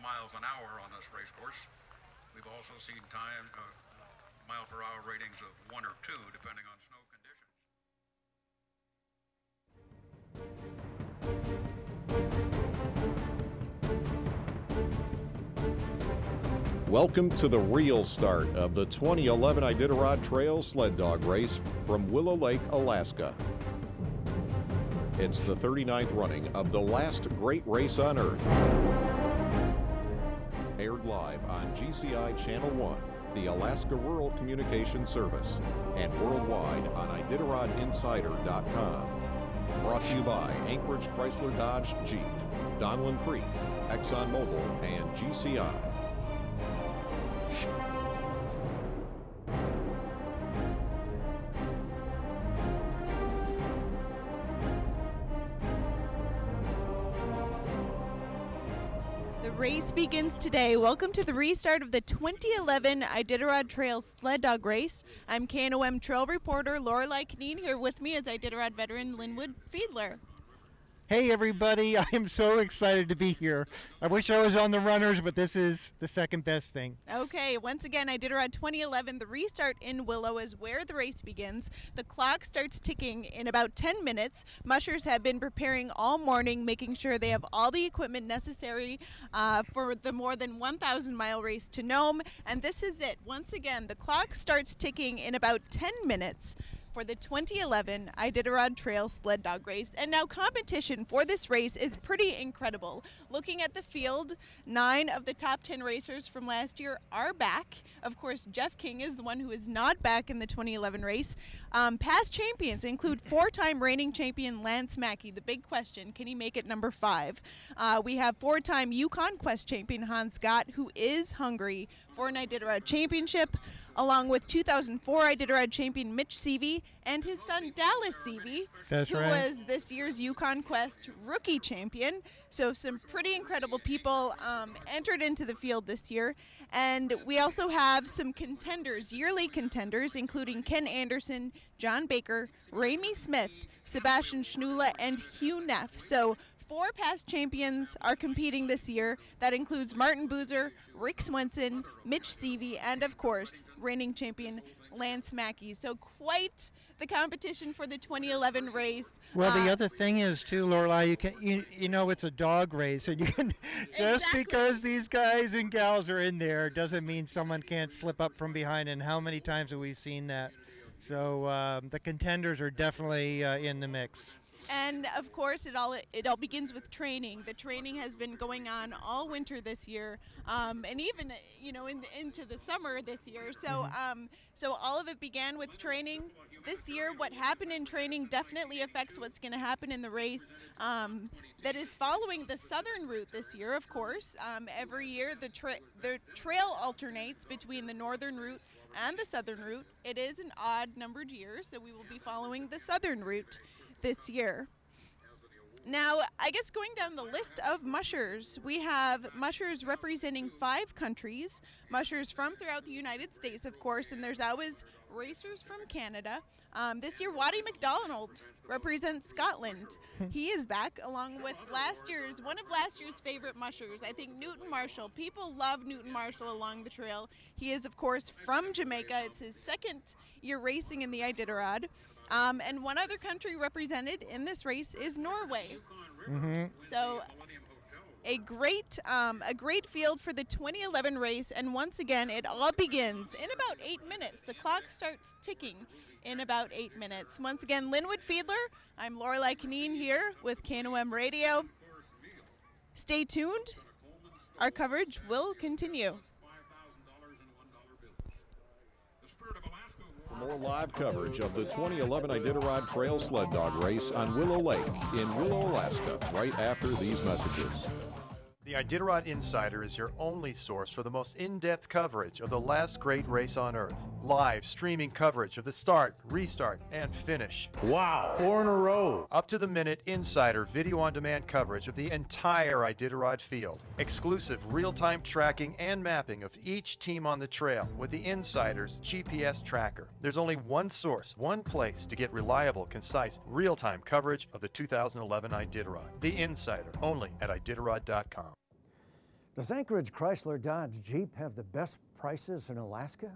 miles an hour on this race course. We've also seen time mile per hour ratings of 1 or 2 depending on snow conditions. Welcome to the real start of the 2011 Iditarod Trail Sled Dog Race from Willow Lake, Alaska. It's the 39th running of the last great race on Earth. Aired live on GCI Channel 1, the Alaska Rural Communications Service, and worldwide on IditarodInsider.com. Brought to you by Anchorage Chrysler Dodge Jeep, Donlin Creek, ExxonMobil, and GCI. The race begins today. Welcome to the restart of the 2011 Iditarod Trail Sled Dog Race. I'm KNOM Trail reporter Lorelei Kneen. Here with me is Iditarod veteran Linwood Fiedler. Hey everybody, I am so excited to be here. I wish I was on the runners, but this is the second best thing. Okay, once again, Iditarod 2011, the restart in Willow is where the race begins. The clock starts ticking in about 10 minutes. Mushers have been preparing all morning, making sure they have all the equipment necessary for the more than 1,000-mile race to Nome. And this is it. Once again, the clock starts ticking in about 10 minutes. For the 2011 Iditarod Trail Sled Dog Race. And now competition for this race is pretty incredible. Looking at the field, 9 of the top 10 racers from last year are back. Of course, Jeff King is the one who is not back in the 2011 race. Past champions include 4-time reigning champion Lance Mackey. The big question, can he make it number 5? We have 4-time Yukon Quest champion Hans Scott, who is hungry for an Iditarod championship, along with 2004 Iditarod champion Mitch Seavey and his son Dallas Seavey, who was this year's Yukon Quest rookie champion. So some pretty incredible people entered into the field this year. And we also have some contenders, yearly contenders, including Ken Anderson, John Baker, Ramey Smith, Sebastian Schnula, and Hugh Neff. So 4 past champions are competing this year. That includes Martin Boozer, Rick Swenson, Mitch Seavey, and of course, reigning champion Lance Mackey. So quite the competition for the 2011 race. Well, the other thing is too, Lorelei, you know it's a dog race, and you can just because these guys and gals are in there doesn't mean someone can't slip up from behind. And how many times have we seen that? So the contenders are definitely in the mix. And of course, it all begins with training. The training has been going on all winter this year, and even into the summer this year. So so all of it began with training. This year, what happened in training definitely affects what's going to happen in the race. That is following the southern route this year, of course. Every year, the trail alternates between the northern route and the southern route. It is an odd numbered year, so we will be following the southern route this year. Now, I guess going down the list of mushers, we have mushers representing 5 countries, mushers from throughout the United States, of course, and there's always racers from Canada. This year, Waddy McDonald represents Scotland. He is back, along with one of last year's favorite mushers, I think Newton Marshall. People love Newton Marshall along the trail. He is, of course, from Jamaica. It's his 2nd year racing in the Iditarod. And one other country represented in this race is Norway. So a great field for the 2011 race, and once again, it all begins in about 8 minutes. The clock starts ticking in about 8 minutes. Once again, Linwood Fiedler, I'm Lorelei Kneen here with KNOM Radio. Stay tuned. Our coverage will continue. For more live coverage of the 2011 Iditarod Trail Sled Dog Race on Willow Lake in Willow, Alaska, right after these messages. The Iditarod Insider is your only source for the most in-depth coverage of the last great race on Earth. Live streaming coverage of the start, restart, and finish. Wow, 4 in a row. Up-to-the-minute insider video-on-demand coverage of the entire Iditarod field. Exclusive real-time tracking and mapping of each team on the trail with the Insider's GPS tracker. There's only one source, one place to get reliable, concise, real-time coverage of the 2011 Iditarod. The Insider, only at Iditarod.com. Does Anchorage Chrysler Dodge Jeep have the best prices in Alaska?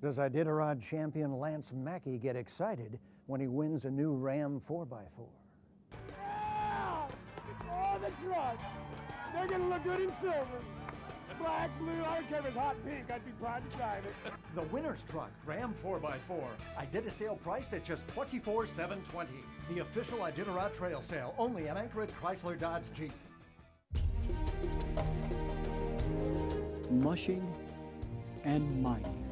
Does Iditarod champion Lance Mackey get excited when he wins a new Ram 4x4? Yeah! Oh, the truck! They're gonna look good in silver. Black, blue, I don't care if it's hot pink, I'd be proud to drive it. The winner's truck, Ram 4x4. Idita-sale priced at just $24,720. The official Iditarod trail sale, only at Anchorage Chrysler Dodge Jeep. Mushing and mining.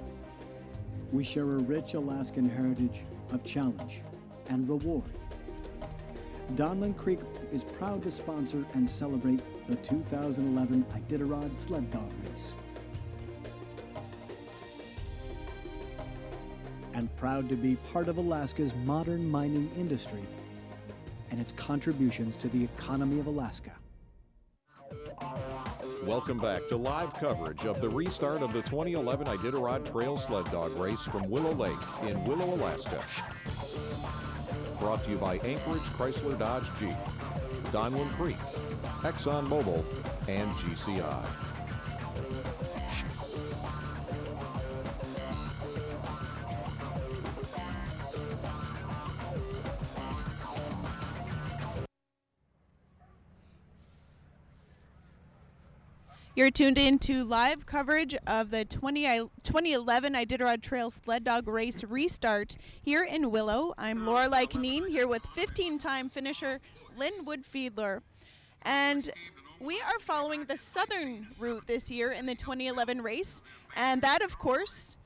We share a rich Alaskan heritage of challenge and reward. Donlin Creek is proud to sponsor and celebrate the 2011 Iditarod Sled Dog Race. And proud to be part of Alaska's modern mining industry and its contributions to the economy of Alaska. Welcome back to live coverage of the restart of the 2011 Iditarod Trail Sled Dog Race from Willow Lake in Willow, Alaska. Brought to you by Anchorage Chrysler Dodge Jeep, Donlin Creek, ExxonMobil, and GCI. You're tuned in to live coverage of the 2011 Iditarod Trail Sled Dog Race Restart here in Willow. I'm Lorelei Kneen here with 15-time finisher Linwood Fiedler. And we are following the southern route this year in the 2011 race. And that, of course,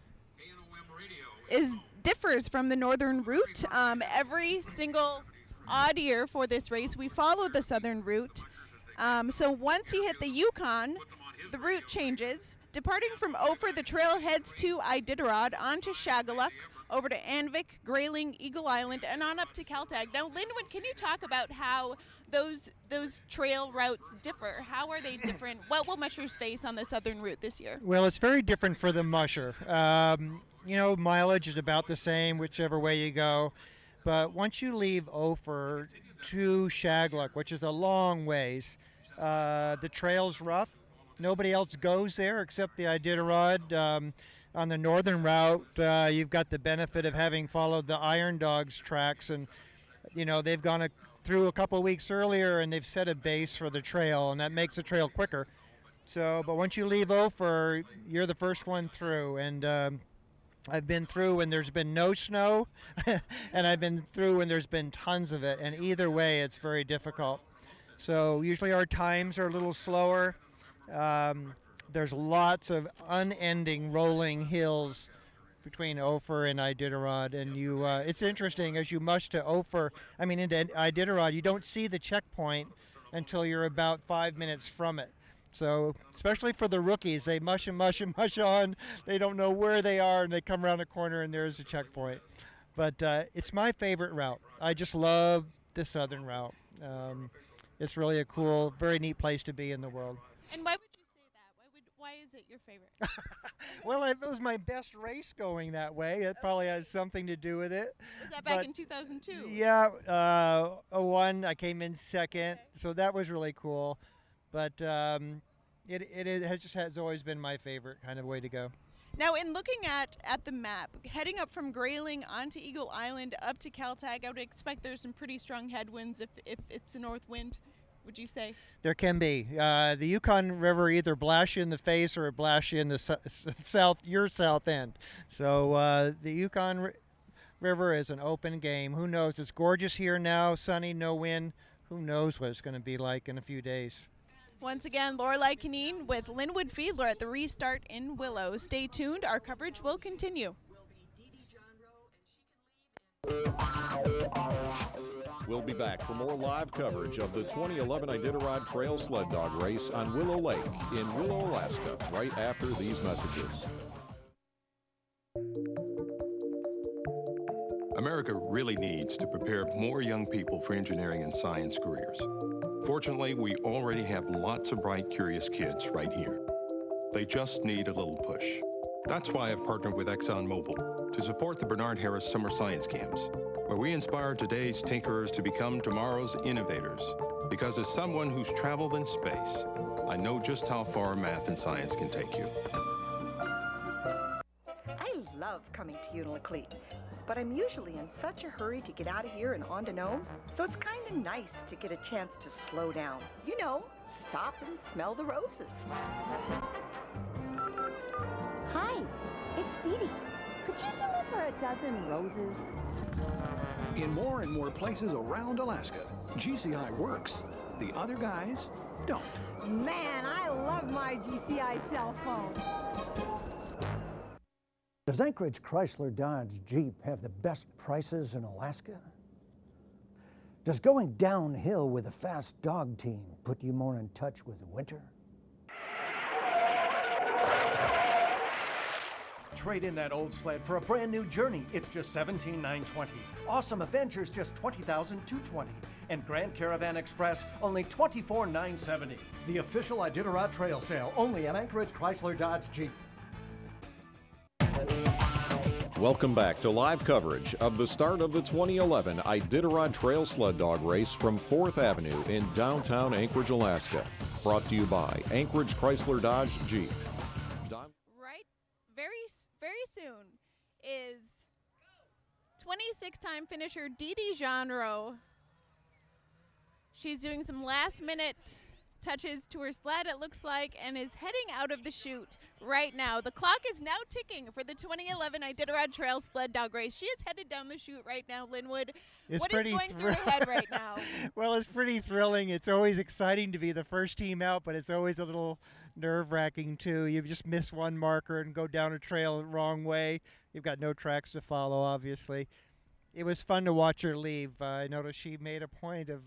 differs from the northern route. Every single odd year for this race, we follow the southern route. So once you hit the Yukon, the route changes. Departing from Ophir, the trail heads to Iditarod, on to Shagaluk, over to Anvik, Grayling, Eagle Island, and on up to Kaltag. Now, Linwood, can you talk about how those trail routes differ? How are they different? What will mushers face on the southern route this year? Well, it's very different for the musher. You know, mileage is about the same whichever way you go. But once you leave Ophir to Shagaluk, which is a long ways, the trail's rough. Nobody else goes there except the Iditarod. On the northern route, you've got the benefit of having followed the Iron Dogs tracks, and you know they've gone through a couple of weeks earlier, and they've set a base for the trail, and that makes the trail quicker. So, but once you leave Ophir, you're the first one through, and I've been through when there's been no snow, and I've been through when there's been tons of it, and either way, it's very difficult. So usually our times are a little slower. There's lots of unending rolling hills between Ophir and Iditarod, and it's interesting as you mush to Ophir, into Iditarod, you don't see the checkpoint until you're about 5 minutes from it. So, especially for the rookies, they mush and mush and mush on. They don't know where they are, and they come around a corner, and there's a checkpoint. But it's my favorite route. I just love the southern route. It's really a cool, very neat place to be in the world. And why would you say that? Why is it your favorite? Well, it was my best race going that way. It probably has something to do with it. Was that back in 2002? Yeah, 01, I came in second, so that was really cool. But it has always been my favorite kind of way to go. Now, in looking at the map, heading up from Grayling onto Eagle Island up to Kaltag, I would expect there's some pretty strong headwinds if it's a north wind, would you say? There can be. The Yukon River either blasts you in the face or it blasts you in the your south end. So the Yukon River is an open game. Who knows? It's gorgeous here now, sunny, no wind. Who knows what it's going to be like in a few days. Once again, Lorelei Kneen with Linwood Fiedler at the Restart in Willow. Stay tuned. Our coverage will continue. We'll be back for more live coverage of the 2011 Iditarod Trail Sled Dog Race on Willow Lake in Willow, Alaska, right after these messages. America really needs to prepare more young people for engineering and science careers. Fortunately, we already have lots of bright, curious kids right here. They just need a little push. That's why I've partnered with ExxonMobil to support the Bernard Harris Summer Science Camps, where we inspire today's tinkerers to become tomorrow's innovators. Because as someone who's traveled in space, I know just how far math and science can take you. I love coming to Unalakleet, but I'm usually in such a hurry to get out of here and on to Nome, so it's kind of nice to get a chance to slow down. You know, stop and smell the roses. Hi, it's Dee Dee. Could you deliver a dozen roses? In more and more places around Alaska, GCI works. The other guys don't. Man, I love my GCI cell phone. Does Anchorage Chrysler Dodge Jeep have the best prices in Alaska? Does going downhill with a fast dog team put you more in touch with winter? Trade in that old sled for a brand new Journey. It's just $17,920. Awesome Adventures just $20,220. And Grand Caravan Express only $24,970. The official Iditarod Trail Sale only at Anchorage Chrysler Dodge Jeep. Welcome back to live coverage of the start of the 2011 Iditarod Trail Sled Dog Race from 4th Avenue in downtown Anchorage, Alaska. Brought to you by Anchorage Chrysler Dodge Jeep. Right, very soon is 26-time finisher Dee Dee Genreau. She's doing some last-minute touches to her sled, it looks like, and is heading out of the chute right now. The clock is now ticking for the 2011 Iditarod Trail Sled Dog Race. She is headed down the chute right now, Linwood. What is going through her head right now? Well, it's pretty thrilling. It's always exciting to be the first team out, but it's always a little nerve-wracking, too. You just miss one marker and go down a trail the wrong way. You've got no tracks to follow, obviously. It was fun to watch her leave. I noticed she made a point of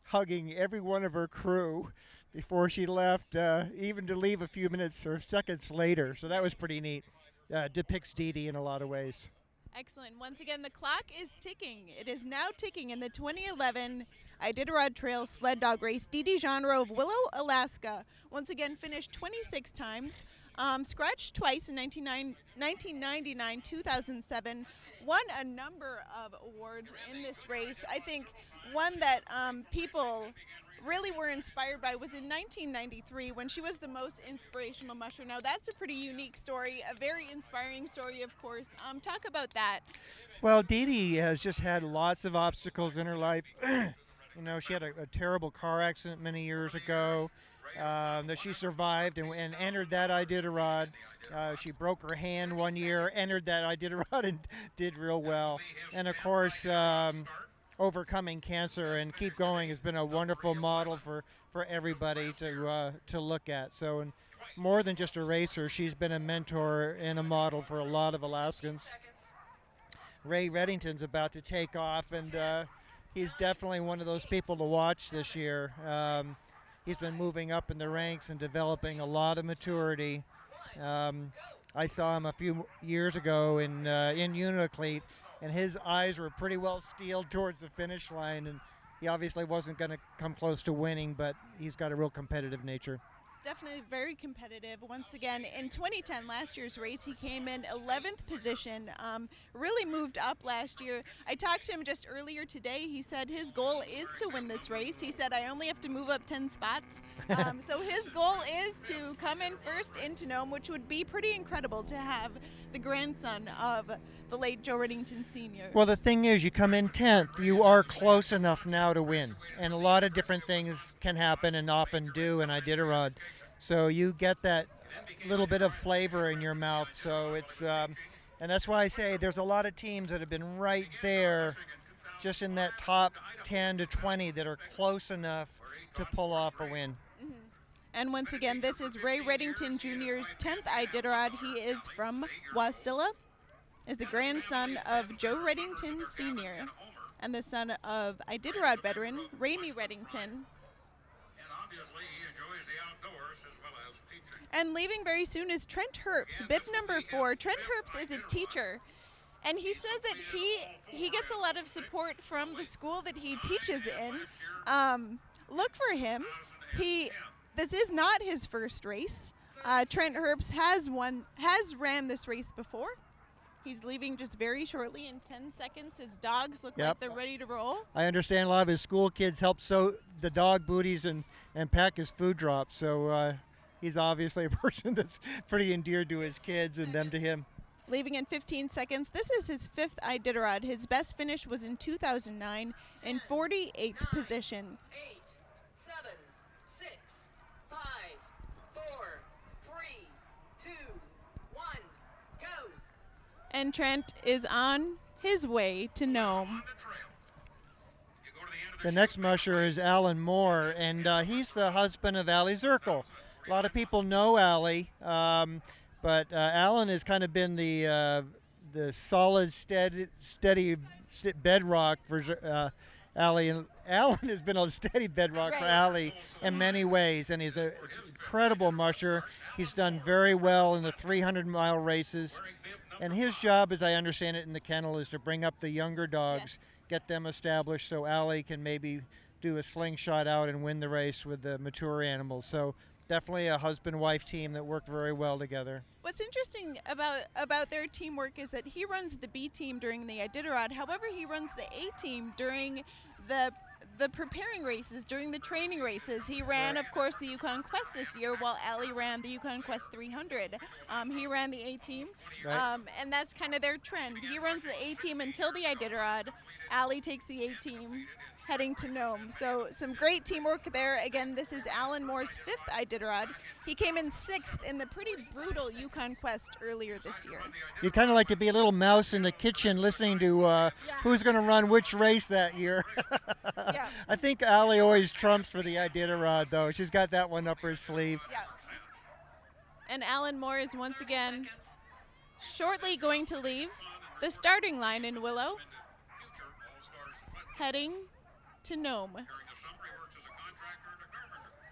hugging every one of her crew before she left, even to leave a few minutes or seconds later. So that was pretty neat. Depicts Dee Dee in a lot of ways. Excellent. Once again, the clock is ticking. It is now ticking in the 2011 Iditarod Trail Sled Dog Race. Dee Dee Genreau of Willow, Alaska, once again finished 26 times. Scratched twice in 1999, 2007, won a number of awards in this race. I think one that people really were inspired by was in 1993 when she was the most inspirational musher. Now that's a pretty unique story, a very inspiring story, of course. Talk about that. Well, Dee Dee has just had lots of obstacles in her life. You know, she had a terrible car accident many years ago. That she survived and entered that Iditarod. She broke her hand one year, entered that Iditarod, and did real well. And of course, overcoming cancer and keep going has been a wonderful model for everybody to look at. So, and more than just a racer, she's been a mentor and a model for a lot of Alaskans. Ray Reddington's about to take off, and he's definitely one of those people to watch this year. He's been moving up in the ranks and developing a lot of maturity. I saw him a few years ago in Unalakleet, and his eyes were pretty well steeled towards the finish line, and he obviously wasn't going to come close to winning, but he's got a real competitive nature. Definitely very competitive. Once again, in 2010, last year's race, he came in 11th position, really moved up last year. I talked to him just earlier today. He said his goal is to win this race. He said, I only have to move up 10 spots. So his goal is to come in first into Nome, which would be pretty incredible to have the grandson of the late Joe Reddington Sr. Well, the thing is, you come in 10th, you are close enough now to win. And a lot of different things can happen and often do in Iditarod. So you get that little bit of flavor in your mouth. So it's, and that's why I say there's a lot of teams that have been right there, just in that top 10 to 20 that are close enough to pull off a win. Mm-hmm. And once again, this is Ray Reddington Jr.'s 10th Iditarod. He is from Wasilla, is the grandson of Joe Reddington Sr. and the son of Iditarod veteran Ramey Reddington. And leaving very soon is Trent Herbst, bib number 4. Trent Herbst is a teacher, and he says that he gets a lot of support from the school that he teaches in. Look for him. This is not his first race. Trent Herbst has ran this race before. He's leaving just very shortly in 10 seconds. His dogs look like they're ready to roll. I understand a lot of his school kids help sew the dog booties and pack his food drops. So he's obviously a person that's pretty endeared to his kids and them to him. Leaving in 15 seconds. This is his 5th Iditarod. His best finish was in 2009 in 48th position. 8, 7, 6, 5, 4, 3, 2, 1, go. And Trent is on his way to Nome. The next musher is Alan Moore, and he's the husband of Allie Zirkle. A lot of people know Allie, but Alan has kind of been the solid, steady bedrock for Allie. And Alan has been a steady bedrock for Allie in many ways, and he's an incredible musher. He's done very well in the 300-mile races. And his job, as I understand it in the kennel, is to bring up the younger dogs, get them established so Allie can maybe do a slingshot out and win the race with the mature animals. So definitely a husband-wife team that worked very well together. What's interesting about their teamwork is that he runs the B team during the Iditarod. However, he runs the A team during the preparing races, during the training races. He ran, of course, the Yukon Quest this year, while Allie ran the Yukon Quest 300. He ran the A team, and that's kind of their trend. He runs the A team until the Iditarod. Allie takes the A team, heading to Nome. So some great teamwork there. Again, this is Alan Moore's 5th Iditarod. He came in 6th in the pretty brutal Yukon Quest earlier this year. You'd kind of like to be a little mouse in the kitchen listening to who's going to run which race that year. I think Allie always trumps for the Iditarod, though. She's got that one up her sleeve. Yeah. And Alan Moore is once again shortly going to leave the starting line in Willow, heading to Nome.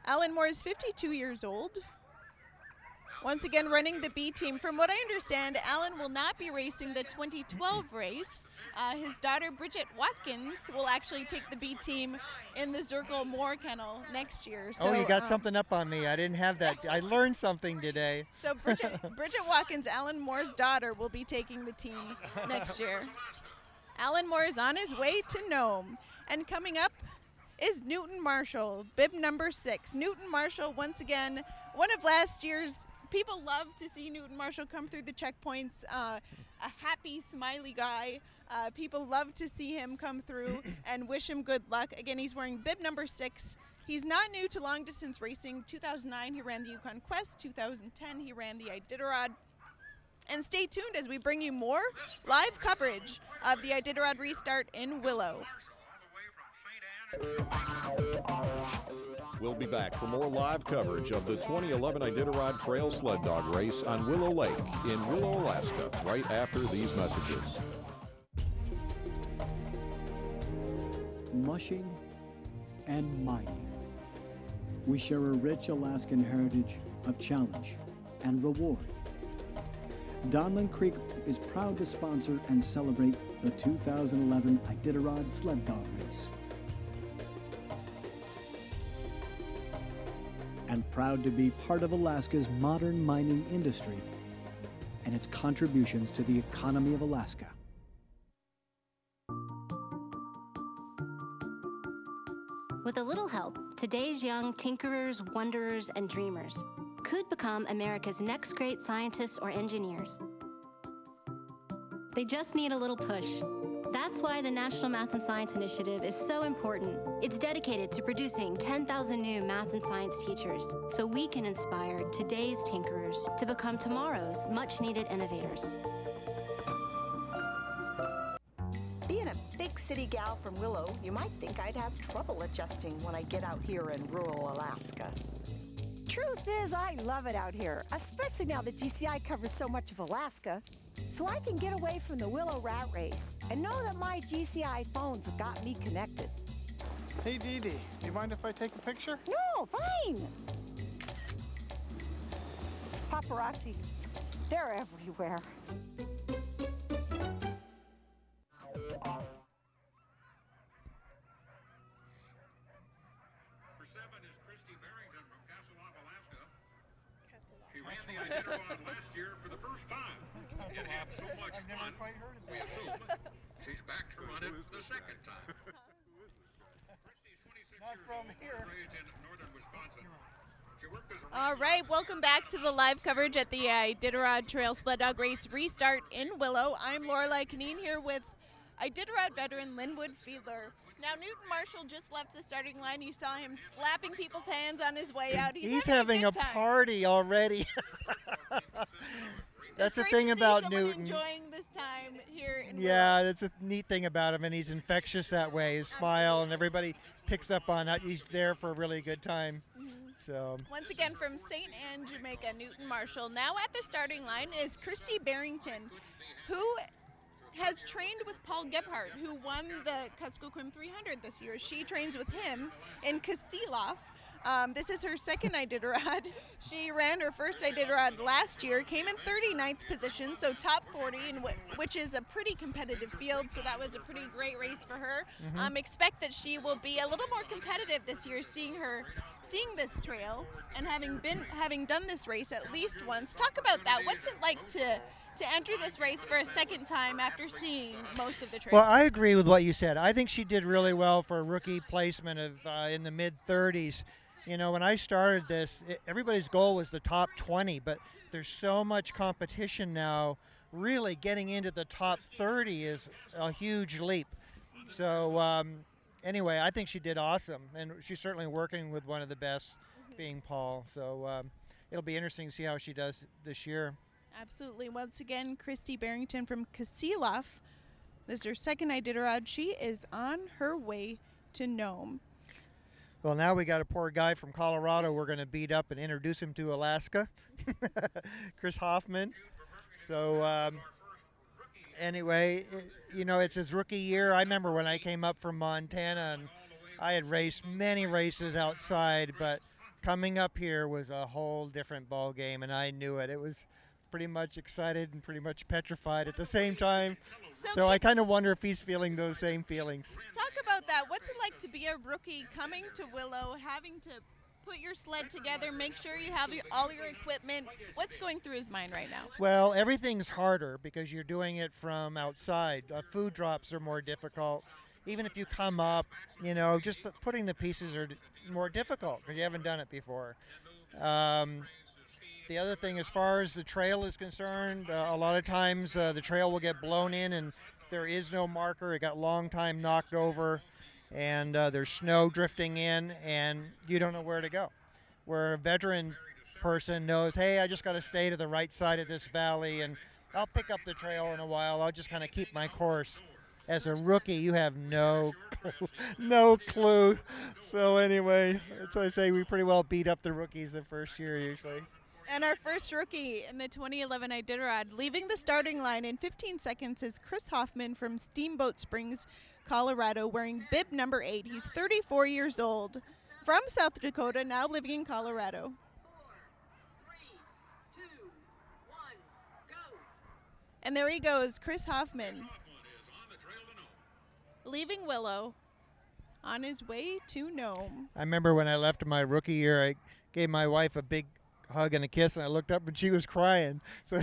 Alan Moore is 52 years old. Once again, running the B team. From what I understand, Alan will not be racing the 2012 race. His daughter, Bridget Watkins, will actually take the B team in the Zirkle Moore kennel next year. So, you got something up on me. I didn't have that. I learned something today. So Bridget Watkins, Alan Moore's daughter, will be taking the team next year. Alan Moore is on his way to Nome. And coming up is Newton Marshall, bib number 6. Newton Marshall, once again, one of last year's. People love to see Newton Marshall come through the checkpoints. A happy, smiley guy. People love to see him come through and wish him good luck. Again, he's wearing bib number 6. He's not new to long distance racing. 2009, he ran the Yukon Quest. 2010, he ran the Iditarod. And stay tuned as we bring you more live coverage of the Iditarod Restart in Willow. We'll be back for more live coverage of the 2011 Iditarod Trail Sled Dog Race on Willow Lake in Willow, Alaska, right after these messages. Mushing and mining. We share a rich Alaskan heritage of challenge and reward. Donlin Creek is proud to sponsor and celebrate the 2011 Iditarod Sled Dog Race. And proud to be part of Alaska's modern mining industry and its contributions to the economy of Alaska. With a little help, today's young tinkerers, wanderers, and dreamers could become America's next great scientists or engineers. They just need a little push. That's why the National Math and Science Initiative is so important. It's dedicated to producing 10,000 new math and science teachers so we can inspire today's tinkerers to become tomorrow's much-needed innovators. Being a big city gal from Willow, you might think I'd have trouble adjusting when I get out here in rural Alaska. Truth is, I love it out here, especially now that GCI covers so much of Alaska. So I can get away from the Willow rat race and know that my GCI phones have got me connected. Hey, Dee Dee, do you mind if I take a picture? No, fine. Paparazzi, they're everywhere. ran the Iditarod last year for the first time. It had so much fun, we assume she's back to run it the second time. Christy's 26 years old, raised in northern Wisconsin. She worked as a All right, welcome back to the live coverage at the Iditarod Trail Sled Dog Race Restart in Willow. I'm Lorelei Canine here with Iditarod veteran Linwood Fiedler. Now, Newton Marshall just left the starting line. You saw him slapping people's hands on his way out. He's having a party already. That's the thing about Newton. Enjoying this time here in Yeah, Willow. that's a neat thing about him, and he's infectious that way. His smile, and everybody picks up on it. He's there for a really good time. So once again from St. Anne, Jamaica, Newton Marshall. Now at the starting line is Christy Barrington, who has trained with Paul Gebhardt, who won the Kuskokwim 300 this year. She trains with him in Kasilof. This is her second Iditarod. She ran her first Iditarod last year, came in 39th position, so top 40, which is a pretty competitive field, so that was a pretty great race for her. Expect that she will be a little more competitive this year, seeing this trail and having done this race at least once. Talk about that. What's it like to enter this race for a second time after seeing most of the trail? Well, I agree with what you said. I think she did really well for a rookie placement of in the mid-30s. You know, when I started this, everybody's goal was the top 20, but there's so much competition now. Really getting into the top 30 is a huge leap. So anyway, I think she did awesome, and she's certainly working with one of the best, being Paul. So it'll be interesting to see how she does this year. Absolutely. Once again, Christy Barrington from Kasilof. This is her second Iditarod. She is on her way to Nome. Well, now we got a poor guy from Colorado we're going to beat up and introduce him to Alaska, Chris Hoffman. So anyway, you know, it's his rookie year. I remember when I came up from Montana, and I had raced many races outside, but coming up here was a whole different ball game, and I knew it. It was pretty much excited and pretty much petrified at the same time. So I kind of wonder if he's feeling those same feelings. Talk about that. What's it like to be a rookie coming to Willow, having to put your sled together, make sure you have all your equipment? What's going through his mind right now? Well, everything's harder because you're doing it from outside. Food drops are more difficult. Even if you come up, you know, just putting the pieces are more difficult because you haven't done it before. The other thing, as far as the trail is concerned, a lot of times the trail will get blown in and there is no marker. It got long time knocked over, and there's snow drifting in, and you don't know where to go. Where a veteran person knows, hey, I just got to stay to the right side of this valley, and I'll pick up the trail in a while. I'll just kind of keep my course. As a rookie, you have no clue. So anyway, as I say, we pretty well beat up the rookies the first year usually. And our first rookie in the 2011 Iditarod, leaving the starting line in 15 seconds, is Chris Hoffman from Steamboat Springs, Colorado, wearing bib number 8. He's 34 years old, from South Dakota, now living in Colorado. 4, 3, 2, 1, go. And there he goes, Chris Hoffman, leaving Willow on his way to Nome. I remember when I left my rookie year, I gave my wife a big hug and a kiss, and I looked up and she was crying. So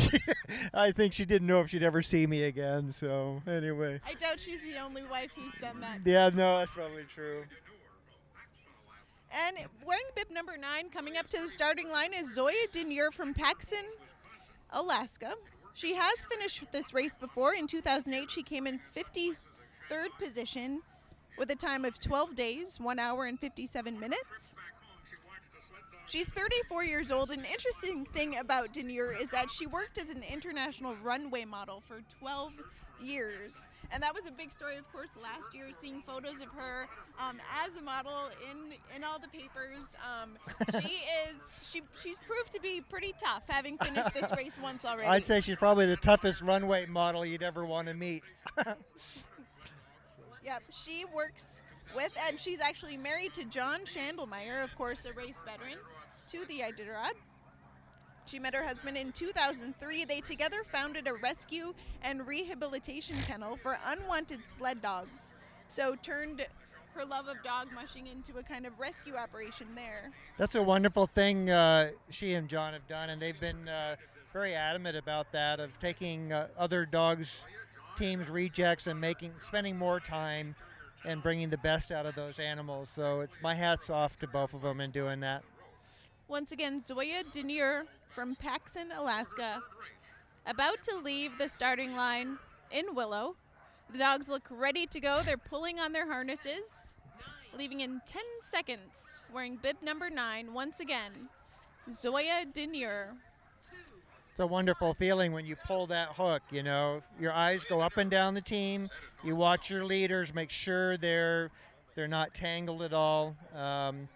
I think she didn't know if she'd ever see me again. So anyway. I doubt she's the only wife who's done that. Yeah, no, that's probably true. And wearing bib number 9, coming up to the starting line, is Zoya Denier from Paxson, Alaska. She has finished this race before. In 2008, she came in 53rd position with a time of 12 days, 1 hour and 57 minutes. She's 34 years old. An interesting thing about Denier is that she worked as an international runway model for 12 years. And that was a big story, of course, last year, seeing photos of her as a model in all the papers. She's proved to be pretty tough, having finished this race once already. I'd say she's probably the toughest runway model you'd ever want to meet. Yep, she works with, and she's actually married to John Schandelmeyer, of course, a race veteran, to the Iditarod. She met her husband in 2003. They together founded a rescue and rehabilitation kennel for unwanted sled dogs. So turned her love of dog mushing into a kind of rescue operation there. That's a wonderful thing she and John have done, and they've been very adamant about that, of taking other dogs' teams' rejects and spending more time and bringing the best out of those animals. So it's my hat's off to both of them in doing that. Once again, Zoya Denier from Paxson, Alaska, about to leave the starting line in Willow. The dogs look ready to go. They're pulling on their harnesses, leaving in 10 seconds, wearing bib number 9. Once again, Zoya Denier. It's a wonderful feeling when you pull that hook, you know. Your eyes go up and down the team. You watch your leaders, make sure they're not tangled at all. And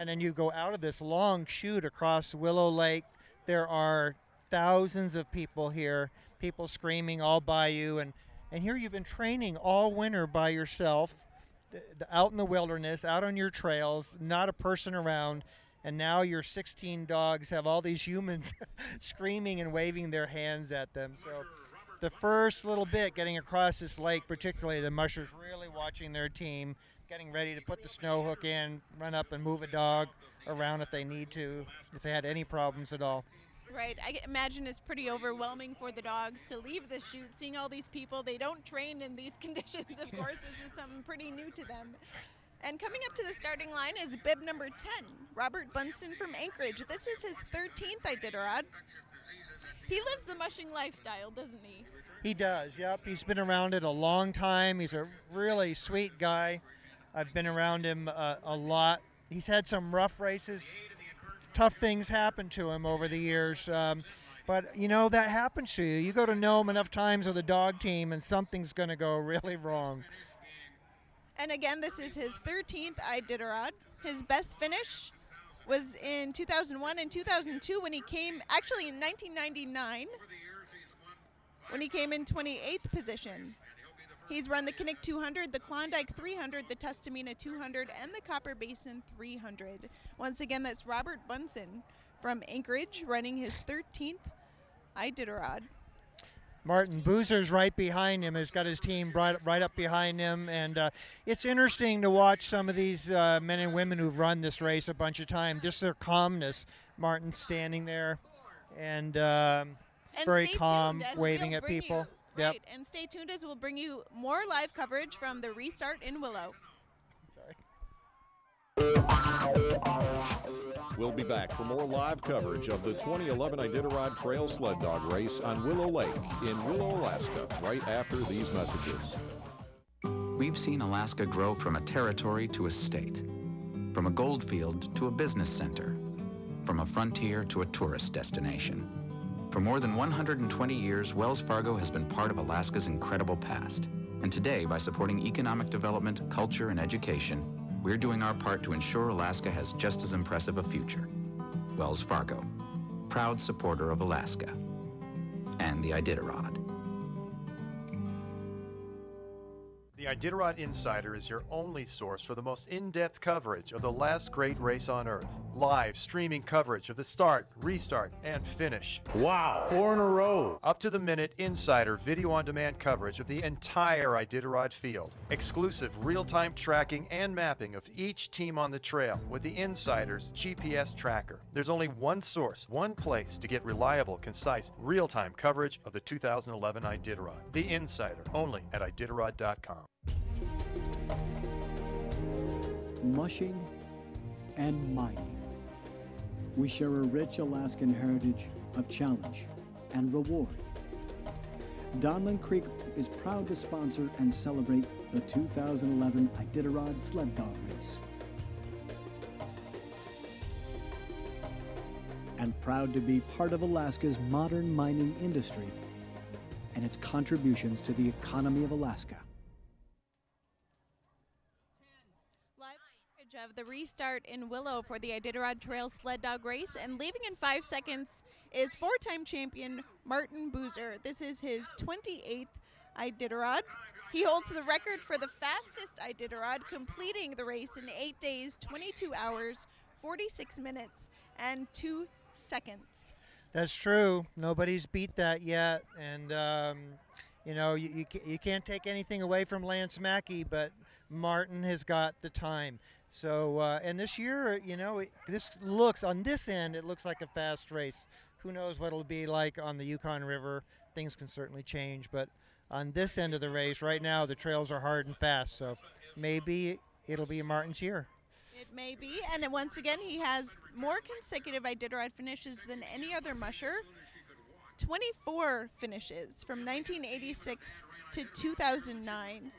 then you go out of this long chute across Willow Lake. There are thousands of people here, people screaming all by you. And here you've been training all winter by yourself, out in the wilderness, out on your trails, not a person around. And now your 16 dogs have all these humans screaming and waving their hands at them. So the first little bit getting across this lake, particularly the mushers really watching their team, getting ready to put the snow hook in, run up and move a dog around if they need to, if they had any problems at all. Right, I imagine it's pretty overwhelming for the dogs to leave the chute, seeing all these people. They don't train in these conditions, of course. This is something pretty new to them. And coming up to the starting line is bib number 10, Robert Bunsen from Anchorage. This is his 13th Iditarod. He lives the mushing lifestyle, doesn't he? He does, yep. He's been around it a long time. He's a really sweet guy. I've been around him a lot. He's had some rough races. Tough things happen to him over the years. But, you know, that happens to you. You go to know him enough times with a dog team and something's going to go really wrong. And again, this is his 13th Iditarod. His best finish was in 2001 and 2002 when he came, actually in 1999, when he came in 28th position. He's run the Kinnick 200, the Klondike 300, the Tustamina 200, and the Copper Basin 300. Once again, that's Robert Bunsen from Anchorage running his 13th Iditarod. Martin Boozer's right behind him, has got his team right up behind him, and it's interesting to watch some of these men and women who've run this race a bunch of times, just their calmness. Martin standing there and very calm, waving at people. Right, yep. And stay tuned as we'll bring you more live coverage from the restart in Willow. We'll be back for more live coverage of the 2011 Iditarod Trail Sled Dog Race on Willow Lake in Willow, Alaska, right after these messages. We've seen Alaska grow from a territory to a state, from a gold field to a business center, from a frontier to a tourist destination. For more than 120 years, Wells Fargo has been part of Alaska's incredible past. And today, by supporting economic development, culture, and education, we're doing our part to ensure Alaska has just as impressive a future. Wells Fargo, proud supporter of Alaska and the Iditarod. The Iditarod Insider is your only source for the most in-depth coverage of the last great race on Earth. Live streaming coverage of the start, restart, and finish. Wow, 4 in a row. Up-to-the-minute insider video-on-demand coverage of the entire Iditarod field. Exclusive real-time tracking and mapping of each team on the trail with the Insider's GPS tracker. There's only one source, one place to get reliable, concise, real-time coverage of the 2011 Iditarod. The Insider, only at Iditarod.com. Mushing and mining. We share a rich Alaskan heritage of challenge and reward. Donlin Creek is proud to sponsor and celebrate the 2011 Iditarod Sled Dog Race. And proud to be part of Alaska's modern mining industry and its contributions to the economy of Alaska. Of the restart in Willow for the Iditarod Trail Sled Dog Race, and leaving in 5 seconds is 4-time champion Martin Boozer. This is his 28th Iditarod. He holds the record for the fastest Iditarod, completing the race in 8 days, 22 hours, 46 minutes, and 2 seconds. That's true. Nobody's beat that yet, and you know, you can't take anything away from Lance Mackey, but Martin has got the time. So, and this year, you know, this looks, on this end, it looks like a fast race. Who knows what it'll be like on the Yukon River. Things can certainly change, but on this end of the race, right now, the trails are hard and fast, so maybe it'll be Martin's year. It may be, and then once again, he has more consecutive Iditarod finishes than any other musher. 24 finishes from 1986 to 2009.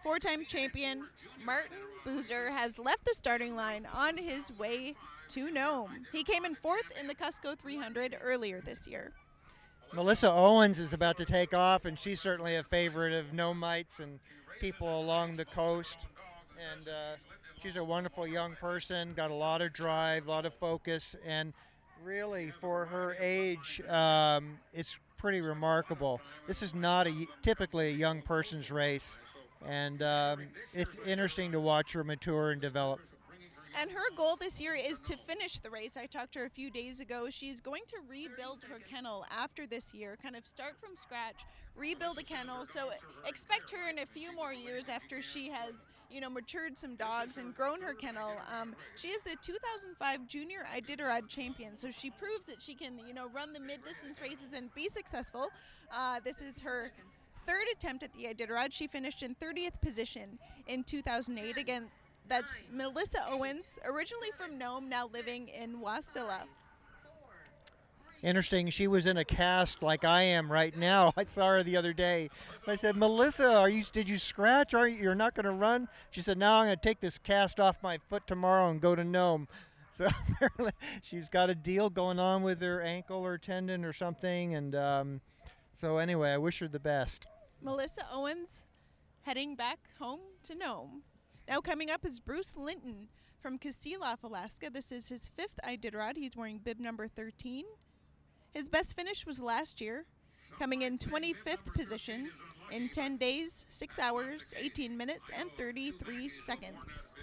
Four-time champion Martin Boozer has left the starting line on his way to Nome. He came in 4th in the Cusco 300 earlier this year. Melissa Owens is about to take off, and she's certainly a favorite of Nomites and people along the coast. And she's a wonderful young person, got a lot of drive, a lot of focus, and really for her age, it's pretty remarkable. This is not typically a young person's race, and it's interesting to watch her mature and develop. And her goal this year is to finish the race. I talked to her a few days ago. She's going to rebuild her kennel after this year, kind of start from scratch, rebuild a kennel. So expect her in a few more years after she has, you know, matured some dogs and grown her kennel. She is the 2005 Junior Iditarod champion, so she proves that she can, you know, run the mid-distance races and be successful. This is her 3rd attempt at the Iditarod. She finished in 30th position in 2008. Again, that's Melissa Owens, originally from Nome, now living in Wasilla. Interesting, she was in a cast like I am right now. I saw her the other day. I said, Melissa, did you scratch? You're not going to run? She said, no, I'm going to take this cast off my foot tomorrow and go to Nome. So apparently she's got a deal going on with her ankle or tendon or something. And so anyway, I wish her the best. Melissa Owens heading back home to Nome. Now coming up is Bruce Linton from Kasilof, Alaska. This is his 5th Iditarod. He's wearing bib number 13. His best finish was last year, coming in 25th position in 10 days, 6 hours, 18 minutes, and 33 seconds.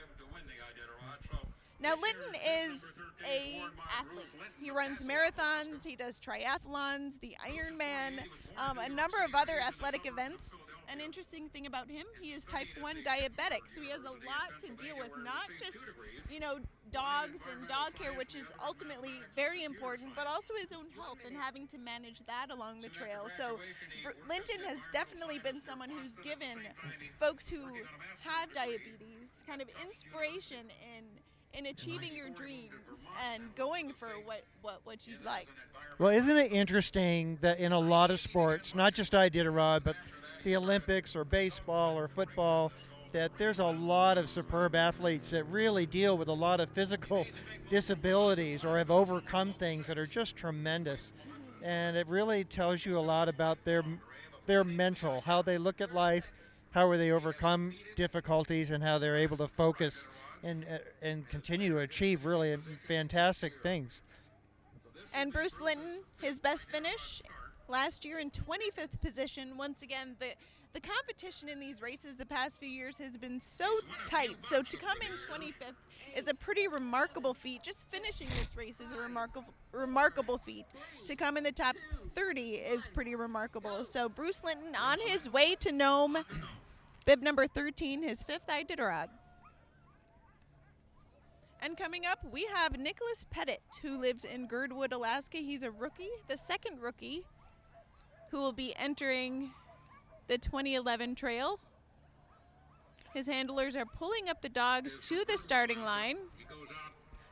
Now Linton is an athlete. He runs marathons, he does triathlons, the Ironman, a number of other athletic events. An interesting thing about him, he is type 1 diabetic, so he has a lot to deal with, not just, you know, dogs and dog care, which is ultimately very important, but also his own health and having to manage that along the trail. So Linton has definitely been someone who's given folks who have diabetes kind of inspiration in achieving your dreams and going for what you'd like. Well, isn't it interesting that in a lot of sports, not just Iditarod, but the Olympics or baseball or football, that there's a lot of superb athletes that really deal with a lot of physical disabilities or have overcome things that are just tremendous. And it really tells you a lot about their mental, how they look at life, how they overcome difficulties, and how they're able to focus and continue to achieve really fantastic things. And Bruce Linton, his best finish last year in 25th position. Once again, the competition in these races the past few years has been so tight. So to come in 25th is a pretty remarkable feat. Just finishing this race is a remarkable feat. To come in the top 30 is pretty remarkable. So Bruce Linton on his way to Nome, bib number 13, his 5th Iditarod. And coming up, we have Nicholas Pettit, who lives in Girdwood, Alaska. He's a rookie, the 2nd rookie, who will be entering the 2011 trail. His handlers are pulling up the dogs to the starting line.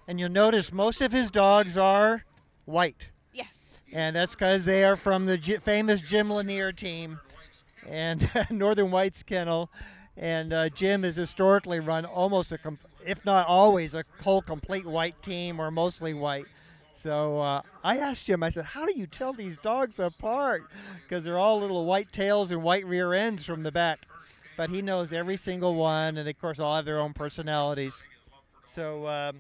And you'll notice most of his dogs are white. Yes. And that's because they are from the famous Jim Lanier team and Northern Whites Kennel. And Jim has historically run almost if not always, a whole complete white team, or mostly white. So I asked Jim, I said, how do you tell these dogs apart? Because they're all little white tails and white rear ends from the back. But he knows every single one, and they, of course, all have their own personalities. So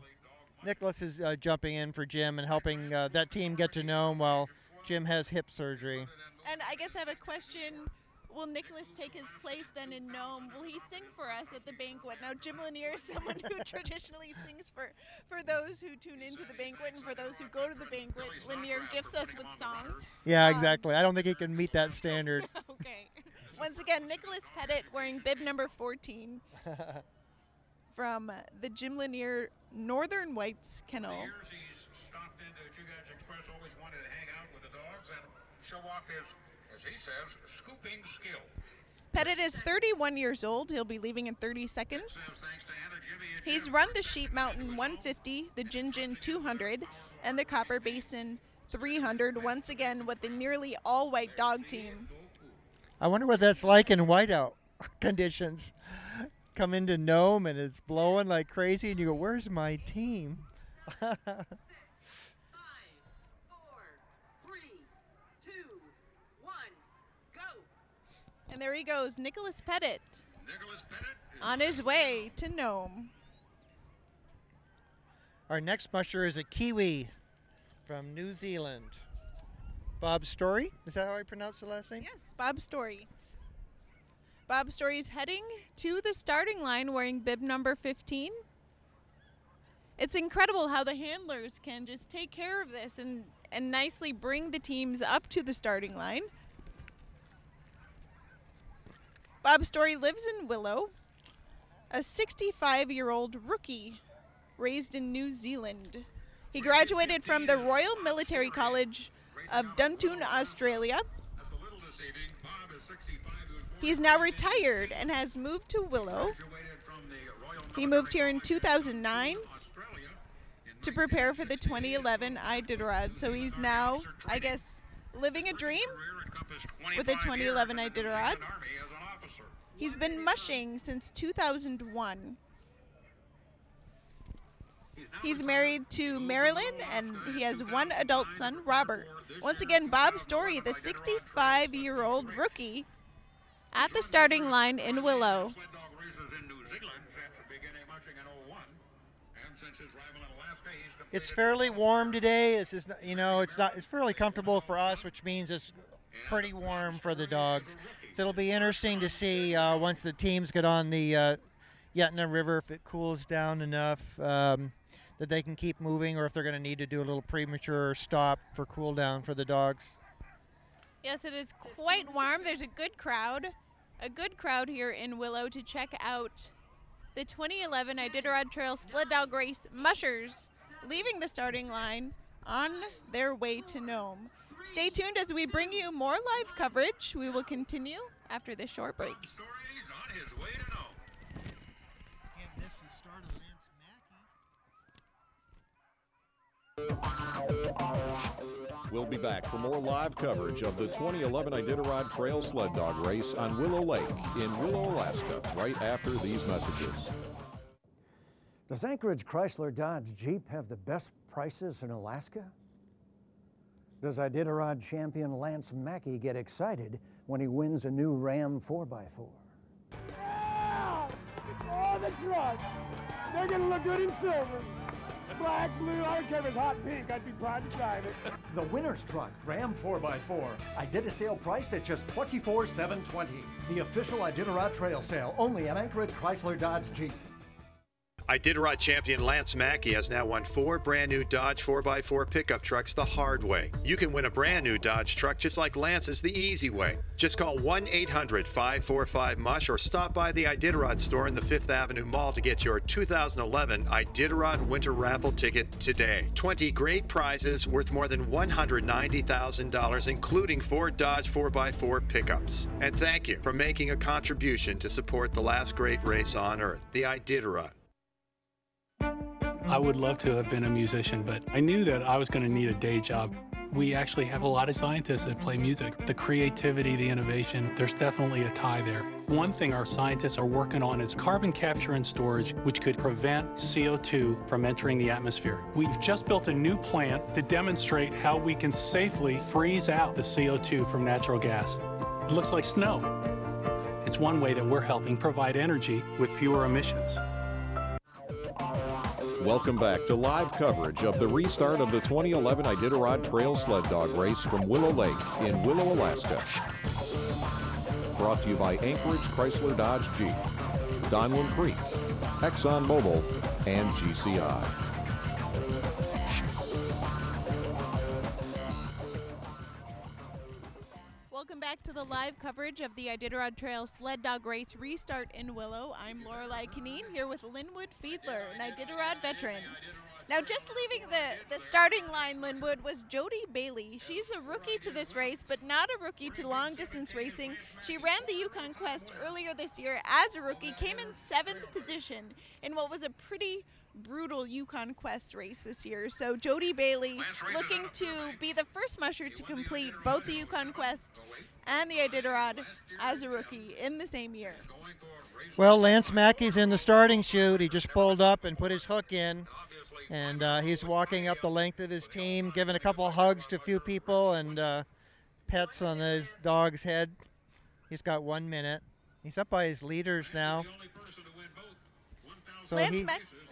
Nicholas is jumping in for Jim and helping that team get to know him while Jim has hip surgery. And I guess I have a question. Will Nicholas take his place then in Nome? Will he sing for us at the banquet? Now, Jim Lanier is someone who traditionally sings for those who tune into the banquet and for those who go to the banquet. Lanier gifts us with song. Yeah, exactly. I don't think he can meet that standard. Okay. Once again, Nicholas Pettit wearing bib number 14 from the Jim Lanier Northern Whites Kennel. Years he's stopped into Chugach Express, always wanted to hang out with the dogs and show off his, as he says, scooping skill. Pettit is 31 years old. He'll be leaving in 30 seconds. He's run the Sheep Mountain 150, the Gin Gin 200, and the Copper Basin 300, once again with the nearly all-white dog team. I wonder what that's like in whiteout conditions. Come into Nome and it's blowing like crazy and you go, where's my team? 5, 4, 3, 2, 1, go. And there he goes, Nicholas Pettit on his way to Nome. Our next musher is a Kiwi from New Zealand. Bob Story, is that how I pronounce the last name? Yes, Bob Story. Bob Story's heading to the starting line wearing bib number 15. It's incredible how the handlers can just take care of this and nicely bring the teams up to the starting line. Bob Story lives in Willow, a 65-year-old rookie raised in New Zealand. He graduated from the Royal Military College of Duntoon, Australia. He's now retired and has moved to Willow. He moved here in 2009 to prepare for the 2011 Iditarod. So he's now, I guess, living a dream with the 2011 Iditarod. He's been mushing since 2001. He's married to Marilyn, and he has one adult son, Robert. Once again, Bob Story, the 65-year-old rookie, at the starting line in Willow. It's fairly warm today. It's just, you know, it's fairly comfortable for us, which means it's pretty warm for the dogs. So it'll be interesting to see once the teams get on the Yetna River if it cools down enough that they can keep moving, or if they're going to need to do a little premature stop for cool down for the dogs. Yes, it is quite warm. There's a good crowd here in Willow to check out the 2011 Iditarod Trail Sled Dog Race mushers leaving the starting line on their way to Nome. Stay tuned as we bring you more live coverage. We will continue after this short break. We'll be back for more live coverage of the 2011 Iditarod Trail Sled Dog Race on Willow Lake in Willow, Alaska, right after these messages. Does Anchorage Chrysler Dodge Jeep have the best prices in Alaska? Does Iditarod champion Lance Mackey get excited when he wins a new Ram 4x4? Yeah! Oh, the truck! They're gonna look good in silver. Black, blue, I don't care if it's hot pink, I'd be proud to drive it. The winner's truck, Ram 4x4. Iditasale priced at just $24,720. The official Iditarod Trail Sale, only at Anchorage Chrysler Dodge Jeep. Iditarod champion Lance Mackey has now won 4 brand new Dodge 4x4 pickup trucks the hard way. You can win a brand new Dodge truck just like Lance's the easy way. Just call 1-800-545-MUSH or stop by the Iditarod store in the 5th Avenue Mall to get your 2011 Iditarod Winter Raffle ticket today. 20 great prizes worth more than $190,000, including 4 Dodge 4x4 pickups. And thank you for making a contribution to support the last great race on Earth, the Iditarod. I would love to have been a musician, but I knew that I was going to need a day job. We actually have a lot of scientists that play music. The creativity, the innovation, there's definitely a tie there. One thing our scientists are working on is carbon capture and storage, which could prevent CO2 from entering the atmosphere. We've just built a new plant to demonstrate how we can safely freeze out the CO2 from natural gas. It looks like snow. It's one way that we're helping provide energy with fewer emissions. Welcome back to live coverage of the restart of the 2011 Iditarod Trail Sled Dog Race from Willow Lake in Willow, Alaska. Brought to you by Anchorage Chrysler Dodge Jeep, Donlin Creek, ExxonMobil, and GCI. Welcome back back to the live coverage of the Iditarod Trail Sled Dog Race Restart in Willow. I'm Lorelei Kineen here with Linwood Fiedler, an Iditarod veteran. Now, just leaving the starting line, Linwood, was Jody Bailey. She's a rookie to this race, but not a rookie to long-distance racing. She ran the Yukon Quest earlier this year as a rookie, came in 7th position in what was a pretty brutal Yukon Quest race this year. So Jody Bailey looking to be the first musher to complete both the Yukon Quest and the Iditarod as a rookie in the same year. Well, Lance Mackey's in the starting chute. He just pulled up and put his hook in, and he's walking up the length of his team, giving a couple hugs to a few people and pets on his dog's head. He's got 1 minute. He's up by his leaders now. So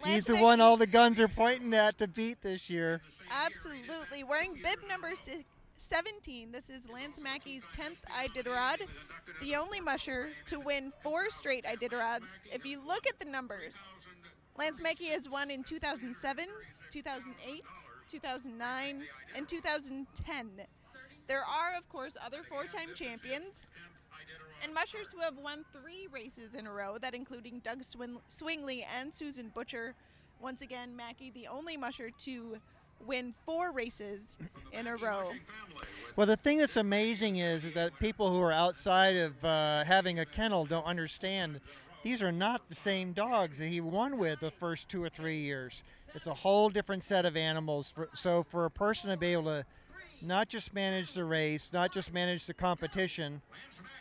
he's the one all the guns are pointing at to beat this year. Absolutely. Wearing bib number 17, this is Lance Mackey's 10th Iditarod, the only musher to win 4 straight Iditarods. If you look at the numbers, Lance Mackey has won in 2007, 2008, 2009, and 2010. There are, of course, other 4-time champions and mushers who have won 3 races in a row, that including Doug Swingley and Susan Butcher. Once again, Mackey, the only musher to win 4 races in a row. Well, the thing that's amazing is that people who are outside of having a kennel don't understand these are not the same dogs that he won with the first 2 or 3 years. It's a whole different set of animals. So for a person to be able to not just manage the race, not just manage the competition,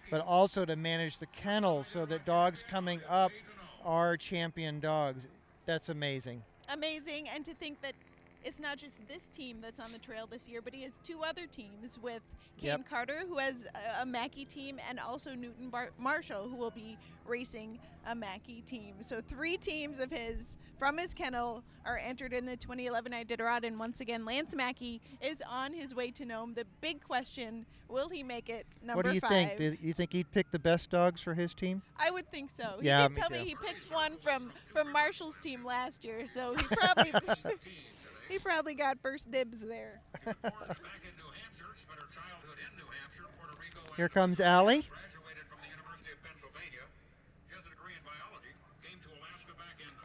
but also to manage the kennel so that dogs coming up are champion dogs. That's amazing. Amazing, and to think that it's not just this team that's on the trail this year, but he has 2 other teams with Kane Carter, who has a Mackey team, and also Newton Marshall, who will be racing a Mackey team. So 3 teams of his from his kennel are entered in the 2011 Iditarod, and once again, Lance Mackey is on his way to Nome. The big question, will he make it number 5? What do you think? Do you think he'd pick the best dogs for his team? I would think so. Yeah, he did tell me he picked one from Marshall's team last year, so he probably he probably got first dibs there. Here comes Allie.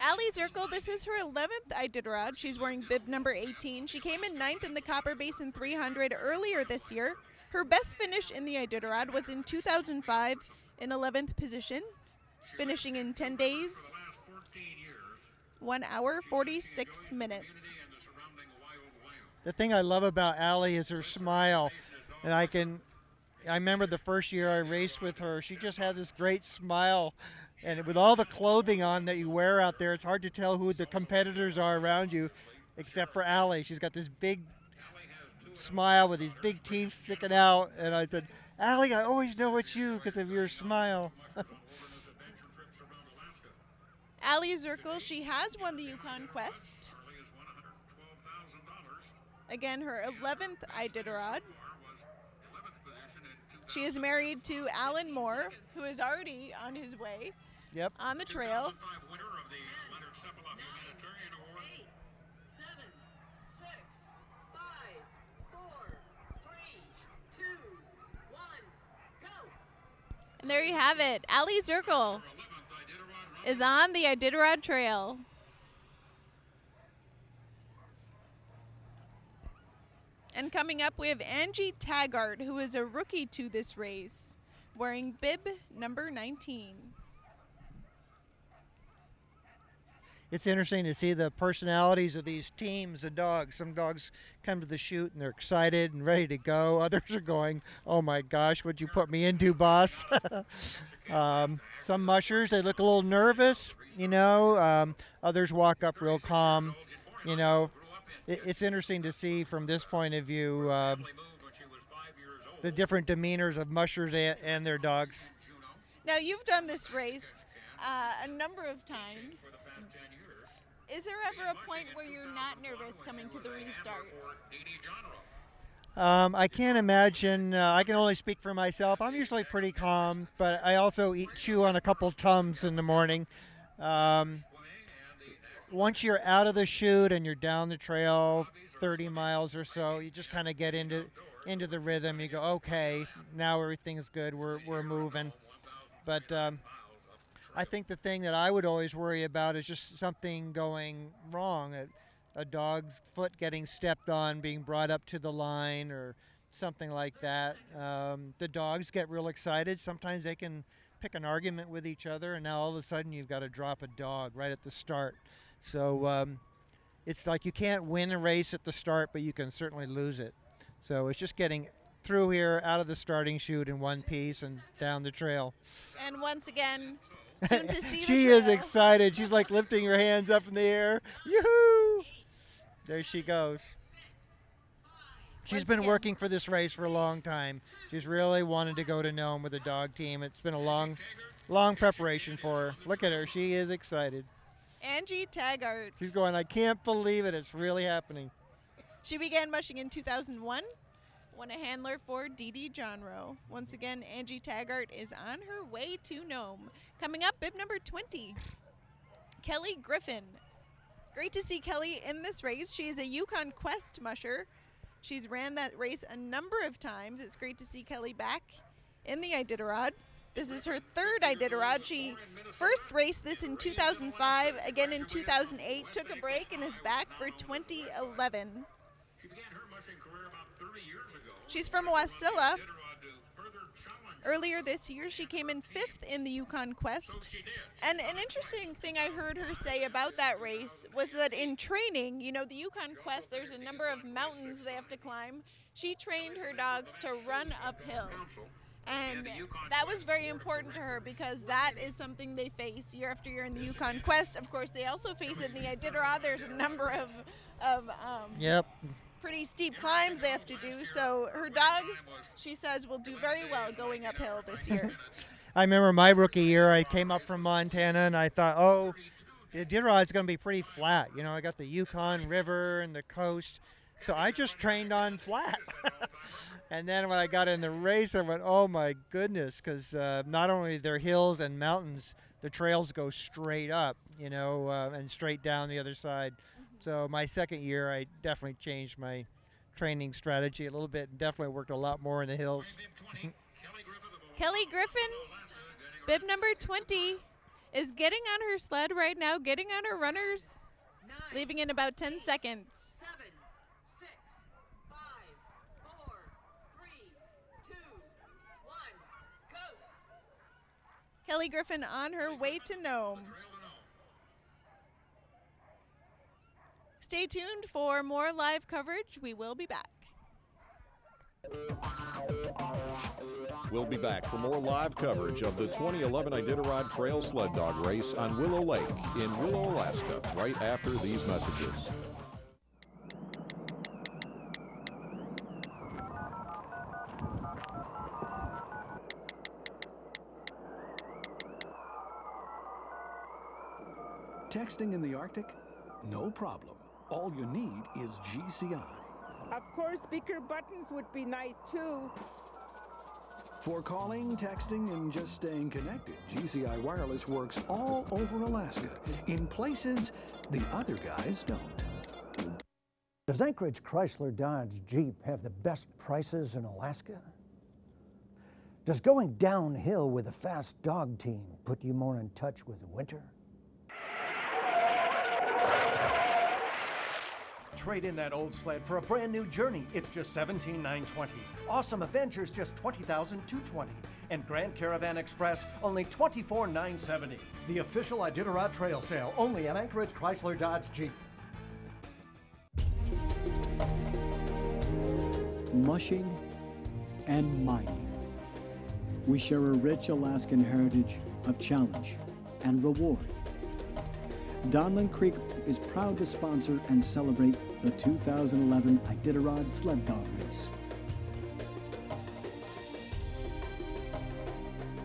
Allie Zirkle, this is her 11th Iditarod. She's wearing bib number 18. She came in 9th in the Copper Basin 300 earlier this year. Her best finish in the Iditarod was in 2005 in 11th position, finishing in 10 days, 1 hour, 46 minutes. The thing I love about Allie is her smile. And I remember the first year I raced with her, she just had this great smile. And with all the clothing on that you wear out there, it's hard to tell who the competitors are around you, except for Allie. She's got this big smile with these big teeth sticking out. And I said, Allie, I always know it's you because of your smile. Allie Zirkle, she has won the Yukon Quest. Again, her 11th Iditarod. She is married to Alan Moore, who is already on his way on the trail. 8, 7, 6, 5, 4, 3, 2, 1, go! And there you have it. Allie Zirkle is on the Iditarod Trail. And coming up, we have Angie Taggart, who is a rookie to this race, wearing bib number 19. It's interesting to see the personalities of these teams of dogs. Some dogs come to the chute and they're excited and ready to go. Others are going, oh my gosh, what'd you put me into, boss? Some mushers, they look a little nervous, you know. Others walk up real calm, you know. It's interesting to see from this point of view the different demeanors of mushers and their dogs. Now, you've done this race a number of times. Is there ever a point where you're not nervous coming to the restart? I can't imagine. I can only speak for myself. I'm usually pretty calm, but I also chew on a couple Tums in the morning. Once you're out of the chute and you're down the trail 30 miles or so. You just kind of get into the rhythm. You go, okay, now everything's good. We're moving. But I think the thing that I would always worry about is just something going wrong. A dog's foot getting stepped on, being brought up to the line, or something like that. The dogs get real excited. Sometimes they can pick an argument with each other, and now all of a sudden you've got to drop a dog right at the start. So it's like you can't win a race at the start, but you can certainly lose it. So it's just getting through here, out of the starting chute in one piece and down the trail. And once again, soon to see She is excited. She's like lifting her hands up in the air. Yoo-hoo! There she goes. She's been working for this race for a long time. She's really wanted to go to Nome with a dog team. It's been a long preparation for her. Look at her. She is excited. Angie Taggart. She's going, I can't believe it. It's really happening. She began mushing in 2001, won a handler for Dee Johnroe. Once again, Angie Taggart is on her way to Nome. Coming up, bib number 20, Kelly Griffin. Great to see Kelly in this race. She is a Yukon Quest musher. She's ran that race a number of times. It's great to see Kelly back in the Iditarod. This is her third Iditarod. She first raced this in 2005, again in 2008, took a break and is back for 2011. She began her mushing career about 30 years ago. She's from Wasilla. Earlier this year, she came in 5th in the Yukon Quest. And an interesting thing I heard her say about that race was that in training, you know, the Yukon Quest, there's a number of mountains they have to climb. She trained her dogs to run uphill. And that was very important to her because that is something they face year after year in the Yukon Quest. Of course, they also face it in the Iditarod. There's a number of pretty steep climbs they have to do. So her dogs, she says, will do very well going uphill this year. I remember my rookie year, I came up from Montana and I thought, oh, the Iditarod's going to be pretty flat. You know, I got the Yukon River and the coast. So I just trained on flat. And then when I got in the race, I went, oh my goodness, because not only there are hills and mountains, the trails go straight up, you know, and straight down the other side. So my second year, I definitely changed my training strategy a little bit and definitely worked a lot more in the hills. Kelly Griffin, bib number 20, is getting on her sled right now, getting on her runners, leaving in about 10 seconds. 7, 6, 5, 4, 3, 2, 1, go. Kelly Griffin on her way to Nome. Stay tuned for more live coverage. We will be back. We'll be back for more live coverage of the 2011 Iditarod Trail Sled Dog Race on Willow Lake in Willow, Alaska, right after these messages. Texting in the Arctic? No problem. All you need is GCI. Of course, speaker buttons would be nice too. For calling, texting, and just staying connected, GCI Wireless works all over Alaska, in places the other guys don't. Does Anchorage Chrysler Dodge Jeep have the best prices in Alaska? Does going downhill with a fast dog team put you more in touch with winter? Trade in that old sled for a brand new Journey. It's just $17,920. Awesome Adventures just $20,220. And Grand Caravan Express only $24,970. The official Iditarod Trail Sale only at Anchorage Chrysler Dodge Jeep. Mushing and mining. We share a rich Alaskan heritage of challenge and reward. Donlin Creek is proud to sponsor and celebrate the 2011 Iditarod Sled Dog Race.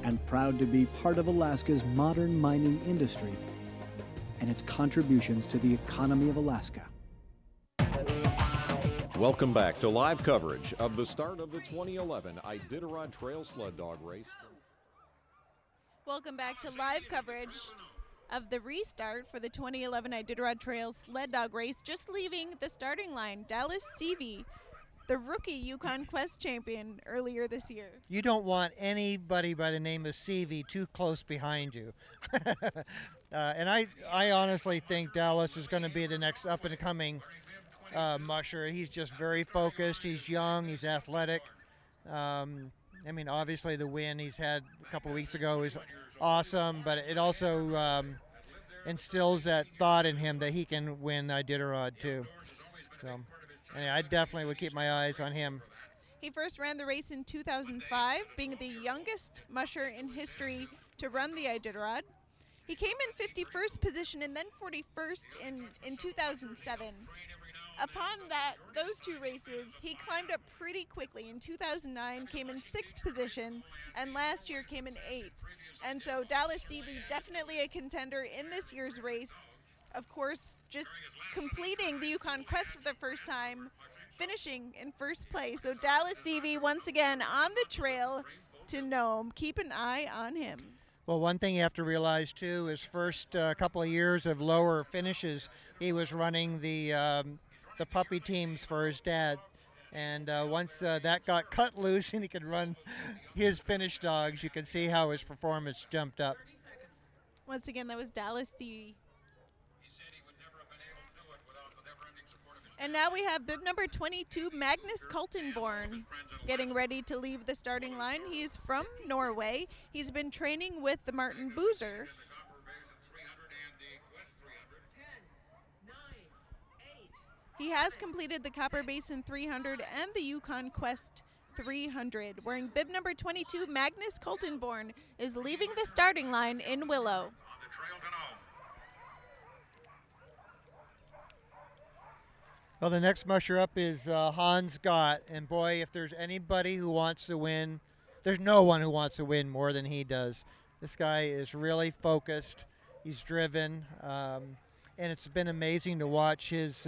And proud to be part of Alaska's modern mining industry and its contributions to the economy of Alaska. Welcome back to live coverage of the start of the 2011 Iditarod Trail Sled Dog Race. Welcome back to live coverage of the restart for the 2011 Iditarod Trail sled dog race, just leaving the starting line, Dallas Seavey, the rookie Yukon Quest champion earlier this year. You don't want anybody by the name of Seavey too close behind you. And I honestly think Dallas is going to be the next up-and-coming musher. He's just very focused. He's young. He's athletic. I mean, obviously the win he's had a couple of weeks ago is awesome, but it also instills that thought in him that he can win Iditarod too. So, anyway, I definitely would keep my eyes on him. He first ran the race in 2005, being the youngest musher in history to run the Iditarod. He came in 51st position and then 41st in 2007. Upon those two races, he climbed up pretty quickly. In 2009, came in 6th position, and last year came in 8th. And so Dallas Seavey, definitely a contender in this year's race. Of course, just completing the Yukon Quest for the first time, finishing in first place. So Dallas Seavey, once again, on the trail to Nome. Keep an eye on him. Well, one thing you have to realize, too, his first couple of years of lower finishes, he was running the puppy teams for his dad. And once that got cut loose and he could run his finish dogs, you can see how his performance jumped up. Once again, that was Dallas Seavey. And now we have bib number 22, Magnus Kaltenborn, getting ready to leave the starting line. He's from Norway. He's been training with the Martin Boozer. He has completed the Copper Basin 300 and the Yukon Quest 300. Wearing bib number 22, Magnus Kaltenborn is leaving the starting line in Willow. Well, the next musher up is Hans Gott, and boy, if there's anybody who wants to win, there's no one who wants to win more than he does. This guy is really focused. He's driven, and it's been amazing to watch his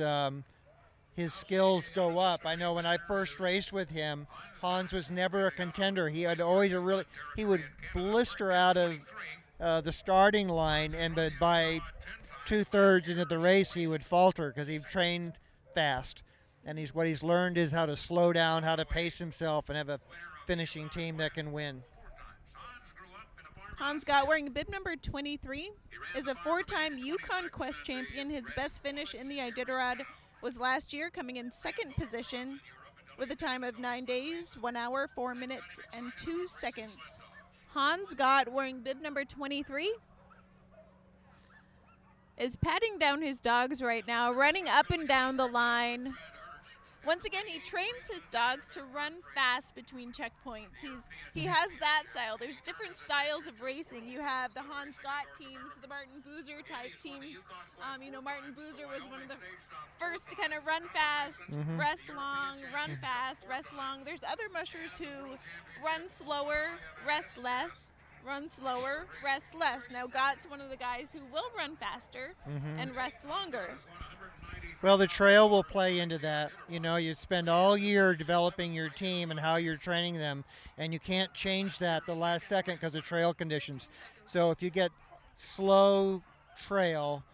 skills go up. I know when I first raced with him, Hans was never a contender. He had always he would blister out of the starting line, and by 2/3 into the race, he would falter because he trained fast. And what he's learned is how to slow down, how to pace himself, and have a finishing team that can win. Hans Gott, wearing bib number 23, is a 4-time Yukon Quest champion. His best finish in the Iditarod was last year, coming in 2nd position with a time of 9 days, 1 hour, 4 minutes, and 2 seconds. Hans Gott, wearing bib number 23, is patting down his dogs right now, running up and down the line. Once again, he trains his dogs to run fast between checkpoints. He has that style. There's different styles of racing. You have the Hans Gott teams, the Martin Boozer type teams. Martin Boozer was one of the first to kind of run fast, rest long, run fast, rest long. There's other mushers who run slower, rest less, run slower, rest less. Now, Gott's one of the guys who will run faster and rest longer. Well, the trail will play into that. You spend all year developing your team and how you're training them, and you can't change that the last second because of trail conditions. So if you get slow trail,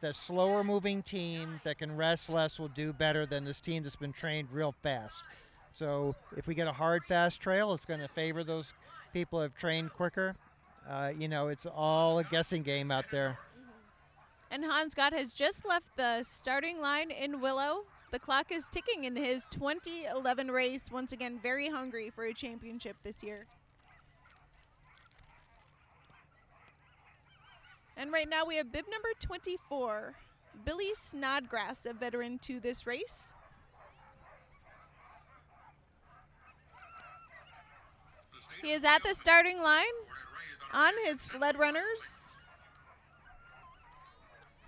the slower moving team that can rest less will do better than this team that's been trained real fast. So if we get a hard, fast trail, it's going to favor those people who have trained quicker. It's all a guessing game out there. And Hans Gott has just left the starting line in Willow. The clock is ticking in his 2011 race. Once again, very hungry for a championship this year. And right now we have bib number 24, Billy Snodgrass, a veteran to this race. He is at the starting line on his sled runners.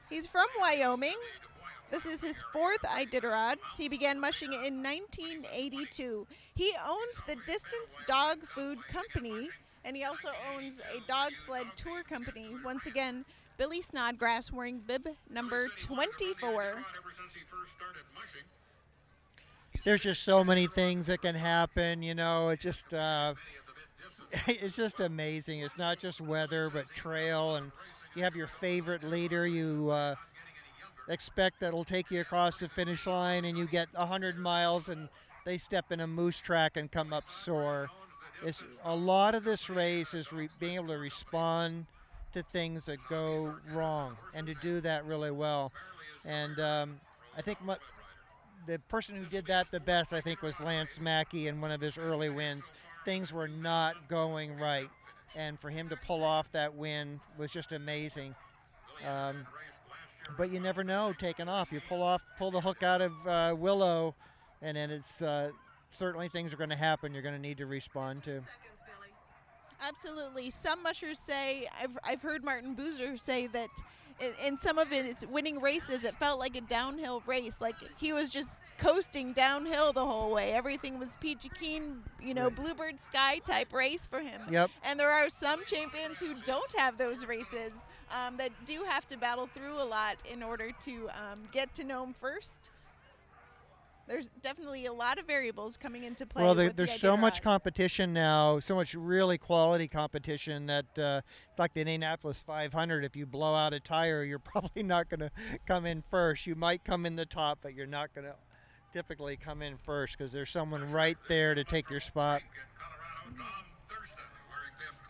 He's from Wyoming. This is his 4th Iditarod. He began mushing in 1982. He owns the Distance Dog Food Company, and he also owns a dog sled tour company. Once again, Billy Snodgrass, wearing bib number 24. There's just so many things that can happen, it's just amazing. It's not just weather, but trail, and you have your favorite leader. You expect that it'll take you across the finish line, and you get 100 miles and they step in a moose track and come up sore. A lot of this race is being able to respond to things that go wrong and to do that really well. And I think the person who did that the best, I think, was Lance Mackey in one of his early wins. Things were not going right, and for him to pull off that win was just amazing. But you never know taking off. You pull the hook out of Willow, and then it's certainly things are going to happen you're going to need to respond to. Absolutely. Some mushers say, I've heard Martin Boozer say that in some of his winning races, it felt like a downhill race. Like he was just coasting downhill the whole way. Everything was peachy keen, right. Bluebird Sky type race for him. Yep. And there are some champions who don't have those races that do have to battle through a lot in order to get to Nome first. There's definitely a lot of variables coming into play. Well, there's so much competition now, so much really quality competition that it's like the Indianapolis 500. If you blow out a tire, you're probably not going to come in first. You might come in the top, but you're not going to typically come in first because there's someone right there to take your spot.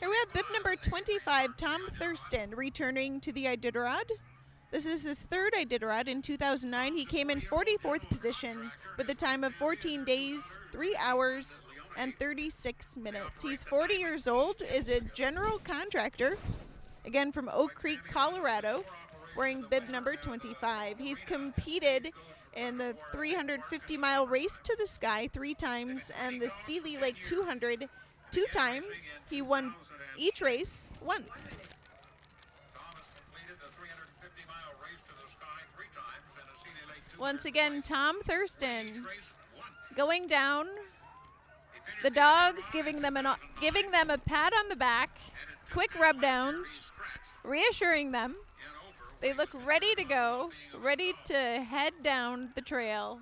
Here we have bib number 25, Tom Thurston, returning to the Iditarod. This is his third Iditarod. In 2009, he came in 44th position with a time of 14 days, 3 hours, and 36 minutes. He's 40 years old, is a general contractor, again from Oak Creek, Colorado, wearing bib number 25. He's competed in the 350-mile race to the sky 3 times and the Seeley Lake 200 2 times. He won each race once. Once again, Tom Thurston going down. The dogs giving them a pat on the back, quick rub downs, reassuring them. They look ready to go, ready to head down the trail.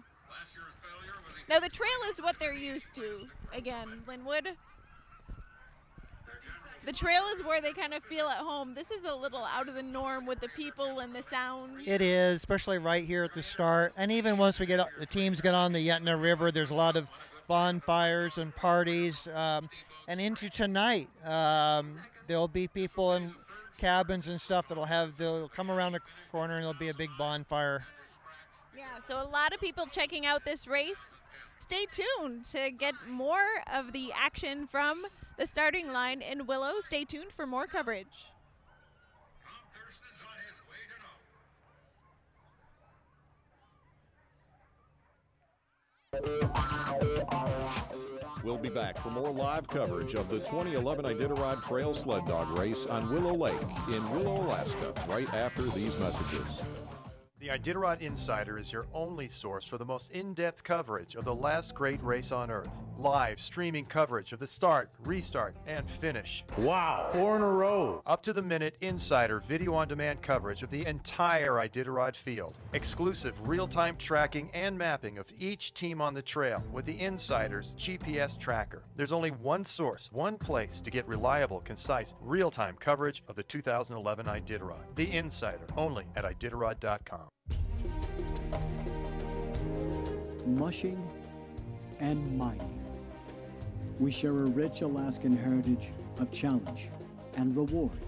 Now the trail is what they're used to. Again, Linwood. The trail is where they kind of feel at home. This is a little out of the norm with the people and the sounds. It is, especially right here at the start. And even once the teams get on the Yetna River, there's a lot of bonfires and parties. And into tonight, there'll be people in cabins and stuff they'll come around the corner and there'll be a big bonfire. Yeah, so a lot of people checking out this race. Stay tuned to get more of the action from the starting line in Willow. Stay tuned for more coverage. We'll be back for more live coverage of the 2011 Iditarod Trail Sled Dog Race on Willow Lake in Willow, Alaska, right after these messages. The Iditarod Insider is your only source for the most in-depth coverage of the last great race on Earth. Live streaming coverage of the start, restart, and finish. Wow, 4 in a row. Up-to-the-minute insider video-on-demand coverage of the entire Iditarod field. Exclusive real-time tracking and mapping of each team on the trail with the Insider's GPS tracker. There's only one source, one place to get reliable, concise, real-time coverage of the 2011 Iditarod. The Insider, only at Iditarod.com. Mushing and mining. We share a rich Alaskan heritage of challenge and reward.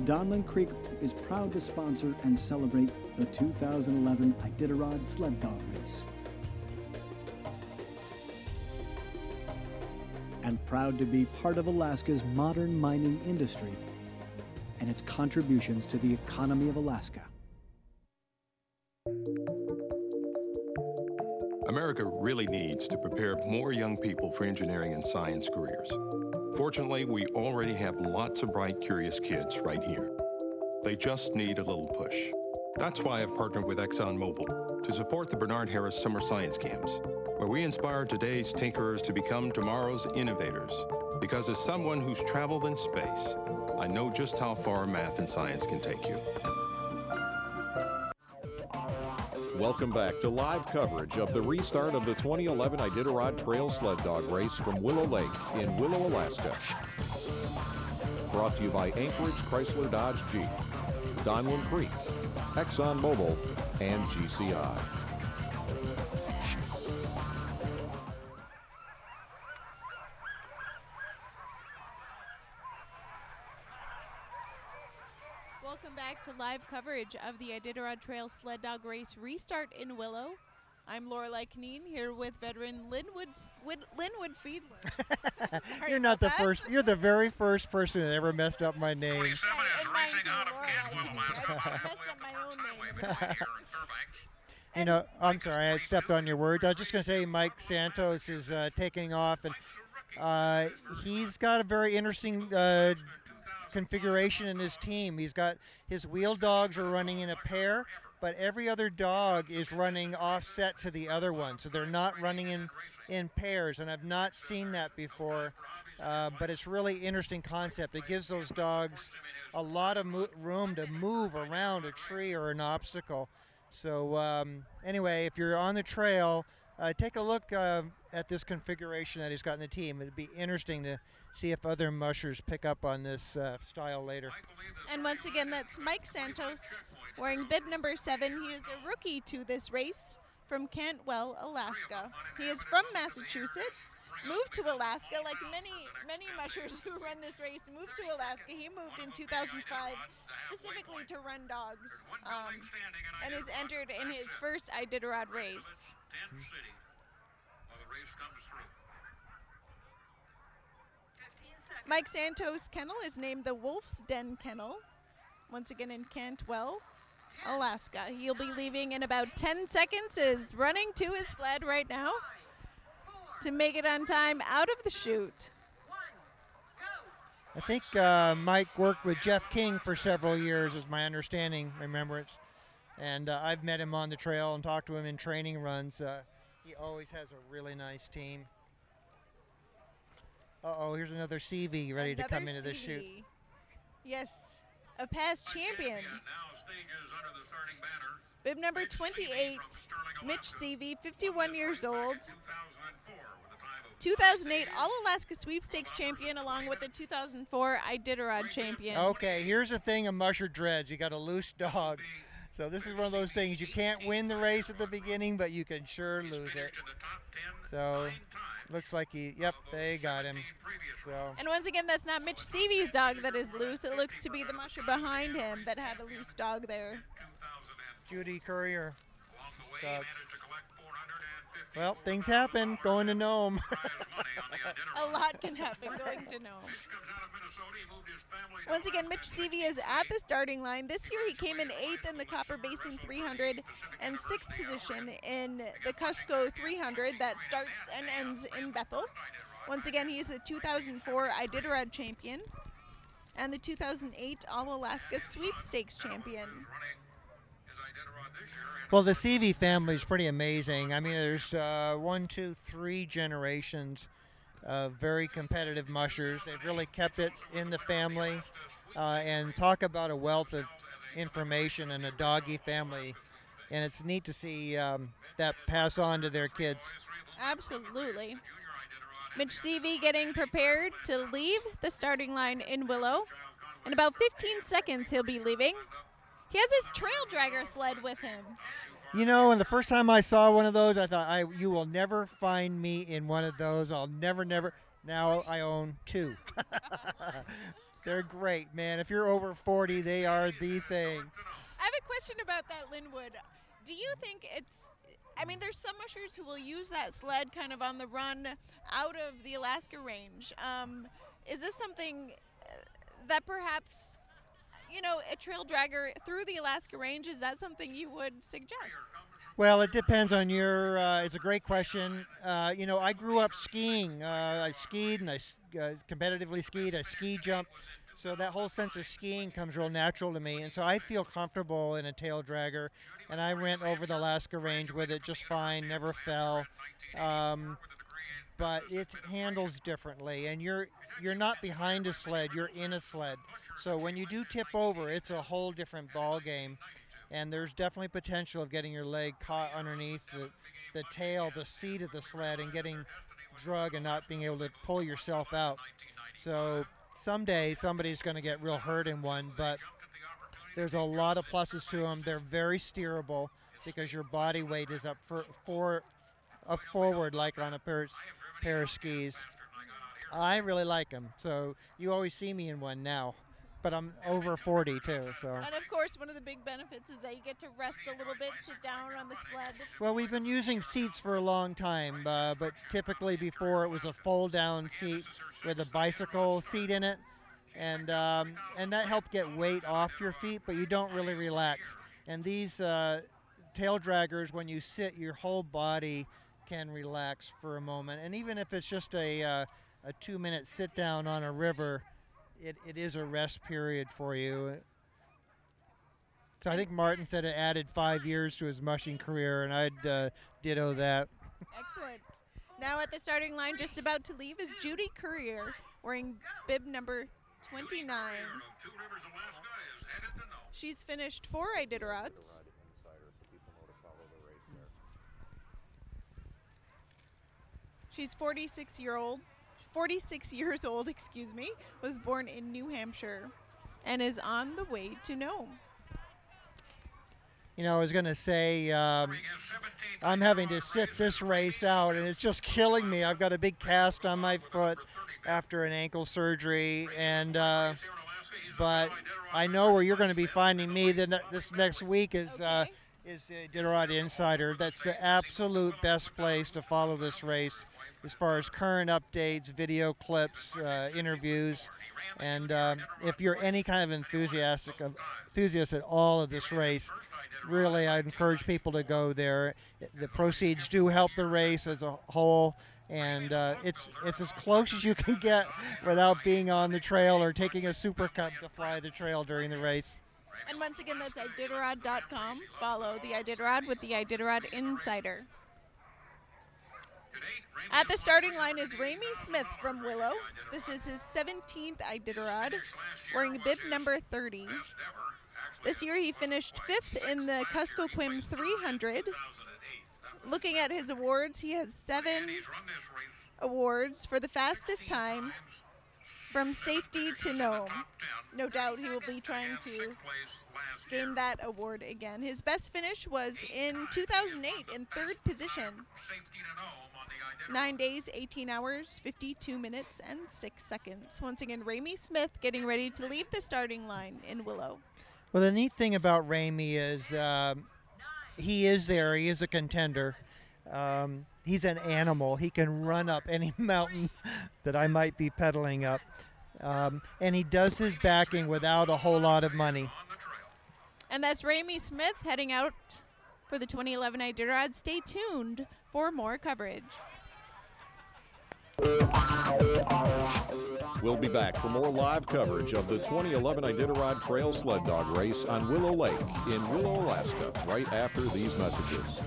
Donlin Creek is proud to sponsor and celebrate the 2011 Iditarod Sled Dog Race. And proud to be part of Alaska's modern mining industry and its contributions to the economy of Alaska. America really needs to prepare more young people for engineering and science careers. Fortunately, we already have lots of bright, curious kids right here. They just need a little push. That's why I've partnered with ExxonMobil to support the Bernard Harris Summer Science Camps, where we inspire today's tinkerers to become tomorrow's innovators. Because as someone who's traveled in space, I know just how far math and science can take you. Welcome back to live coverage of the restart of the 2011 Iditarod Trail Sled Dog Race from Willow Lake in Willow, Alaska. Brought to you by Anchorage Chrysler Dodge Jeep, Donlin Creek, ExxonMobil, and GCI. Welcome back to live coverage of the Iditarod Trail Sled Dog Race Restart in Willow. I'm Lorelei Kneen here with veteran Linwood Fiedler. You're not the first. You're the very first person that ever messed up my name. 27 is racing out of Cantwell, Alaska. I messed up my own name. You know, I'm sorry, I stepped on your words. I was just going to say Mike Santos is taking off, and he's got a very interesting configuration in his team. He's got his wheel dogs are running in a pair, but every other dog is running offset to the other one, so they're not running in pairs, and I've not seen that before, but it's really interesting concept. It gives those dogs a lot of room to move around a tree or an obstacle. So anyway, if you're on the trail, take a look at this configuration that he's got in the team. It'd be interesting to see if other mushers pick up on this style later. And once again, that's Mike Santos wearing bib number 7. He is a rookie to this race from Cantwell, Alaska. He is from Massachusetts, moved to Alaska, like many mushers who run this race moved to Alaska. He moved in 2005 specifically to run dogs, and is entered in his first Iditarod race. Mike Santos' kennel is named the Wolf's Den Kennel, once again in Cantwell, Alaska. He'll be leaving in about 10 seconds, is running to his sled right now to make it on time out of the chute. I think Mike worked with Jeff King for several years, is my understanding, remembrance. And I've met him on the trail and talked to him in training runs. He always has a really nice team. Uh-oh, here's another CV ready to come into the chute. Yes, a past champion. Bib number 28, Mitch CV, 51 years old. 2008 All-Alaska Sweepstakes champion, along with the 2004 Iditarod champion. Okay, here's the thing a musher dreads. You got a loose dog. So this is one of those things, you can't win the race at the beginning, but you can sure lose it. So looks like they got him. So. And once again, that's not Mitch Seavey's dog that is loose. It looks to be the musher behind him that had a loose dog there. Judy Courier. Well, things happen going to Nome. A lot can happen going to Nome. Once again, Mitch Seavey is at the starting line. This year he came in 8th in the Copper Basin 300 and 6th position in the Cusco 300 that starts and ends in Bethel. Once again, he's the 2004 Iditarod champion and the 2008 All-Alaska Sweepstakes champion. Well, the CV family is pretty amazing. I mean, there's 1, 2, 3 generations of very competitive mushers. They've really kept it in the family, and talk about a wealth of information in a doggy family. And it's neat to see that pass on to their kids. Absolutely. Mitch CV getting prepared to leave the starting line in Willow. In about 15 seconds, he'll be leaving. He has his trail dragger sled with him. You know, and the first time I saw one of those, I thought, you will never find me in one of those. I'll never. Now I own 2. They're great, man. If you're over 40, they are the thing. I have a question about that, Linwood. Do you think there's some mushers who will use that sled kind of on the run out of the Alaska range. Is this something that perhaps, a trail dragger through the Alaska range, is that something you would suggest? Well, it depends on your, it's a great question. I grew up skiing. I skied and I competitively skied. I ski jumped. So that whole sense of skiing comes real natural to me. And so I feel comfortable in a tail dragger. And I went over the Alaska range with it just fine, never fell. But it handles differently. And you're not behind a sled, you're in a sled. So when you do tip over, it's a whole different ball game. And there's definitely potential of getting your leg caught underneath the tail, the seat of the sled, and getting drug and not being able to pull yourself out. So someday somebody's going to get real hurt in one, but there's a lot of pluses to them. They're very steerable because your body weight is up forward like on a pair of skis. I really like them, so you always see me in one now, but I'm over 40 too. So. And of course, one of the big benefits is that you get to rest a little bit, sit down on the sled. Well, we've been using seats for a long time, but typically before it was a fold-down seat with a bicycle seat in it, and that helped get weight off your feet, but you don't really relax. And these tail draggers, when you sit, your whole body can relax for a moment, and even if it's just a 2-minute sit down on a river, it is a rest period for you. So I think Martin said it added 5 years to his mushing career, and I'd ditto that. Excellent. Now at the starting line, just about to leave, is Judy Courier, wearing bib number 29. She's finished 4 Iditarods. She's 46 years old, excuse me, was born in New Hampshire and is on the way to Nome. You know, I was going to say, I'm having to sit this race out, and it's just killing me. I've got a big cast on my foot after an ankle surgery, and but I know where you're going to be finding me this next week is Iditarod Insider. That's the absolute best place to follow this race as far as current updates, video clips, interviews, and if you're any kind of enthusiast at all of this race, really I'd encourage people to go there. The proceeds do help the race as a whole, and it's as close as you can get without being on the trail or taking a Super Cub to fly the trail during the race. And once again, that's Iditarod.com. Follow the Iditarod with the Iditarod Insider. At the starting line is Ramey Smith from Willow. This is his 17th Iditarod, wearing bib number 30. This year he finished 5th in the Kuskokwim 300. Looking at his awards, he has 7 awards for the fastest time from safety to Nome. No doubt he will be trying to gain that award again. His best finish was in 2008 in 3rd position. 9 days, 18 hours, 52 minutes, and 6 seconds. Once again, Ramey Smith getting ready to leave the starting line in Willow. Well, the neat thing about Ramey is he is there. He is a contender. He's an animal. He can run up any mountain that I might be pedaling up. And he does his backing without a whole lot of money. And that's Ramey Smith heading out for the 2011 Iditarod. Stay tuned for more coverage. We'll be back for more live coverage of the 2011 Iditarod Trail Sled Dog Race on Willow Lake in Willow, Alaska, right after these messages.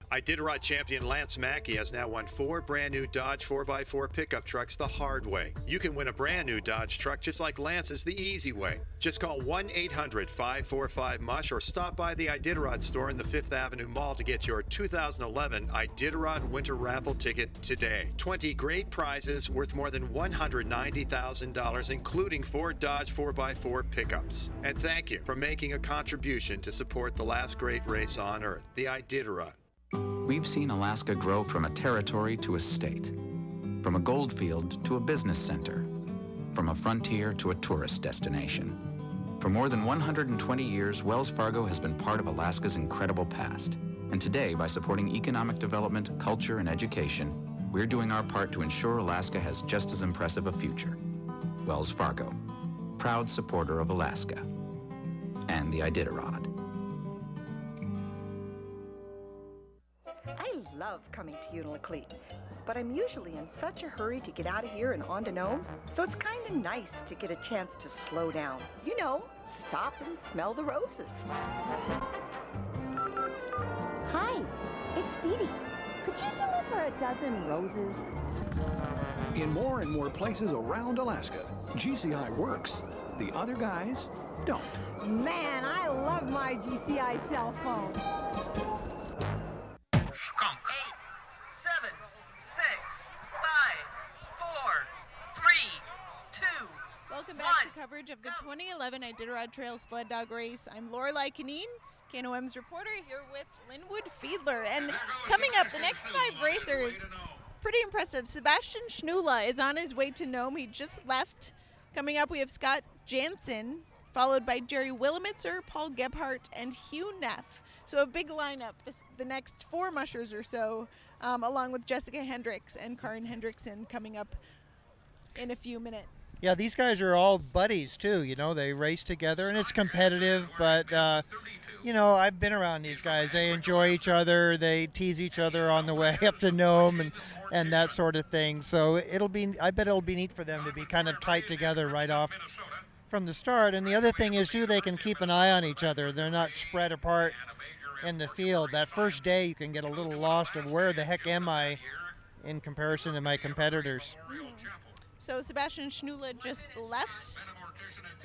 Iditarod champion Lance Mackey has now won 4 brand new Dodge 4x4 pickup trucks the hard way. You can win a brand new Dodge truck just like Lance's the easy way. Just call 1-800-545-MUSH or stop by the Iditarod store in the 5th Avenue Mall to get your 2011 Iditarod Winter Raffle ticket today. 20 great prizes worth more than $190,000, including 4 Dodge 4x4 pickups. And thank you for making a contribution to support the last great race on Earth, the Iditarod. We've seen Alaska grow from a territory to a state, from a gold field to a business center, from a frontier to a tourist destination. For more than 120 years, Wells Fargo has been part of Alaska's incredible past. And today, by supporting economic development, culture, and education, we're doing our part to ensure Alaska has just as impressive a future. Wells Fargo, proud supporter of Alaska and the Iditarod. I love coming to Unalakleet, but I'm usually in such a hurry to get out of here and on to Nome, so it's kind of nice to get a chance to slow down. You know, stop and smell the roses. Hi, it's Dee Dee. Could you deliver a dozen roses? In more and more places around Alaska, GCI works. The other guys don't. Man, I love my GCI cell phone. 8, 7, 6, 5, 4, 3, 2, coverage of the 2011 Iditarod Trail Sled Dog Race. I'm Lorelei Canine, KNOM's reporter, here with Linwood Fiedler. And coming up, the next 5 racers, pretty impressive. Sebastian Schnula is on his way to Nome. He just left. Coming up, we have Scott Jansen, followed by Jerry Willimitzer, Paul Gebhardt, and Hugh Neff. So a big lineup the next 4 mushers or so, along with Jessica Hendricks and Karin Hendrickson coming up in a few minutes. Yeah, these guys are all buddies too, you know, they race together and it's competitive, but you know, I've been around these guys. They enjoy each other, they tease each other on the way up to Nome and that sort of thing. So I bet it'll be neat for them to be kind of tight together right off from the start. And the other thing is too, they can keep an eye on each other. They're not spread apart in the field. That first day you can get a little lost of where the heck am I in comparison to my competitors. So Sebastian Schnula just left,